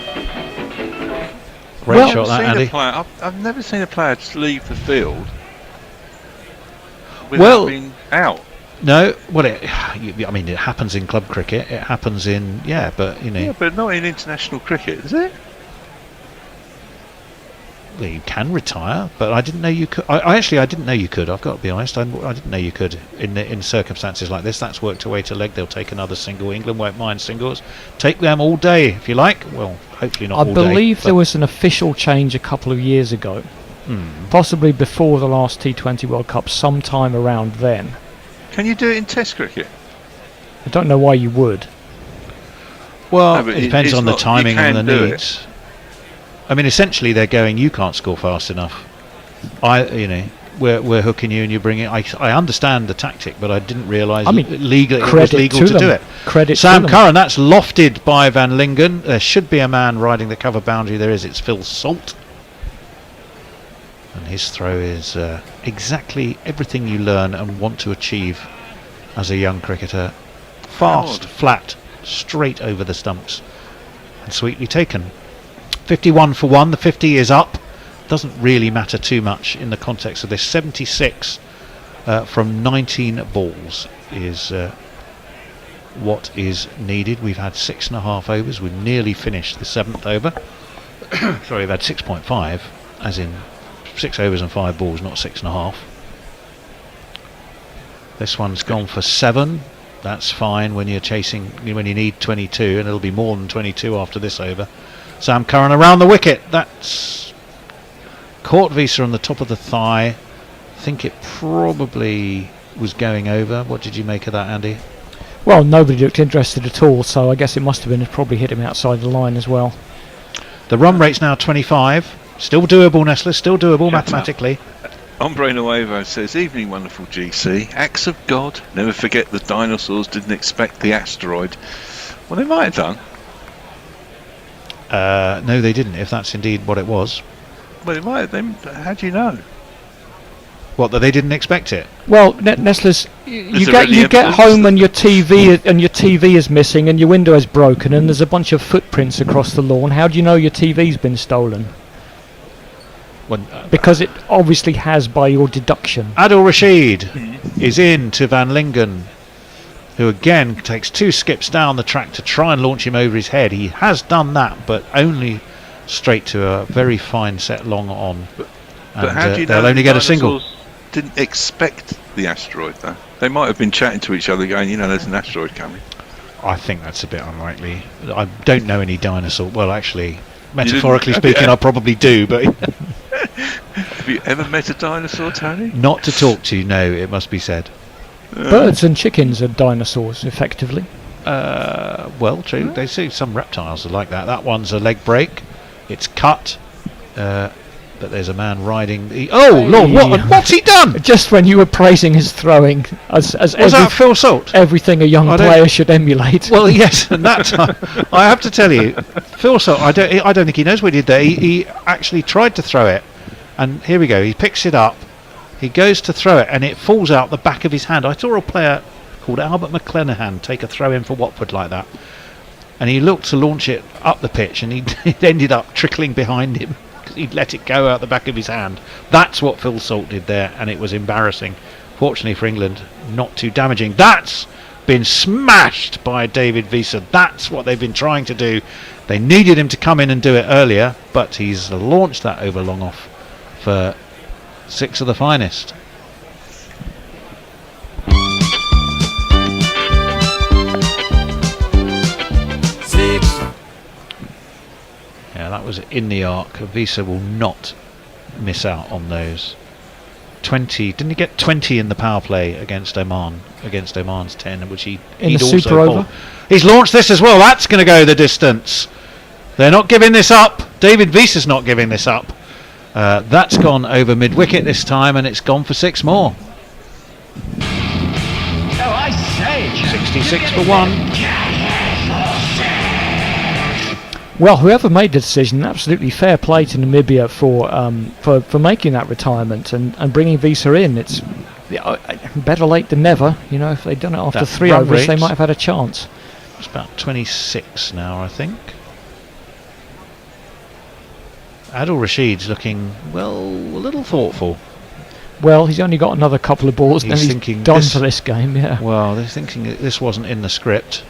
Great shot, that, Andy. I've never seen a player just leave the field without being out. No, well, it happens in club cricket. It happens in, but you know. Yeah, but not in international cricket, is it? Well, you can retire, but I didn't know you could. I didn't know you could. I've got to be honest. I didn't know you could in circumstances like this. That's worked away to leg. They'll take another single. England won't mind singles. Take them all day if you like. Well, hopefully not all day. I believe there was an official change a couple of years ago, possibly before the last T20 World Cup, sometime around then. Can you do it in Test cricket? I don't know why you would. Well, it depends on the timing and the needs. I mean, essentially, they're going, you can't score fast enough. We're hooking you and you bring it. I understand the tactic, but I didn't realise it was legal to do it. Sam Curran, that's lofted by Van Lingen. There should be a man riding the cover boundary. There is. It's Phil Salt. And his throw is exactly everything you learn and want to achieve as a young cricketer. Fast, flat, straight over the stumps. And sweetly taken. 51 for 1, the 50 is up. Doesn't really matter too much in the context of this. 76 from 19 balls is what is needed. We've had 6.5 overs. We've nearly finished the 7th over. Sorry, we've had 6.5, as in 6 overs and 5 balls, not 6.5. This one's gone for 7. That's fine when you're chasing, when you need 22, and it'll be more than 22 after this over. Sam Curran around the wicket. That's caught Wiese on the top of the thigh. I think it probably was going over. What did you make of that, Andy? Well, nobody looked interested at all, so I guess it must have been probably hit him outside the line as well. The run rate's now 25. Still doable, Nestler. Still doable mathematically. Ombre Nuevo says, evening, wonderful GC. Acts of God. Never forget the dinosaurs didn't expect the asteroid. Well, they might have done. No, they didn't, if that's indeed what it was. Well, it might have. How do you know? What, that they didn't expect it? Well, Nestlers, you get home and your TV is missing and your window is broken and there's a bunch of footprints across the lawn. How do you know your TV's been stolen? Because it obviously has, by your deduction. Adil Rashid is in to Van Lingen, who again takes 2 skips down the track to try and launch him over his head. He has done that, but only straight to a very fine set long on. But how do you know they'll only get a single? Didn't expect the asteroid, though. They might have been chatting to each other, going, there's an asteroid coming. I think that's a bit unlikely. I don't know any dinosaur. Well, actually, metaphorically speaking, I probably do, but. Have you ever met a dinosaur, Tony? Not to talk to, no, it must be said. Birds and chickens are dinosaurs, effectively. Well, true. They say some reptiles are like that. That one's a leg break. It's cut. But there's a man riding the... Oh, Lord, what's he done? Just when you were praising his throwing, as was that Phil Salt? Everything a young player should emulate. Well, yes, and that time, I have to tell you, Phil Salt, I don't think he knows what he did there. He actually tried to throw it, and here we go. He picks it up. He goes to throw it and it falls out the back of his hand. I saw a player called Albert McClenahan take a throw in for Watford like that. And he looked to launch it up the pitch and it ended up trickling behind him because he'd let it go out the back of his hand. That's what Phil Salt did there, and it was embarrassing. Fortunately for England, not too damaging. That's been smashed by David Wiese. That's what they've been trying to do. They needed him to come in and do it earlier, but he's launched that over long off for 6 of the finest. Yeah, that was in the arc. Wiese will not miss out on those. 20, didn't he get 20 in the power play against Oman, against Oman's 10, which he'd the also super over? bowled. He's launched this as well. That's going to go the distance. They're not giving this up. David Wiese's not giving this up. That's gone over mid-wicket this time, and it's gone for 6 more. Oh, I say, 66 for 1. Well, whoever made the decision, absolutely fair play to Namibia for making that retirement and bringing Wiese in. It's better late than never. You know, if they'd done it after That 3 run overs, they rate- might have had a chance. It's about 26 now, I think. Adil Rashid's looking, well, a little thoughtful. Well, he's only got another couple of balls, He's then thinking he's done this- for this game. Yeah. Well, they're thinking that this wasn't in the script.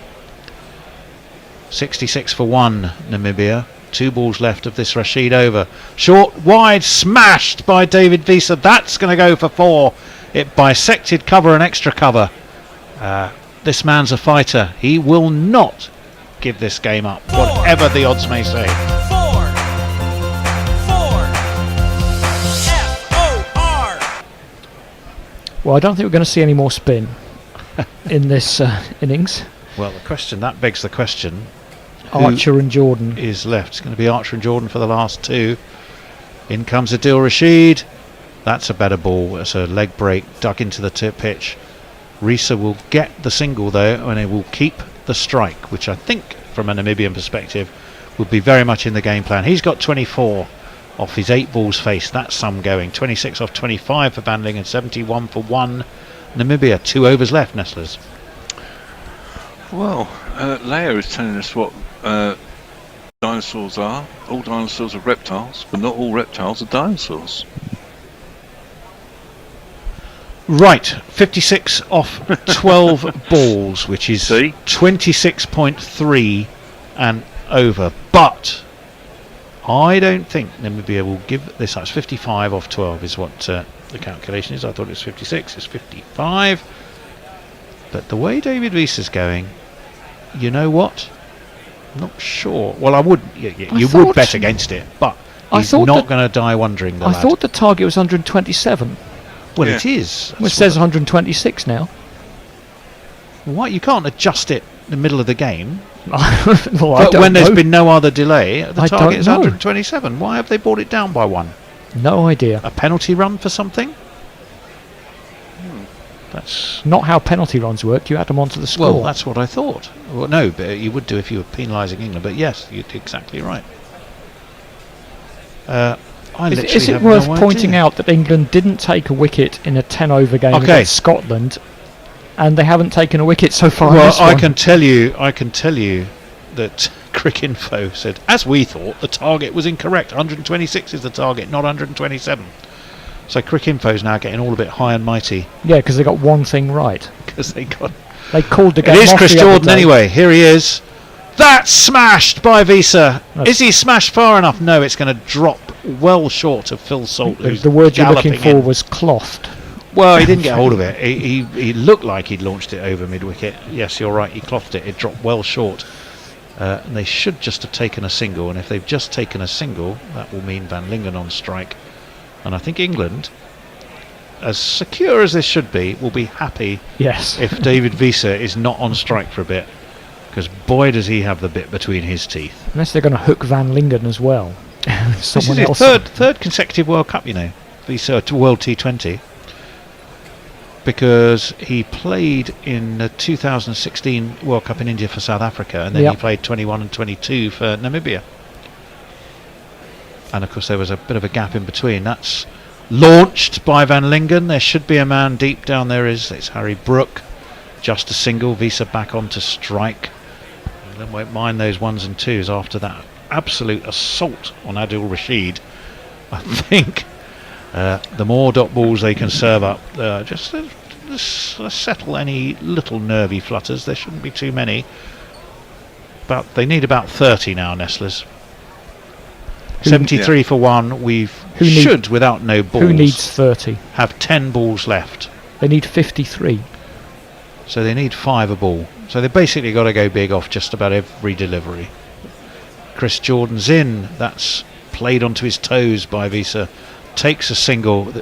66 for 1, Namibia. 2 balls left of this Rashid over. Short, wide, smashed by David Wiese. That's going to go for 4. It bisected cover and extra cover. This man's a fighter. He will not give this game up, whatever the odds may say. Well, I don't think we're going to see any more spin in this innings. Well, that begs the question. Archer and Jordan is left. It's going to be Archer and Jordan for the last 2. In comes Adil Rashid. That's a better ball. It's a leg break dug into the pitch. Wiese will get the single though, and it will keep the strike, which I think from a Namibian perspective would be very much in the game plan. He's got 24 off his 8 balls faced. That's some going. 26 off 25 for Van Lingen, 71 for 1 Namibia. 2 overs left, Nestlers. Well, Leo is telling us what dinosaurs are. All dinosaurs are reptiles, but not all reptiles are dinosaurs. Right, 56 off 12 balls, which is 26.3 and over. But I don't think Namibia will give this up. 55 off 12 is what the calculation is. I thought it was 56. It's 55. But the way David Wiese is going, you know what? I'm not sure. Well, I would. You would bet against it, but he's not going to die wondering. I thought the target was 127. Well, it is. Well, it says 126 now. What? You can't adjust it in the middle of the game. Well, when there's been no other delay, the I target is don't know. 127. Why have they brought it down by 1? No idea. A penalty run for something? That's not how penalty runs work. You add them onto the score. Well, that's what I thought. Well, no, but you would do if you were penalising England. But yes, you're exactly right. Is it worth pointing out that England didn't take a wicket in a 10-over game against Scotland, and they haven't taken a wicket so far? Well, in this one? I can tell you that Cricinfo said, as we thought, the target was incorrect. 126 is the target, not 127. So Cricinfo's now getting all a bit high and mighty. Yeah, because they got one thing right. Because they called the game. It is off Chris the other Jordan day. anyway. Here he is. That's smashed by Wiese. Is he smashed far enough? No, it's going to drop well short of Phil Salt. The word you're looking for was clothed. Well, he didn't get hold of it. He looked like he'd launched it over mid-wicket. Yes, you're right. He clothed it. It dropped well short. And they should just have taken a single. And if they've just taken a single, that will mean Van Lingen on strike. And I think England, as secure as this should be, will be happy if David Wiese is not on strike for a bit. Because boy does he have the bit between his teeth. Unless they're going to hook Van Lingen as well. This is his third consecutive World Cup, you know. Wiese to World T20. Because he played in the 2016 World Cup in India for South Africa, and then he played 21 and 22 for Namibia. And of course there was a bit of a gap in between. That's launched by Van Lingen. There should be a man deep down there. It's Harry Brook. Just a single. Wiese back onto strike. England won't mind those 1s and 2s after that absolute assault on Adil Rashid. I think the more dot balls they can serve up, just let's settle any little nervy flutters. There shouldn't be too many. But they need about 30 now, Nestlers. 73 for one. Should, without no balls. Who needs 30? Have 10 balls left. They need 53. So they need 5 a ball. So they basically got to go big off just about every delivery. Chris Jordan's in. That's played onto his toes by Wiese. Takes a single.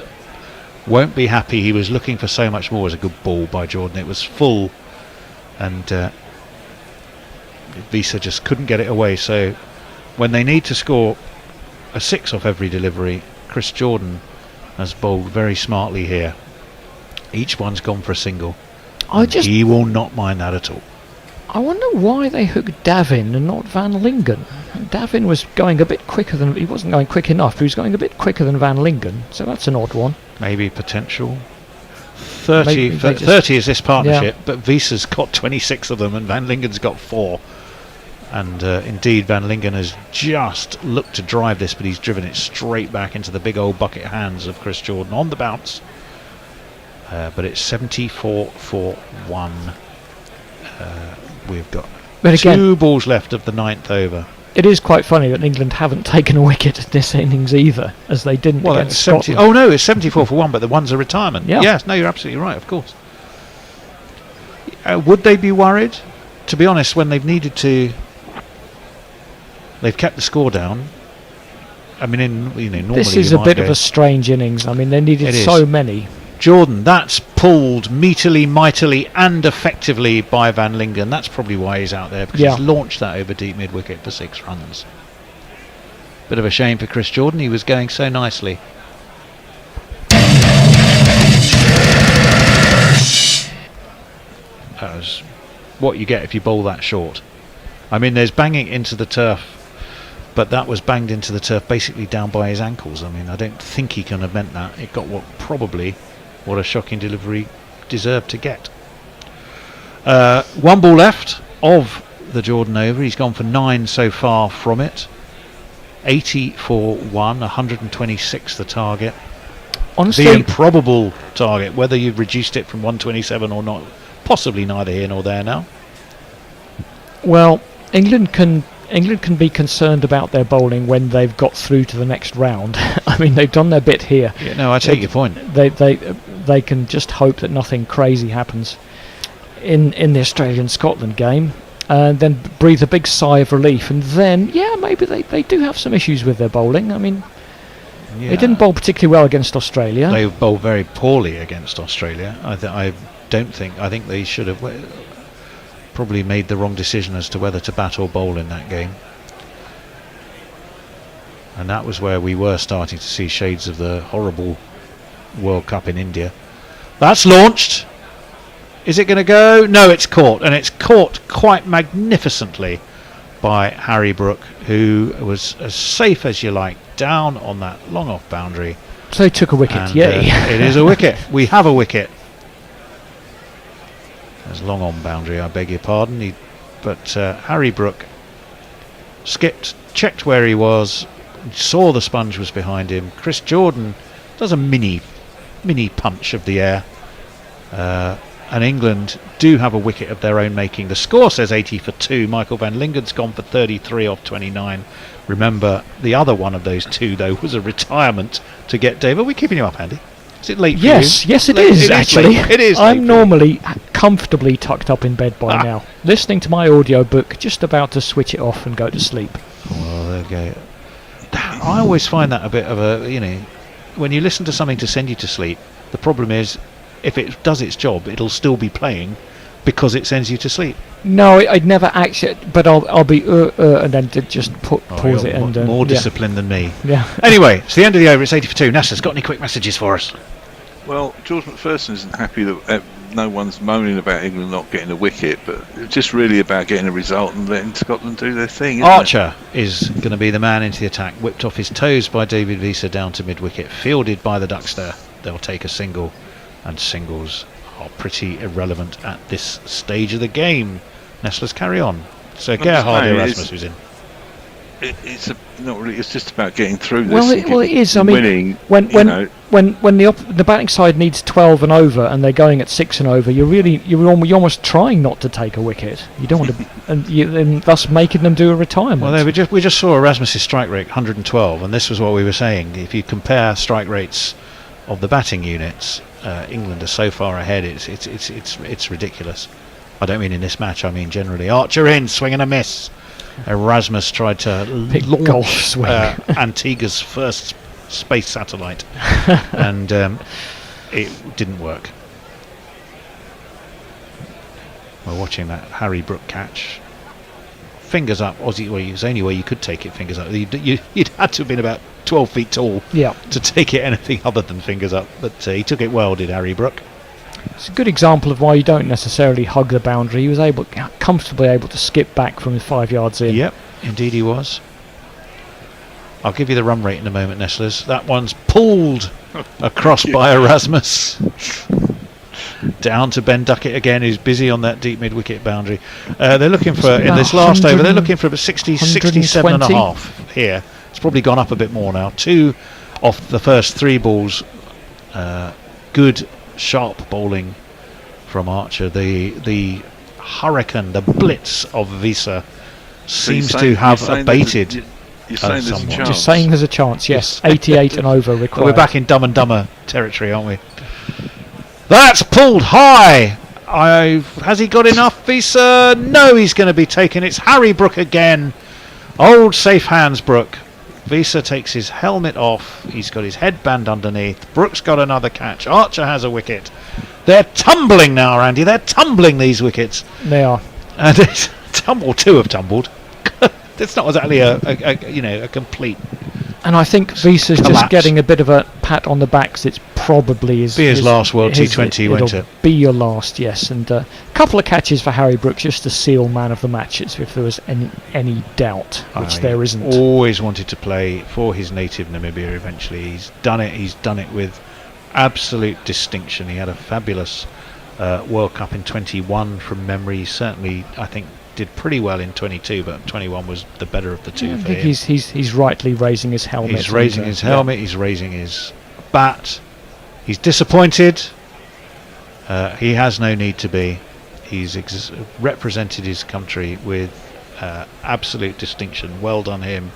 Won't be happy. He was looking for so much more. As a good ball by Jordan. It was full, and Wiese just couldn't get it away. So when they need to score a 6 off every delivery, Chris Jordan has bowled very smartly here. Each one's gone for a single. He will not mind that at all. I wonder why they hooked Davin and not Van Lingen. Davin was going a bit quicker than... He wasn't going quick enough. He was going a bit quicker than Van Lingen. So that's an odd one. Maybe potential. 30 is this partnership, but Wiese's got 26 of them and Van Lingen's got 4. And indeed, Van Lingen has just looked to drive this, but he's driven it straight back into the big old bucket hands of Chris Jordan on the bounce. But it's 74 for 1. We've got 2 balls left of the 9th over. It is quite funny that England haven't taken a wicket in this innings either, as they didn't against Scotland. Oh no, it's 74 for 1, but the one's a retirement. Yeah. Yes, no, you're absolutely right, of course. Would they be worried? To be honest, when they've needed to... They've kept the score down. I mean, normally this is a bit of a strange innings. I mean, they needed so many. Jordan, that's pulled meterly, mightily, and effectively by Van Lingen. That's probably why he's out there, because he's launched that over deep mid wicket for 6 runs. Bit of a shame for Chris Jordan. He was going so nicely. That was what you get if you bowl that short. I mean, there's banging into the turf, but that was banged into the turf basically down by his ankles. I mean, I don't think he can have meant that. It got what a shocking delivery deserved to get. 1 ball left of the Jordan over. He's gone for 9 so far from it. 80 for 1, 126 the target. Honestly, the improbable target, whether you've reduced it from 127 or not, possibly neither here nor there now. Well, England can be concerned about their bowling when they've got through to the next round. I mean, they've done their bit here. Yeah, no, I take your point. They can just hope that nothing crazy happens in the Australian-Scotland game, and then breathe a big sigh of relief. And then, maybe they do have some issues with their bowling. I mean, they didn't bowl particularly well against Australia. They bowled very poorly against Australia. I think they should have probably made the wrong decision as to whether to bat or bowl in that game. And that was where we were starting to see shades of the horrible World Cup in India. That's launched. Is it going to go? No, it's caught, and it's caught quite magnificently by Harry Brook, who was as safe as you like down on that long off boundary. So he took a wicket. Yay! It is a wicket. We have a wicket. There's long on boundary, I beg your pardon. But Harry Brook skipped, checked where he was, saw the sponge was behind him. Chris Jordan does a mini punch of the air, and England do have a wicket of their own making. The score says 80 for 2. Michael Van Lingen's gone for 33 off 29. Remember, the other one of those 2 though was a retirement to get Dave. Are we keeping you up, Andy? Is it late for you? Yes, it is actually. It is. I'm normally comfortably tucked up in bed by now, listening to my audio book, just about to switch it off and go to sleep. Well, there you go. I always find that a bit of a, when you listen to something to send you to sleep, the problem is, if it does its job, it'll still be playing because it sends you to sleep. No, I'd never actually, but I'll be and then just pause it and more disciplined than me. Yeah. Anyway, it's the end of the over. It's 80 for 2. Nasser's got any quick messages for us? Well, George McPherson isn't happy that no one's moaning about England not getting a wicket, but it's just really about getting a result and letting Scotland do their thing. Isn't Archer is going to be the man into the attack. Whipped off his toes by David Wiese down to mid-wicket. Fielded by the Duckster. They'll take a single, and singles are pretty irrelevant at this stage of the game. Nestlers carry on. So Gerhard Erasmus who's in. It's not really. It's just about getting through this. Well, it is. I mean, winning. When when the batting side needs 12 and over, and they're going at 6 and over, you're almost trying not to take a wicket. You don't want to, and thus making them do a retirement. Well, we just saw Erasmus's strike rate 112, and this was what we were saying. If you compare strike rates of the batting units, England are so far ahead. It's ridiculous. I don't mean in this match. I mean generally. Archer in, swing and a miss. Erasmus tried to launch Antigua's first space satellite, and it didn't work. We're watching that Harry Brook catch. Fingers up, Aussie. Well, it was the only way you could take it fingers up. You'd had to have been about 12 feet tall to take it anything other than fingers up. But he took it well, did Harry Brook. It's a good example of why you don't necessarily hug the boundary. He was comfortably able to skip back from 5 yards in. Yep, indeed he was. I'll give you the run rate in a moment, Nestlers. That one's pulled across by Erasmus. Down to Ben Duckett again, who's busy on that deep mid-wicket boundary. They're looking for, in this last over, they're looking for about 67 and a half here. It's probably gone up a bit more now. 2 off the first 3 balls. Good, sharp bowling from Archer. The hurricane, the blitz of Wiese seems to have abated. You're saying there's a chance. Just saying there's a chance, yes. 88 and over required. We're back in Dumb and Dumber territory, aren't we? That's pulled high. Has he got enough, Wiese? No, he's going to be taken. It's Harry Brook again. Old safe hands, Brook. Wiese takes his helmet off. He's got his headband underneath. Brook's got another catch. Archer has a wicket. They're tumbling now, Andy. They're tumbling, these wickets. They are. And it's two have tumbled. It's not exactly a complete. And I think Wiese's just getting a bit of a pat on the back, 'cause it's probably his last World T20, won't it? Be your last, yes. And a couple of catches for Harry Brook just to seal man of the match, if there was any doubt, which there isn't. Always wanted to play for his native Namibia. Eventually, he's done it. He's done it with absolute distinction. He had a fabulous World Cup in 21 from memory. He certainly, I think, did pretty well in 22, but 21 was the better of the two. I think he's rightly raising his helmet. He's raising his helmet. He's raising his bat. He's disappointed. He has no need to be. He's represented his country with absolute distinction. Well done him,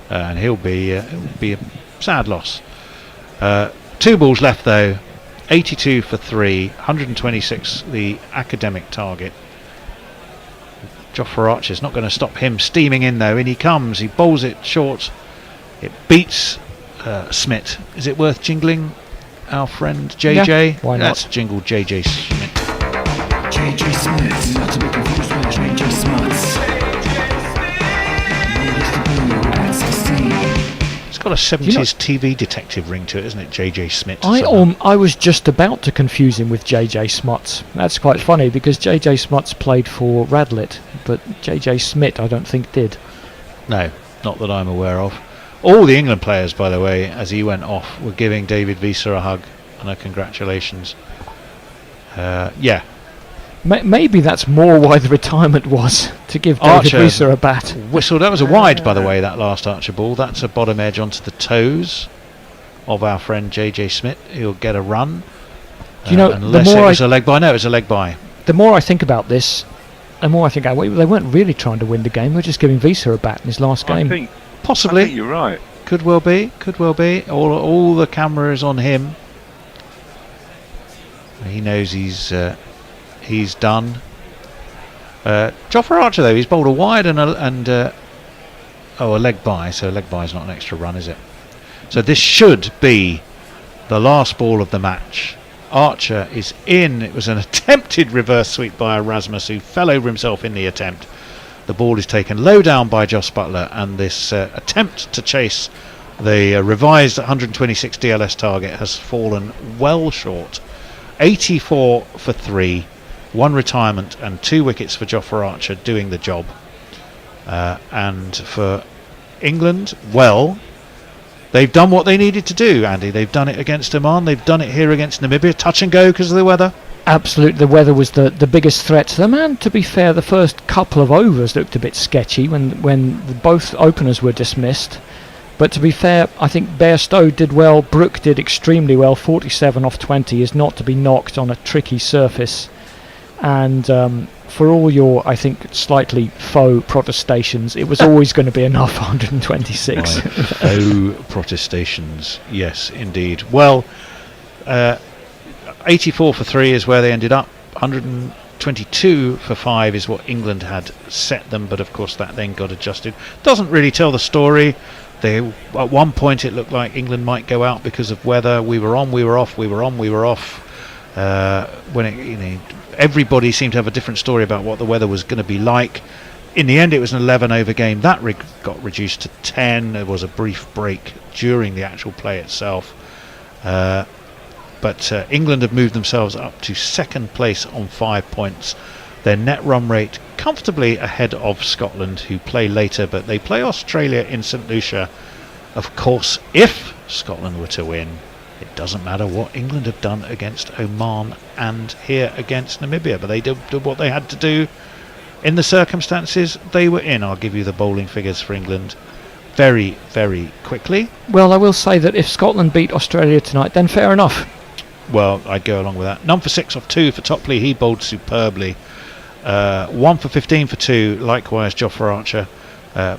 and it'll be a sad loss. 2 balls left though. 82 for 3, 126 the academic target. Jofra Archer's not going to stop him steaming in though. In he comes. He bowls it short. It beats Smith. Is it worth jingling our friend JJ? Yeah, why not? Let's jingle JJ Smith. JJ Smith, not to be confused with JJ Smuts. It's got a 70s TV detective ring to it, isn't it? JJ Smith. I was just about to confuse him with JJ Smuts. That's quite funny because JJ Smuts played for Radlett, but JJ Smith I don't think did. No, not that I'm aware of. All the England players, by the way, as he went off, were giving David Wiese a hug and a congratulations. Yeah. Maybe that's more why the retirement was, to give David Wiese a bat. Whistle. That was a wide, by the way, that last Archer ball. That's a bottom edge onto the toes of our friend JJ Smith. He'll get a run. Do you know, unless it was a leg by. No, it was a leg by. The more I think about this, the more I think they weren't really trying to win the game. They were just giving Wiese a bat in his last game. Possibly. I think you're right. Could well be. All the camera is on him. He knows he's done. Jofra Archer though, he's bowled a wide and a leg by. So a leg by is not an extra run, is it? So this should be the last ball of the match. Archer is in. It was an attempted reverse sweep by Erasmus, who fell over himself in the attempt. The ball is taken low down by Joss Butler, and this attempt to chase the revised 126 DLS target has fallen well short. 84 for 3, 1 retirement and 2 wickets for Jofra Archer doing the job. And for England, well, they've done what they needed to do, Andy. They've done it against Oman, they've done it here against Namibia. Touch and go because of the weather. Absolutely, the weather was the biggest threat to them, and to be fair, the first couple of overs looked a bit sketchy when both openers were dismissed. But to be fair, I think Bairstow did well, Brook did extremely well. 47 off 20 is not to be knocked on a tricky surface. And for all your, I think, slightly faux protestations, it was always going to be enough, 126. Oh, protestations, yes, indeed. Well, 84 for 3 is where they ended up. 122 for 5 is what England had set them, but of course that then got adjusted. Doesn't really tell the story. At one point it looked like England might go out because of weather. We were on, we were off, we were on, we were off. When it, everybody seemed to have a different story about what the weather was going to be like. In the end, it was an 11 over game. That got reduced to 10. There was a brief break during the actual play itself. But England have moved themselves up to second place on 5 points. Their net run rate comfortably ahead of Scotland, who play later, but they play Australia in St Lucia. Of course, if Scotland were to win, it doesn't matter what England have done against Oman and here against Namibia, but they did what they had to do in the circumstances they were in. I'll give you the bowling figures for England very, very quickly. Well, I will say that if Scotland beat Australia tonight, then fair enough. Well, I'd go along with that. None for 6 off 2 for Topley. He bowled superbly. 1 for 15 for 2. Likewise, Jofra Archer.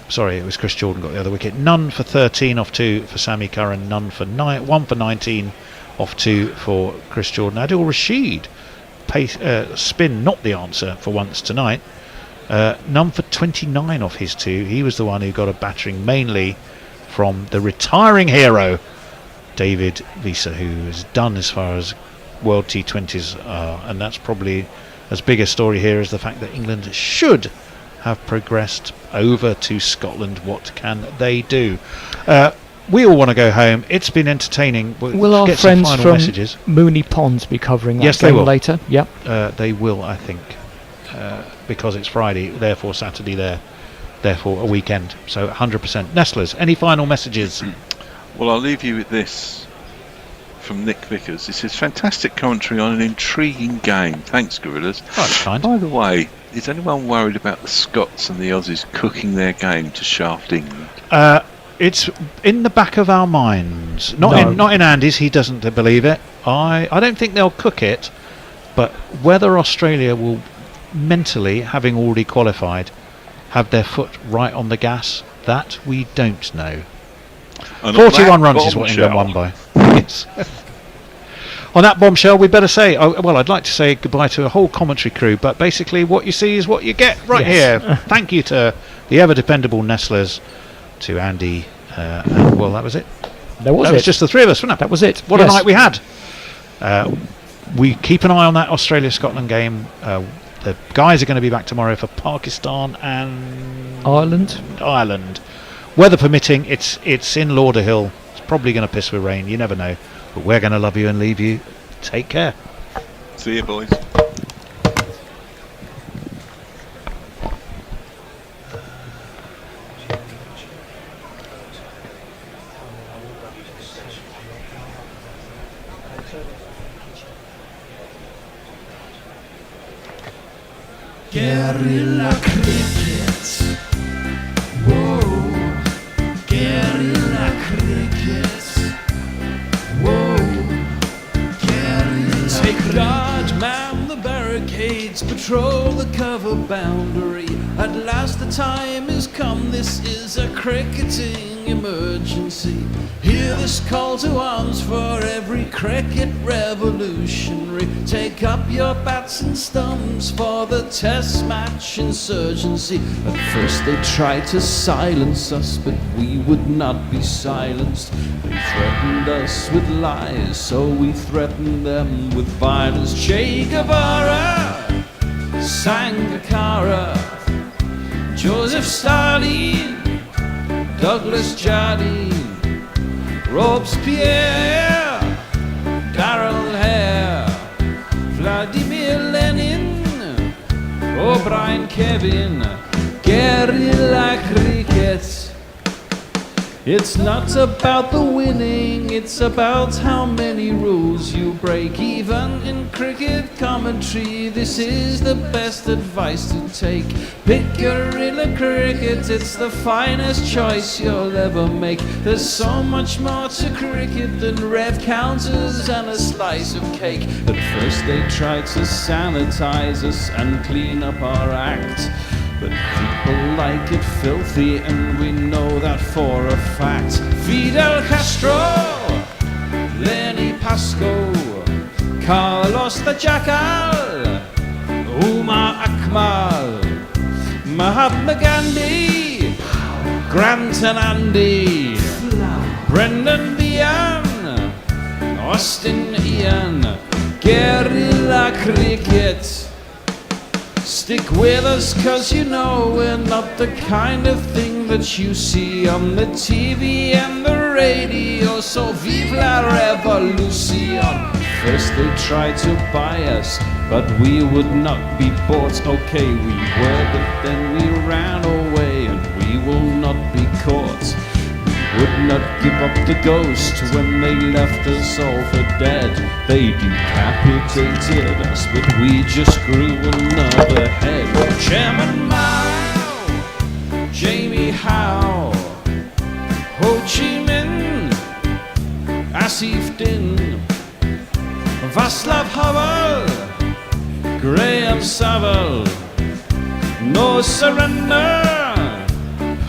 Sorry, it was Chris Jordan got the other wicket. None for 13 off 2 for Sammy Curran. None for 1 for 19 off 2 for Chris Jordan. Adil Rashid. Spin not the answer for once tonight. None for 29 off his 2. He was the one who got a battering mainly from the retiring hero David Wiese, who is done as far as World T20s are, and that's probably as big a story here as the fact that England should have progressed over to Scotland. What can they do? We all want to go home. It's been entertaining. Will our get friends some final from messages. Mooney Ponds be covering that yes, game they will. later? Yep. They will, I think, because it's Friday, therefore Saturday there, therefore a weekend. So 100%. Nestlers, any final messages? Well, I'll leave you with this from Nick Vickers. He says, fantastic commentary on an intriguing game. Thanks, Gorillas. Oh, that's kind. By the way, is anyone worried about the Scots and the Aussies cooking their game to shaft England? It's in the back of our minds. Not in Andy's, he doesn't believe it. I don't think they'll cook it, but whether Australia will mentally, having already qualified, have their foot right on the gas, that we don't know. And 41 runs is what England won by. Yes. On that bombshell, we better say, well, I'd like to say goodbye to a whole commentary crew, but basically what you see is what you get right here. Thank you to the ever-dependable Nestlers, to Andy, and, well, that was it. That was just the three of us, wasn't it? That was it. What a night we had. We keep an eye on that Australia-Scotland game. The guys are going to be back tomorrow for Pakistan and Ireland. Weather permitting, it's in Lauderhill. It's probably going to piss with rain. You never know. But we're going to love you and leave you. Take care. See you, boys. Guerrilla cricket. Whoa. Guerrilla cricket. Whoa. Guerrilla. Take guard, man the barricades, patrol the cover boundary. At last the time has come, this is a cricketing emergency. Hear this call to arms for every cricket revolutionary. Take up your bats and stumps for the test match insurgency. At first they tried to silence us, but we would not be silenced. They threatened us with lies, so we threatened them with violence. Che Guevara, Sangakkara, Joseph Stalin, Douglas Jardine, Robespierre, Darrell Hare, Vladimir Lenin, O'Brien Kevin, Guerrilla cricket, It's not about the winning, it's about how many rules you break. Even in cricket commentary, this is the best advice to take. Pick guerrilla cricket, it's the finest choice you'll ever make. There's so much more to cricket than red counters and a slice of cake. At first they tried to sanitize us and clean up our act, but people like it filthy, and we know that for a fact. Fidel Castro, Lenny Pascoe, Carlos the Jackal, Umar Akmal, Mahatma Gandhi, Grant and Andy, Brendan Behan, Austin Ian, guerrilla cricket. Stick with us, cause you know we're not the kind of thing that you see on the TV and the radio. So vive la revolution. First they tried to buy us, but we would not be bought. Okay, we were, but then we ran away, and we will not be caught. Would not give up the ghost when they left us all for dead. They decapitated us, but we just grew another head. Chairman Mao, Jamie Howe, Ho Chi Minh, Asif Din, Václav Havel, Graham Saville, No Surrender,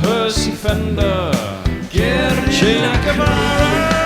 Percy Fender, Che Guevara.